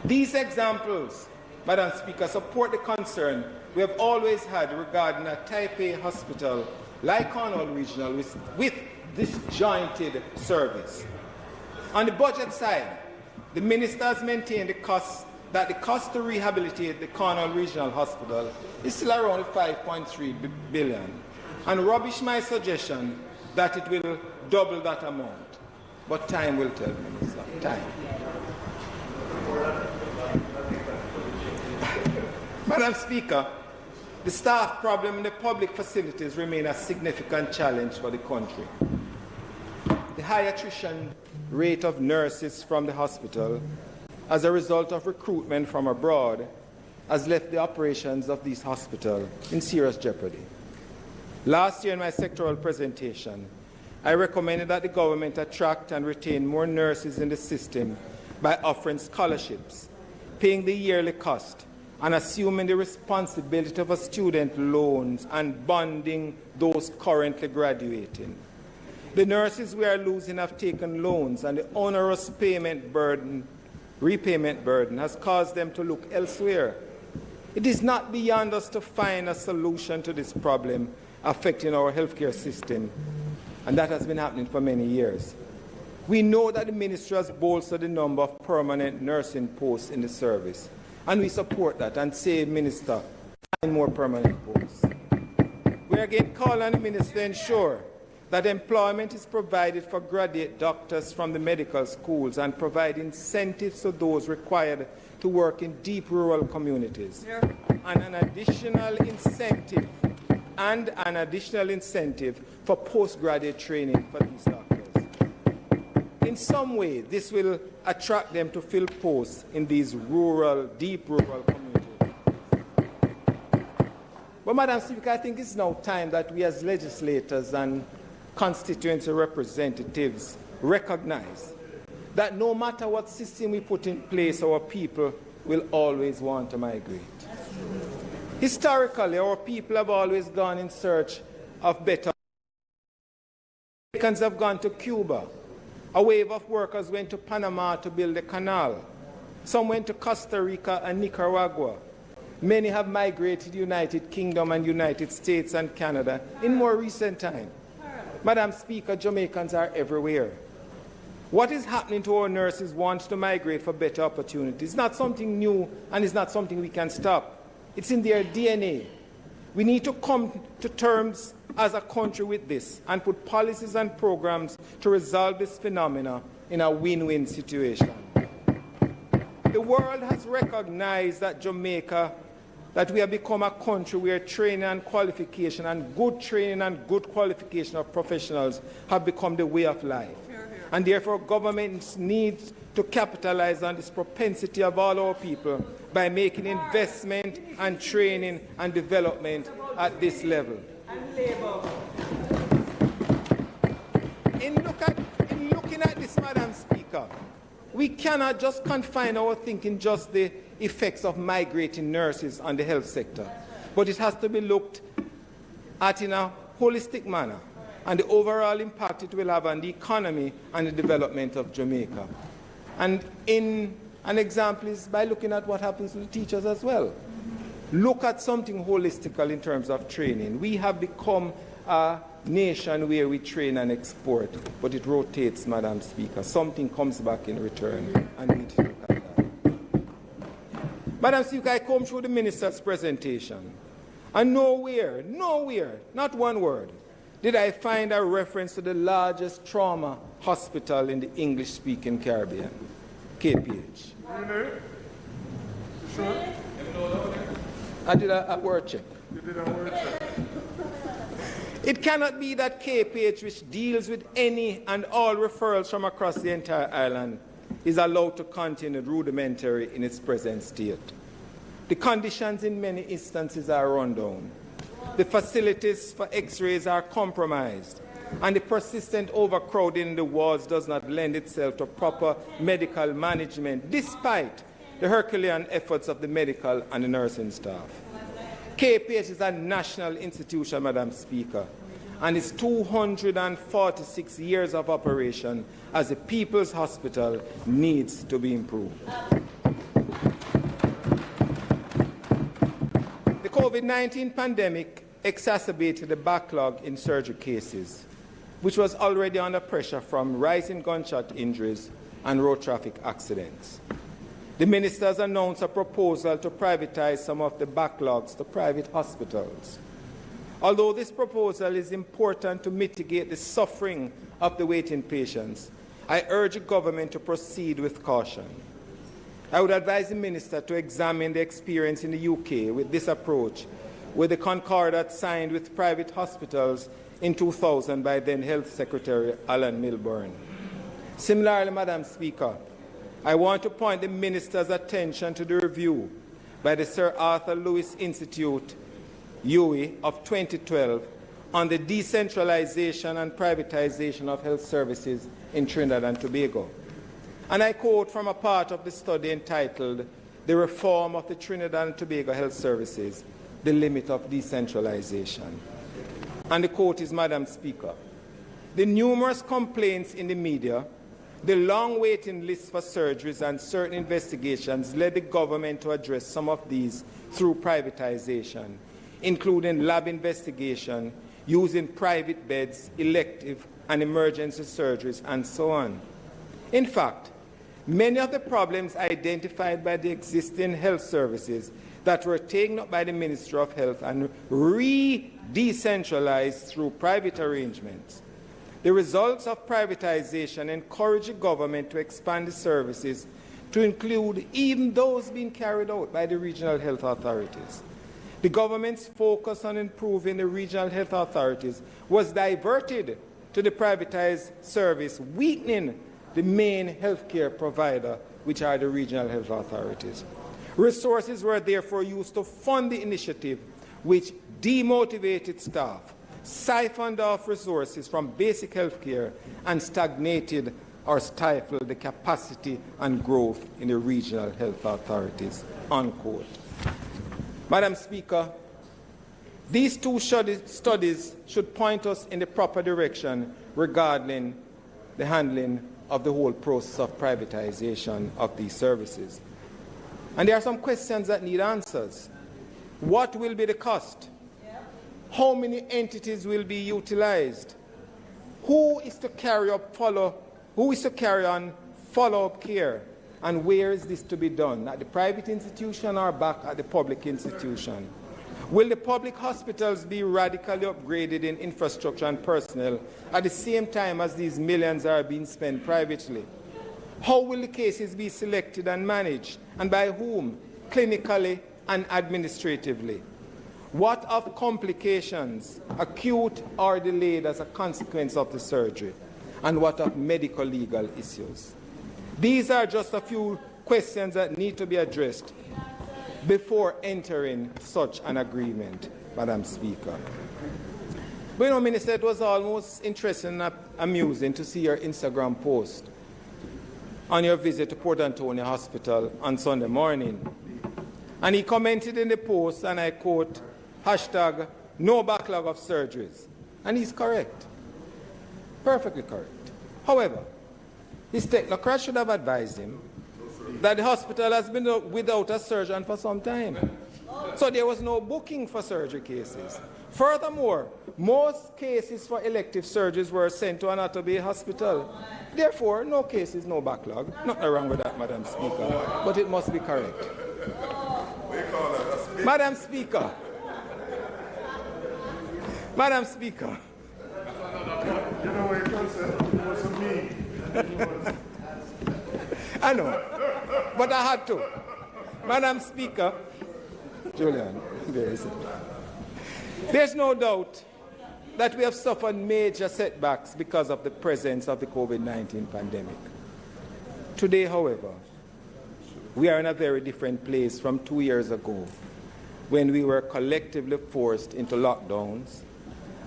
These examples, Madam Speaker, support the concern we have always had regarding a Taipei hospital like Cornwall Regional with disjointed service. On the budget side, the Minister has maintained the cost to rehabilitate the Cornwall Regional Hospital is still around 5.3 billion, and rubbish my suggestion that it will double that amount. But time will tell, Minister. Time. Madam Speaker, the staff problem in the public facilities remain a significant challenge for the country. The high attrition rate of nurses from the hospital as a result of recruitment from abroad has left the operations of these hospitals in serious jeopardy. Last year in my sectoral presentation, I recommended that the government attract and retain more nurses in the system by offering scholarships, paying the yearly cost, and assuming the responsibility of a student loans and bonding those currently graduating. The nurses we are losing have taken loans, and the onerous repayment burden has caused them to look elsewhere. It is not beyond us to find a solution to this problem affecting our healthcare system, and that has been happening for many years. We know that the ministry has bolstered the number of permanent nursing posts in the service, and we support that and say, Minister, find more permanent posts. We are again calling on the Minister to ensure that employment is provided for graduate doctors from the medical schools and provide incentives to those required to work in deep rural communities. Yeah. And an additional incentive for postgraduate training for these doctors. In some way, this will attract them to fill posts in these deep rural communities. But, Madam Speaker, I think it's now time that we as legislators and constituency representatives recognize that no matter what system we put in place, our people will always want to migrate. Historically, our people have always gone in search of better. Americans have gone to Cuba. A wave of workers went to Panama to build a canal. Some went to Costa Rica and Nicaragua. Many have migrated to the United Kingdom and United States and Canada in more recent time. Madam Speaker, Jamaicans are everywhere. What is happening to our nurses wants to migrate for better opportunities. It's not something new, and it's not something we can stop. It's in their DNA. We need to come to terms as a country with this and put policies and programs to resolve this phenomena in a win-win situation. The The world has recognized that Jamaica, that we have become a country where training and qualification and good training and good qualification of professionals have become the way of life. And therefore, governments need to capitalize on this propensity of all our people by making investment and training and development at this level. In looking at this, Madam Speaker, we cannot just confine our thinking just the effects of migrating nurses on the health sector, but it has to be looked at in a holistic manner and the overall impact it will have on the economy and the development of Jamaica. And an example is by looking at what happens to the teachers as well. Look at something holistical in terms of training. We have become a nation where we train and export, but it rotates, Madam Speaker. Something comes back in return, and we need to look at that. Madam Speaker, I come through the minister's presentation, and nowhere, not one word, did I find a reference to the largest trauma hospital in the English-speaking Caribbean, KPH. Really? Sure? I did a word check. You did a word check. It cannot be that KPH, which deals with any and all referrals from across the entire island, is allowed to continue rudimentary in its present state. The conditions in many instances are run down. The facilities for X-rays are compromised, and the persistent overcrowding in the wards does not lend itself to proper medical management, despite the Herculean efforts of the medical and the nursing staff. KPH is a national institution, Madam Speaker, and its 246 years of operation as a people's hospital needs to be improved. The COVID-19 pandemic exacerbated the backlog in surgery cases, which was already under pressure from rising gunshot injuries and road traffic accidents. The ministers announced a proposal to privatize some of the backlogs to private hospitals. Although this proposal is important to mitigate the suffering of the waiting patients, I urge the government to proceed with caution. I would advise the minister to examine the experience in the UK with this approach, with the concordat signed with private hospitals in 2000 by then Health Secretary Alan Milburn. Similarly, Madam Speaker, I want to point the minister's attention to the review by the Sir Arthur Lewis Institute, UWI, of 2012 on the decentralization and privatization of health services in Trinidad and Tobago. And I quote from a part of the study entitled "The Reform of the Trinidad and Tobago Health Services, the Limit of Decentralization." And the quote is, Madam Speaker, "The numerous complaints in the media, the long waiting lists for surgeries and certain investigations led the government to address some of these through privatization, including lab investigation, using private beds, elective and emergency surgeries, and so on. In fact, many of the problems identified by the existing health services that were taken up by the Ministry of Health and decentralized through private arrangements. The results of privatization encourage the government to expand the services to include even those being carried out by the regional health authorities. The government's focus on improving the regional health authorities was diverted to the privatized service, weakening the main healthcare provider, which are the regional health authorities. Resources were therefore used to fund the initiative, which demotivated staff, siphoned off resources from basic health care, and stagnated or stifled the capacity and growth in the regional health authorities." Unquote. Madam Speaker, these two studies should point us in the proper direction regarding the handling of the whole process of privatization of these services. And there are some questions that need answers. What will be the cost? How many entities will be utilized? Who is to carry on follow-up care? And where is this to be done? At the private institution or back at the public institution? Will the public hospitals be radically upgraded in infrastructure and personnel at the same time as these millions are being spent privately? How will the cases be selected and managed, and by whom, clinically and administratively? What of complications, acute or delayed as a consequence of the surgery? And what of medical legal issues? These are just a few questions that need to be addressed before entering such an agreement, Madam Speaker. But you know, Minister, it was almost interesting and amusing to see your Instagram post on your visit to Port Antonio Hospital on Sunday morning. And he commented in the post, and I quote, hashtag, no backlog of surgeries. And he's correct. Perfectly correct. However, his technocrat should have advised him that the hospital has been without a surgeon for some time. So there was no booking for surgery cases. Furthermore, most cases for elective surgeries were sent to an Ottawa hospital. Therefore, no cases, no backlog. Nothing wrong with that, Madam Speaker, but it must be correct. Madam Speaker. Madam Speaker. You know what you said? It wasn't me. I know, but I had to. Madam Speaker, Julian, there's no doubt that we have suffered major setbacks because of the presence of the COVID-19 pandemic. Today, however, we are in a very different place from 2 years ago, when we were collectively forced into lockdowns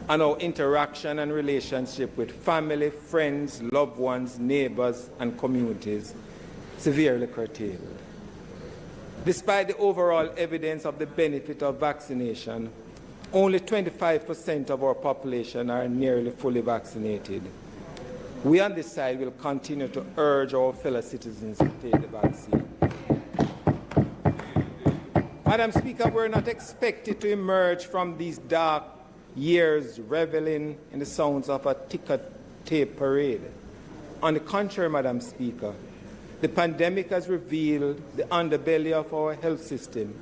and our interaction and relationship with family, friends, loved ones, neighbors, and communities severely curtailed. Despite the overall evidence of the benefit of vaccination, only 25% of our population are nearly fully vaccinated. We on this side will continue to urge our fellow citizens to take the vaccine. Madam Speaker, we're not expected to emerge from these dark years reveling in the sounds of a ticker tape parade. On the contrary, Madam Speaker, the pandemic has revealed the underbelly of our health system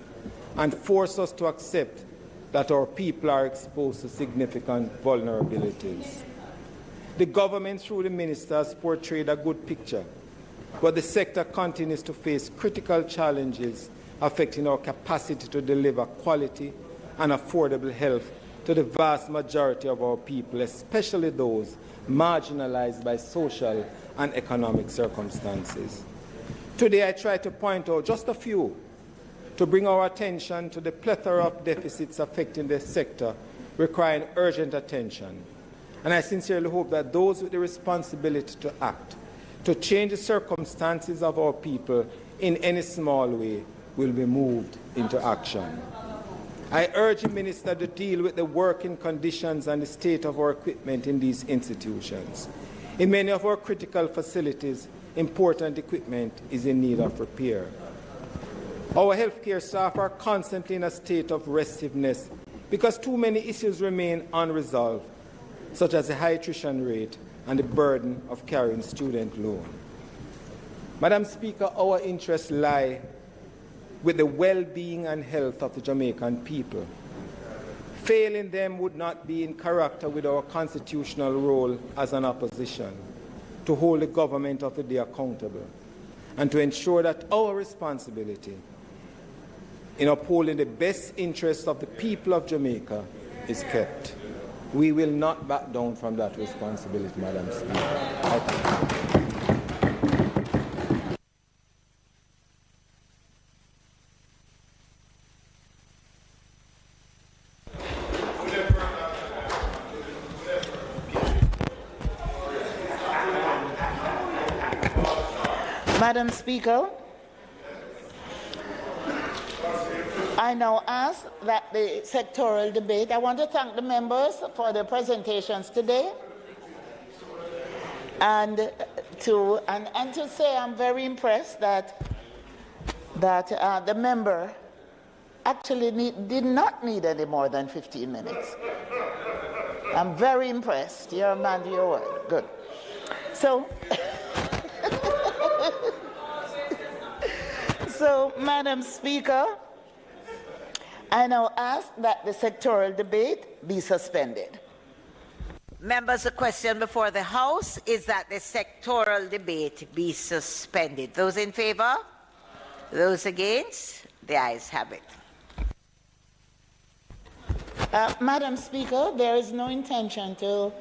and forced us to accept that our people are exposed to significant vulnerabilities. The government, through the ministers, portrayed a good picture, but the sector continues to face critical challenges affecting our capacity to deliver quality and affordable health to the vast majority of our people, especially those marginalized by social and economic circumstances. Today, I try to point out just a few to bring our attention to the plethora of deficits affecting the sector, requiring urgent attention. And I sincerely hope that those with the responsibility to act, to change the circumstances of our people in any small way, will be moved into action. I urge the Minister to deal with the working conditions and the state of our equipment in these institutions. In many of our critical facilities, important equipment is in need of repair. Our healthcare staff are constantly in a state of restiveness because too many issues remain unresolved, such as the high attrition rate and the burden of carrying student loan. Madam Speaker, our interests lie with the well-being and health of the Jamaican people. Failing them would not be in character with our constitutional role as an opposition, to hold the government of the day accountable, and to ensure that our responsibility in upholding the best interests of the people of Jamaica is kept. We will not back down from that responsibility, Madam Speaker. Madam Speaker, I now ask that the sectoral debate, I want to thank the members for their presentations today, and to say I'm very impressed that the member actually did not need any more than 15 minutes. I'm very impressed. You're a man of your word. Good. So, Madam Speaker, I now ask that the sectoral debate be suspended. Members, the question before the House is that the sectoral debate be suspended. Those in favour? Those against? The ayes have it. Madam Speaker, there is no intention to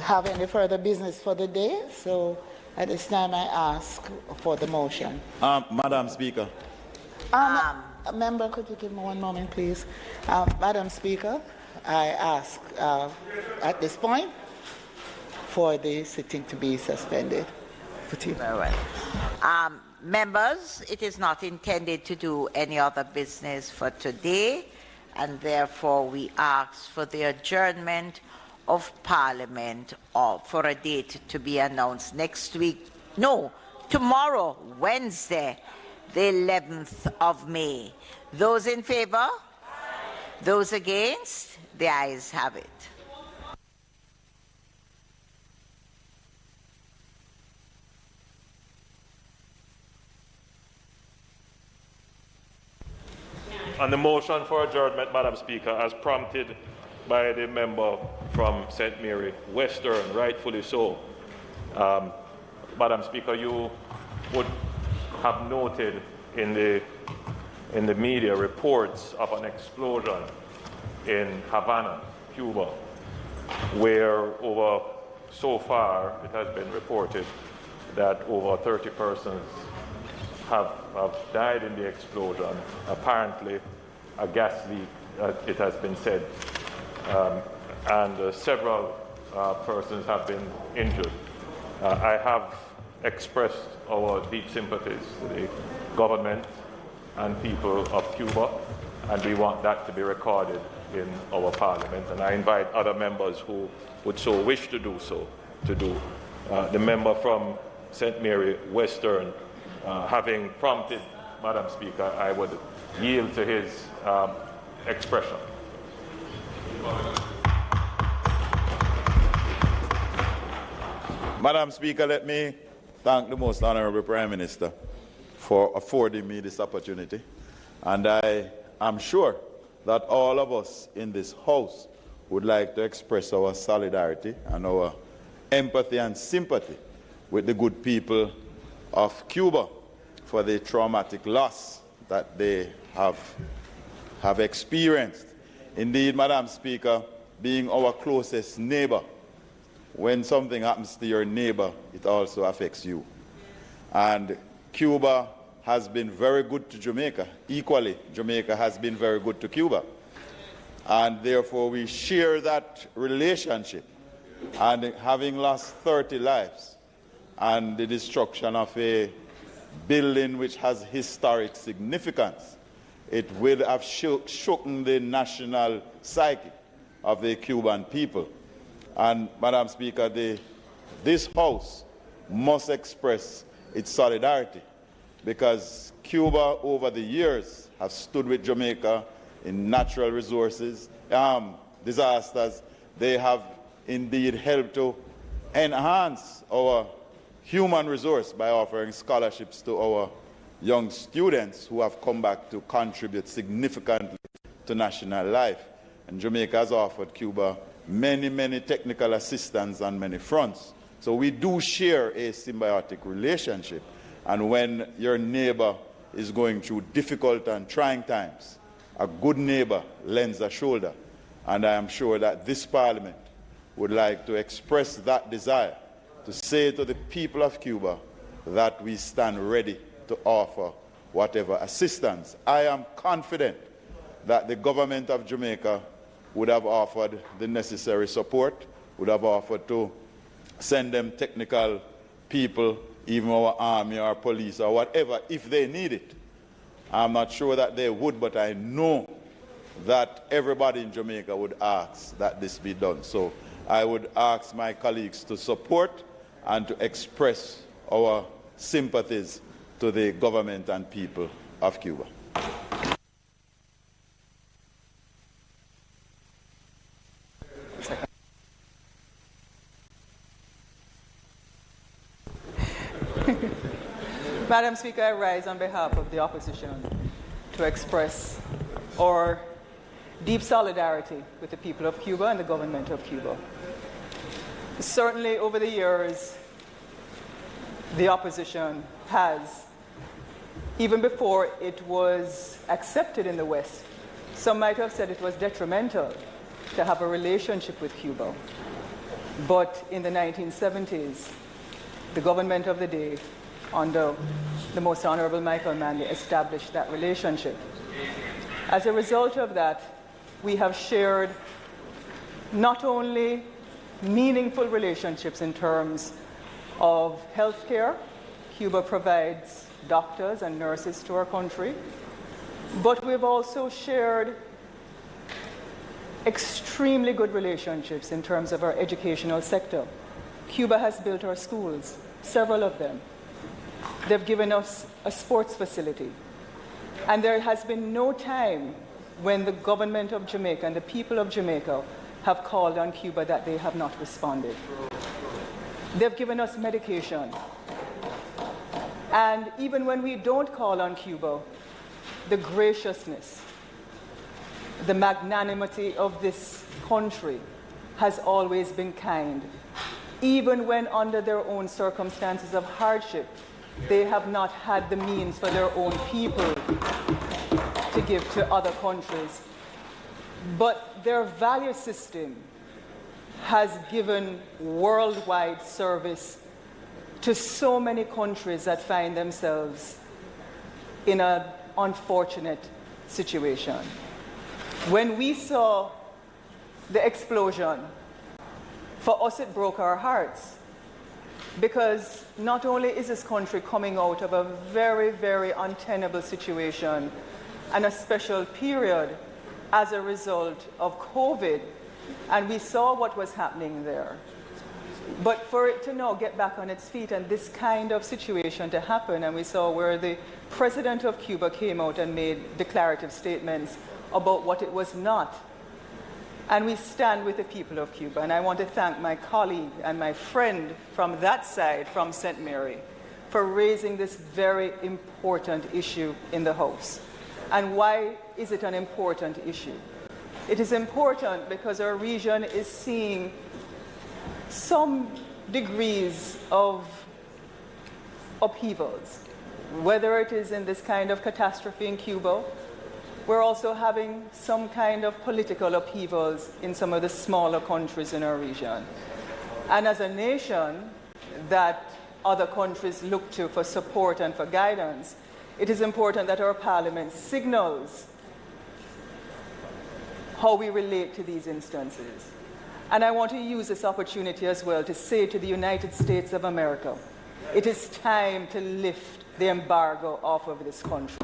have any further business for the day, so at this time I ask for the motion. Madam Speaker. Member, could you give me one moment, please? Madam Speaker, I ask at this point for the sitting to be suspended. Very well. Members, it is not intended to do any other business for today, and therefore we ask for the adjournment of Parliament or for a date to be announced next week. No, tomorrow, Wednesday, the 11th of May. Those in favour? Those against? The ayes have it. On the motion for adjournment, Madam Speaker, as prompted by the member from St. Mary Western, rightfully so. Madam Speaker, you would have noted in the media reports of an explosion in Havana, Cuba, where so far it has been reported that over 30 persons have died in the explosion. Apparently, a gas leak, it has been said, and several persons have been injured. I have expressed our deep sympathies to the government and people of Cuba, and we want that to be recorded in our Parliament. And I invite other members who would so wish to do so to do. The member from St. Mary Western, having prompted, Madam Speaker, I would yield to his expression. Madam Speaker, let me thank the Most Honourable Prime Minister for affording me this opportunity. And I am sure that all of us in this House would like to express our solidarity and our empathy and sympathy with the good people of Cuba for the traumatic loss that they have experienced. Indeed, Madam Speaker, being our closest neighbor, when something happens to your neighbor, it also affects you. And Cuba has been very good to Jamaica. Equally, Jamaica has been very good to Cuba. And therefore, we share that relationship. And having lost 30 lives and the destruction of a building which has historic significance, it will have shaken the national psyche of the Cuban people. And, Madam Speaker, this House must express its solidarity, because Cuba over the years has stood with Jamaica in natural resources, disasters. They have indeed helped to enhance our human resource by offering scholarships to our young students who have come back to contribute significantly to national life. And Jamaica has offered Cuba many, many technical assistance on many fronts. So we do share a symbiotic relationship. And when your neighbor is going through difficult and trying times, a good neighbor lends a shoulder. And I am sure that this Parliament would like to express that desire, to say to the people of Cuba that we stand ready to offer whatever assistance. I am confident that the government of Jamaica would have offered the necessary support, would have offered to send them technical people, even our army or police or whatever, if they need it. I'm not sure that they would, but I know that everybody in Jamaica would ask that this be done. So I would ask my colleagues to support and to express our sympathies to the government and people of Cuba. Madam Speaker, I rise on behalf of the opposition to express our deep solidarity with the people of Cuba and the government of Cuba. Certainly over the years, the opposition has, even before it was accepted in the West, some might have said it was detrimental to have a relationship with Cuba. But in the 1970s, the government of the day, under the Most Honorable Michael Manley, established that relationship. As a result of that, we have shared not only meaningful relationships in terms of healthcare. Cuba provides doctors and nurses to our country, but we've also shared extremely good relationships in terms of our educational sector. Cuba has built our schools, several of them. They've given us a sports facility. And there has been no time when the government of Jamaica and the people of Jamaica have called on Cuba that they have not responded. They've given us medication. And even when we don't call on Cuba, the graciousness, the magnanimity of this country has always been kind. Even when under their own circumstances of hardship, they have not had the means for their own people to give to other countries. But their value system has given worldwide service to so many countries that find themselves in an unfortunate situation. When we saw the explosion, for us it broke our hearts, because not only is this country coming out of a very, very untenable situation and a special period as a result of COVID, and we saw what was happening there. But for it to now get back on its feet and this kind of situation to happen, and we saw where the president of Cuba came out and made declarative statements about what it was not. And we stand with the people of Cuba. And I want to thank my colleague and my friend from that side, from St. Mary, for raising this very important issue in the House. And why is it an important issue? It is important because our region is seeing some degrees of upheavals, whether it is in this kind of catastrophe in Cuba. We're also having some kind of political upheavals in some of the smaller countries in our region. And as a nation that other countries look to for support and for guidance, it is important that our parliament signals how we relate to these instances. And I want to use this opportunity as well to say to the United States of America, it is time to lift the embargo off of this country.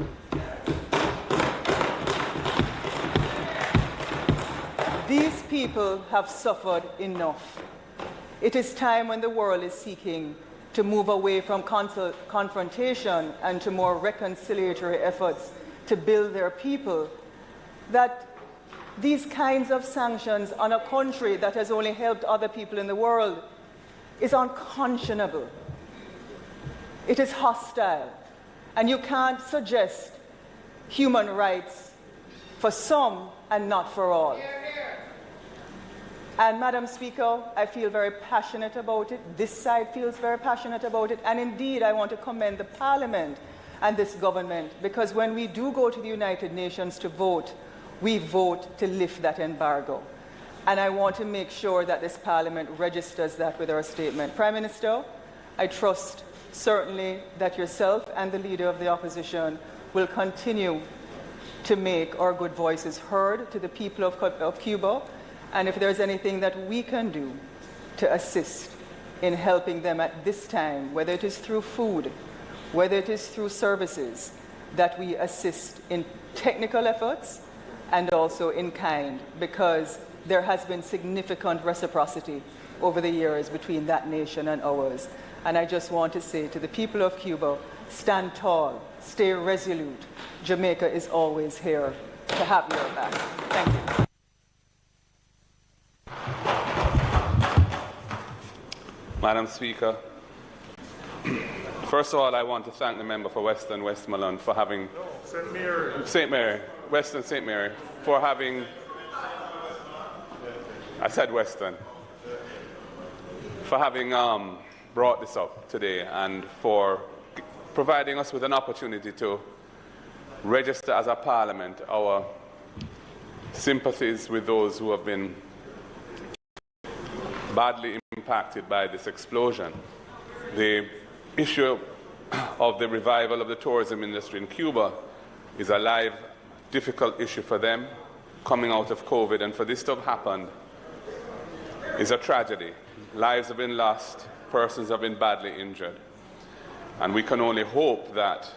These people have suffered enough. It is time, when the world is seeking to move away from confrontation and to more reconciliatory efforts to build their people, that these kinds of sanctions on a country that has only helped other people in the world is unconscionable. It is hostile. And you can't suggest human rights for some and not for all. And Madam Speaker, I feel very passionate about it. This side feels very passionate about it. And indeed, I want to commend the Parliament and this government, because when we do go to the United Nations to vote, we vote to lift that embargo. And I want to make sure that this Parliament registers that with our statement. Prime Minister, I trust certainly that yourself and the Leader of the Opposition will continue to make our good voices heard to the people of Cuba. And if there's anything that we can do to assist in helping them at this time, whether it is through food, whether it is through services, that we assist in technical efforts and also in kind, because there has been significant reciprocity over the years between that nation and ours. And I just want to say to the people of Cuba, stand tall, stay resolute. Jamaica is always here to have your back. Thank you. Madam Speaker, first of all, I want to thank the member for Western Westmoreland for having St. Mary, Western St. Mary, for having I said Western, for having brought this up today and for providing us with an opportunity to register as a parliament our sympathies with those who have been badly impacted by this explosion. The issue of the revival of the tourism industry in Cuba is a live, difficult issue for them coming out of COVID, and for this to have happened is a tragedy. Lives have been lost, persons have been badly injured, and we can only hope that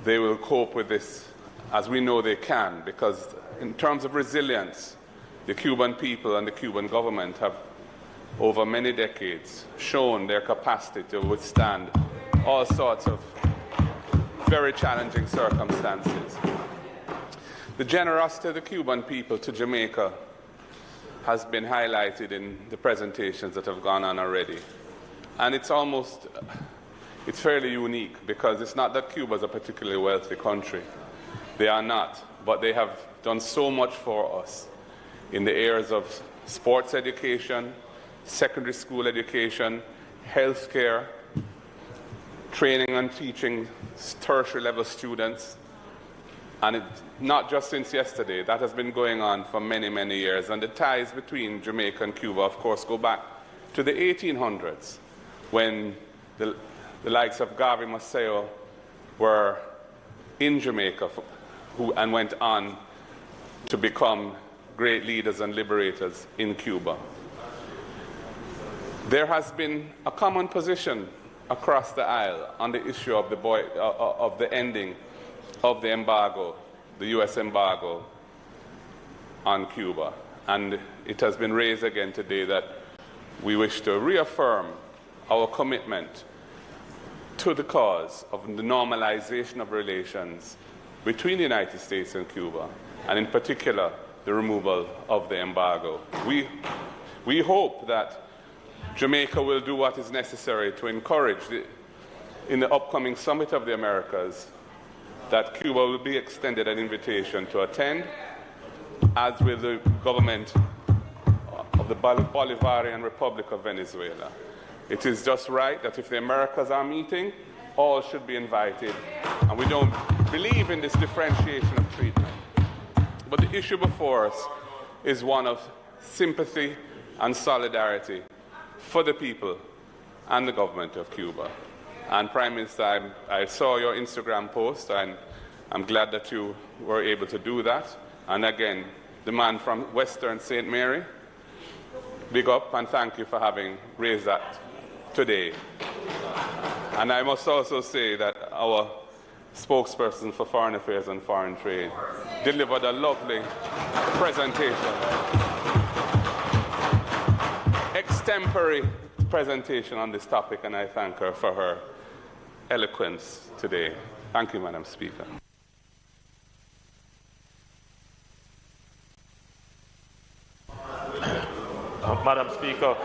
they will cope with this as we know they can, because in terms of resilience, the Cuban people and the Cuban government have, over many decades, shown their capacity to withstand all sorts of very challenging circumstances. The generosity of the Cuban people to Jamaica has been highlighted in the presentations that have gone on already. And it's fairly unique, because it's not that Cuba is a particularly wealthy country. They are not, but they have done so much for us in the areas of sports education, secondary school education, health care, training and teaching tertiary level students. And not just since yesterday, that has been going on for many, many years. And the ties between Jamaica and Cuba, of course, go back to the 1800s, when the likes of Garvey Maceo were in Jamaica and went on to become great leaders and liberators in Cuba. There has been a common position across the aisle on the issue of the ending of the embargo, the U.S. embargo on Cuba. And it has been raised again today that we wish to reaffirm our commitment to the cause of the normalization of relations between the United States and Cuba, and in particular, the removal of the embargo. We hope that Jamaica will do what is necessary to encourage, in the upcoming Summit of the Americas, that Cuba will be extended an invitation to attend, as will the government of the Bolivarian Republic of Venezuela. It is just right that if the Americas are meeting, all should be invited, and we don't believe in this differentiation of treatment. But the issue before us is one of sympathy and solidarity for the people and the government of Cuba. And Prime Minister, I saw your Instagram post, and I'm glad that you were able to do that. And again, the man from Western St. Mary, big up and thank you for having raised that today. And I must also say that our spokesperson for Foreign Affairs and Foreign Trade delivered a lovely presentation, extempore presentation on this topic, and I thank her for her eloquence today. Thank you, Madam Speaker. Madam Speaker.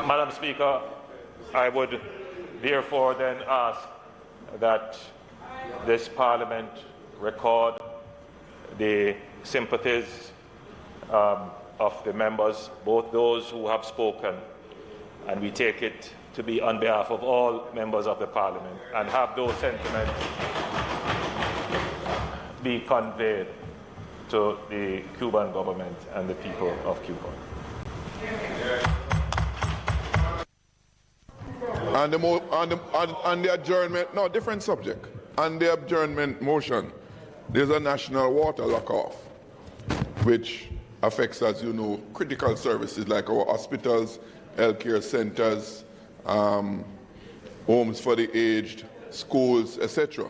Madam Speaker, I would therefore then ask that this Parliament record the sympathies of the members, both those who have spoken, and we take it to be on behalf of all members of the Parliament, and have those sentiments be conveyed to the Cuban government and the people of Cuba. On the adjournment, no, different subject. On the adjournment motion, there's a national water lock-off, which affects, as you know, critical services like our hospitals, healthcare centers, homes for the aged, schools, etc.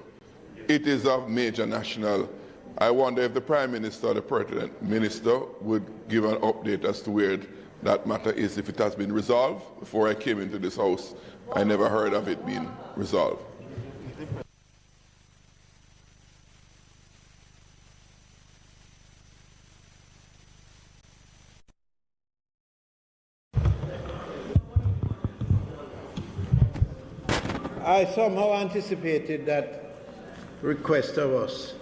It is of major national. I wonder if the Prime Minister or the Pertinent Minister would give an update as to where that matter is, if it has been resolved. Before I came into this House, I never heard of it being resolved. I somehow anticipated that request of us.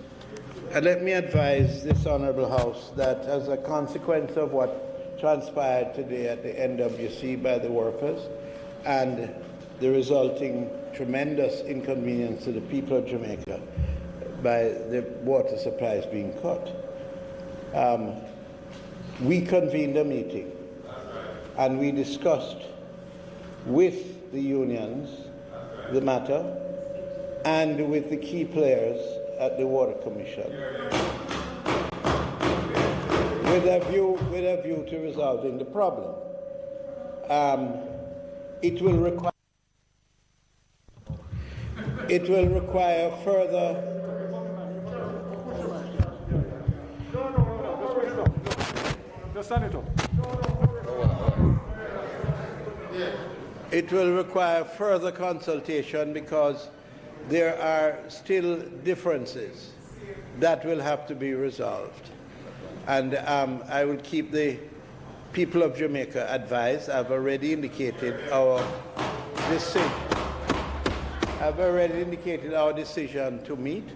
And let me advise this Honourable House that as a consequence of what transpired today at the NWC by the workers and the resulting tremendous inconvenience to the people of Jamaica by the water supplies being cut, we convened a meeting and we discussed with the unions the matter and with the key players at the Water Commission with a view to resolving the problem. It will require further It will require further consultation because there are still differences that will have to be resolved. And I will keep the people of Jamaica advised. I've already indicated our decision to meet,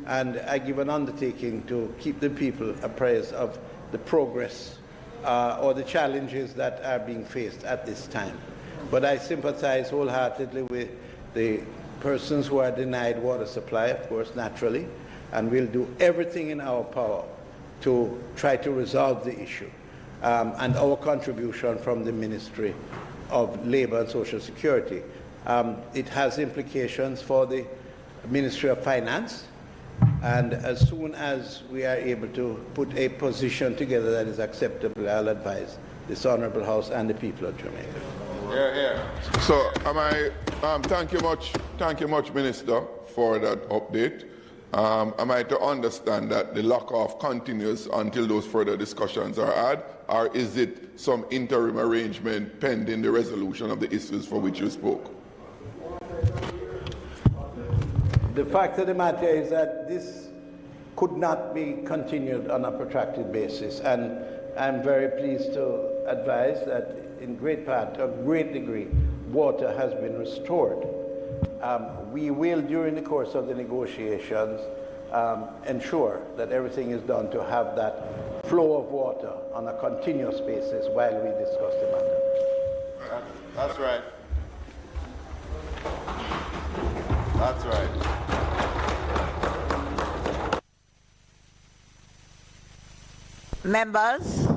and I give an undertaking to keep the people apprised of the progress or the challenges that are being faced at this time. But I sympathize wholeheartedly with the persons who are denied water supply, of course, naturally, and we'll do everything in our power to try to resolve the issue. And our contribution from the Ministry of Labour and Social Security. It has implications for the Ministry of Finance, and as soon as we are able to put a position together that is acceptable, I'll advise this Honourable House and the people of Jamaica. So, thank you much, Minister, for that update. Am I to understand that the lock-off continues until those further discussions are had, or is it some interim arrangement pending the resolution of the issues for which you spoke? The fact of the matter is that this could not be continued on a protracted basis, and I'm very pleased to advise that in great part, a great degree, water has been restored. We will, during the course of the negotiations, ensure that everything is done to have that flow of water on a continuous basis while we discuss the matter. That's right. That's right. Members,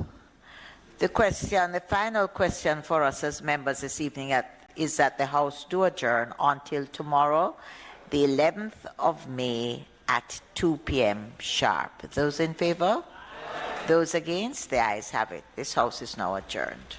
the final question for us as members this evening is that the House do adjourn until tomorrow, the 11th of May at 2 p.m. sharp. Those in favor? Those against? The ayes have it. This House is now adjourned.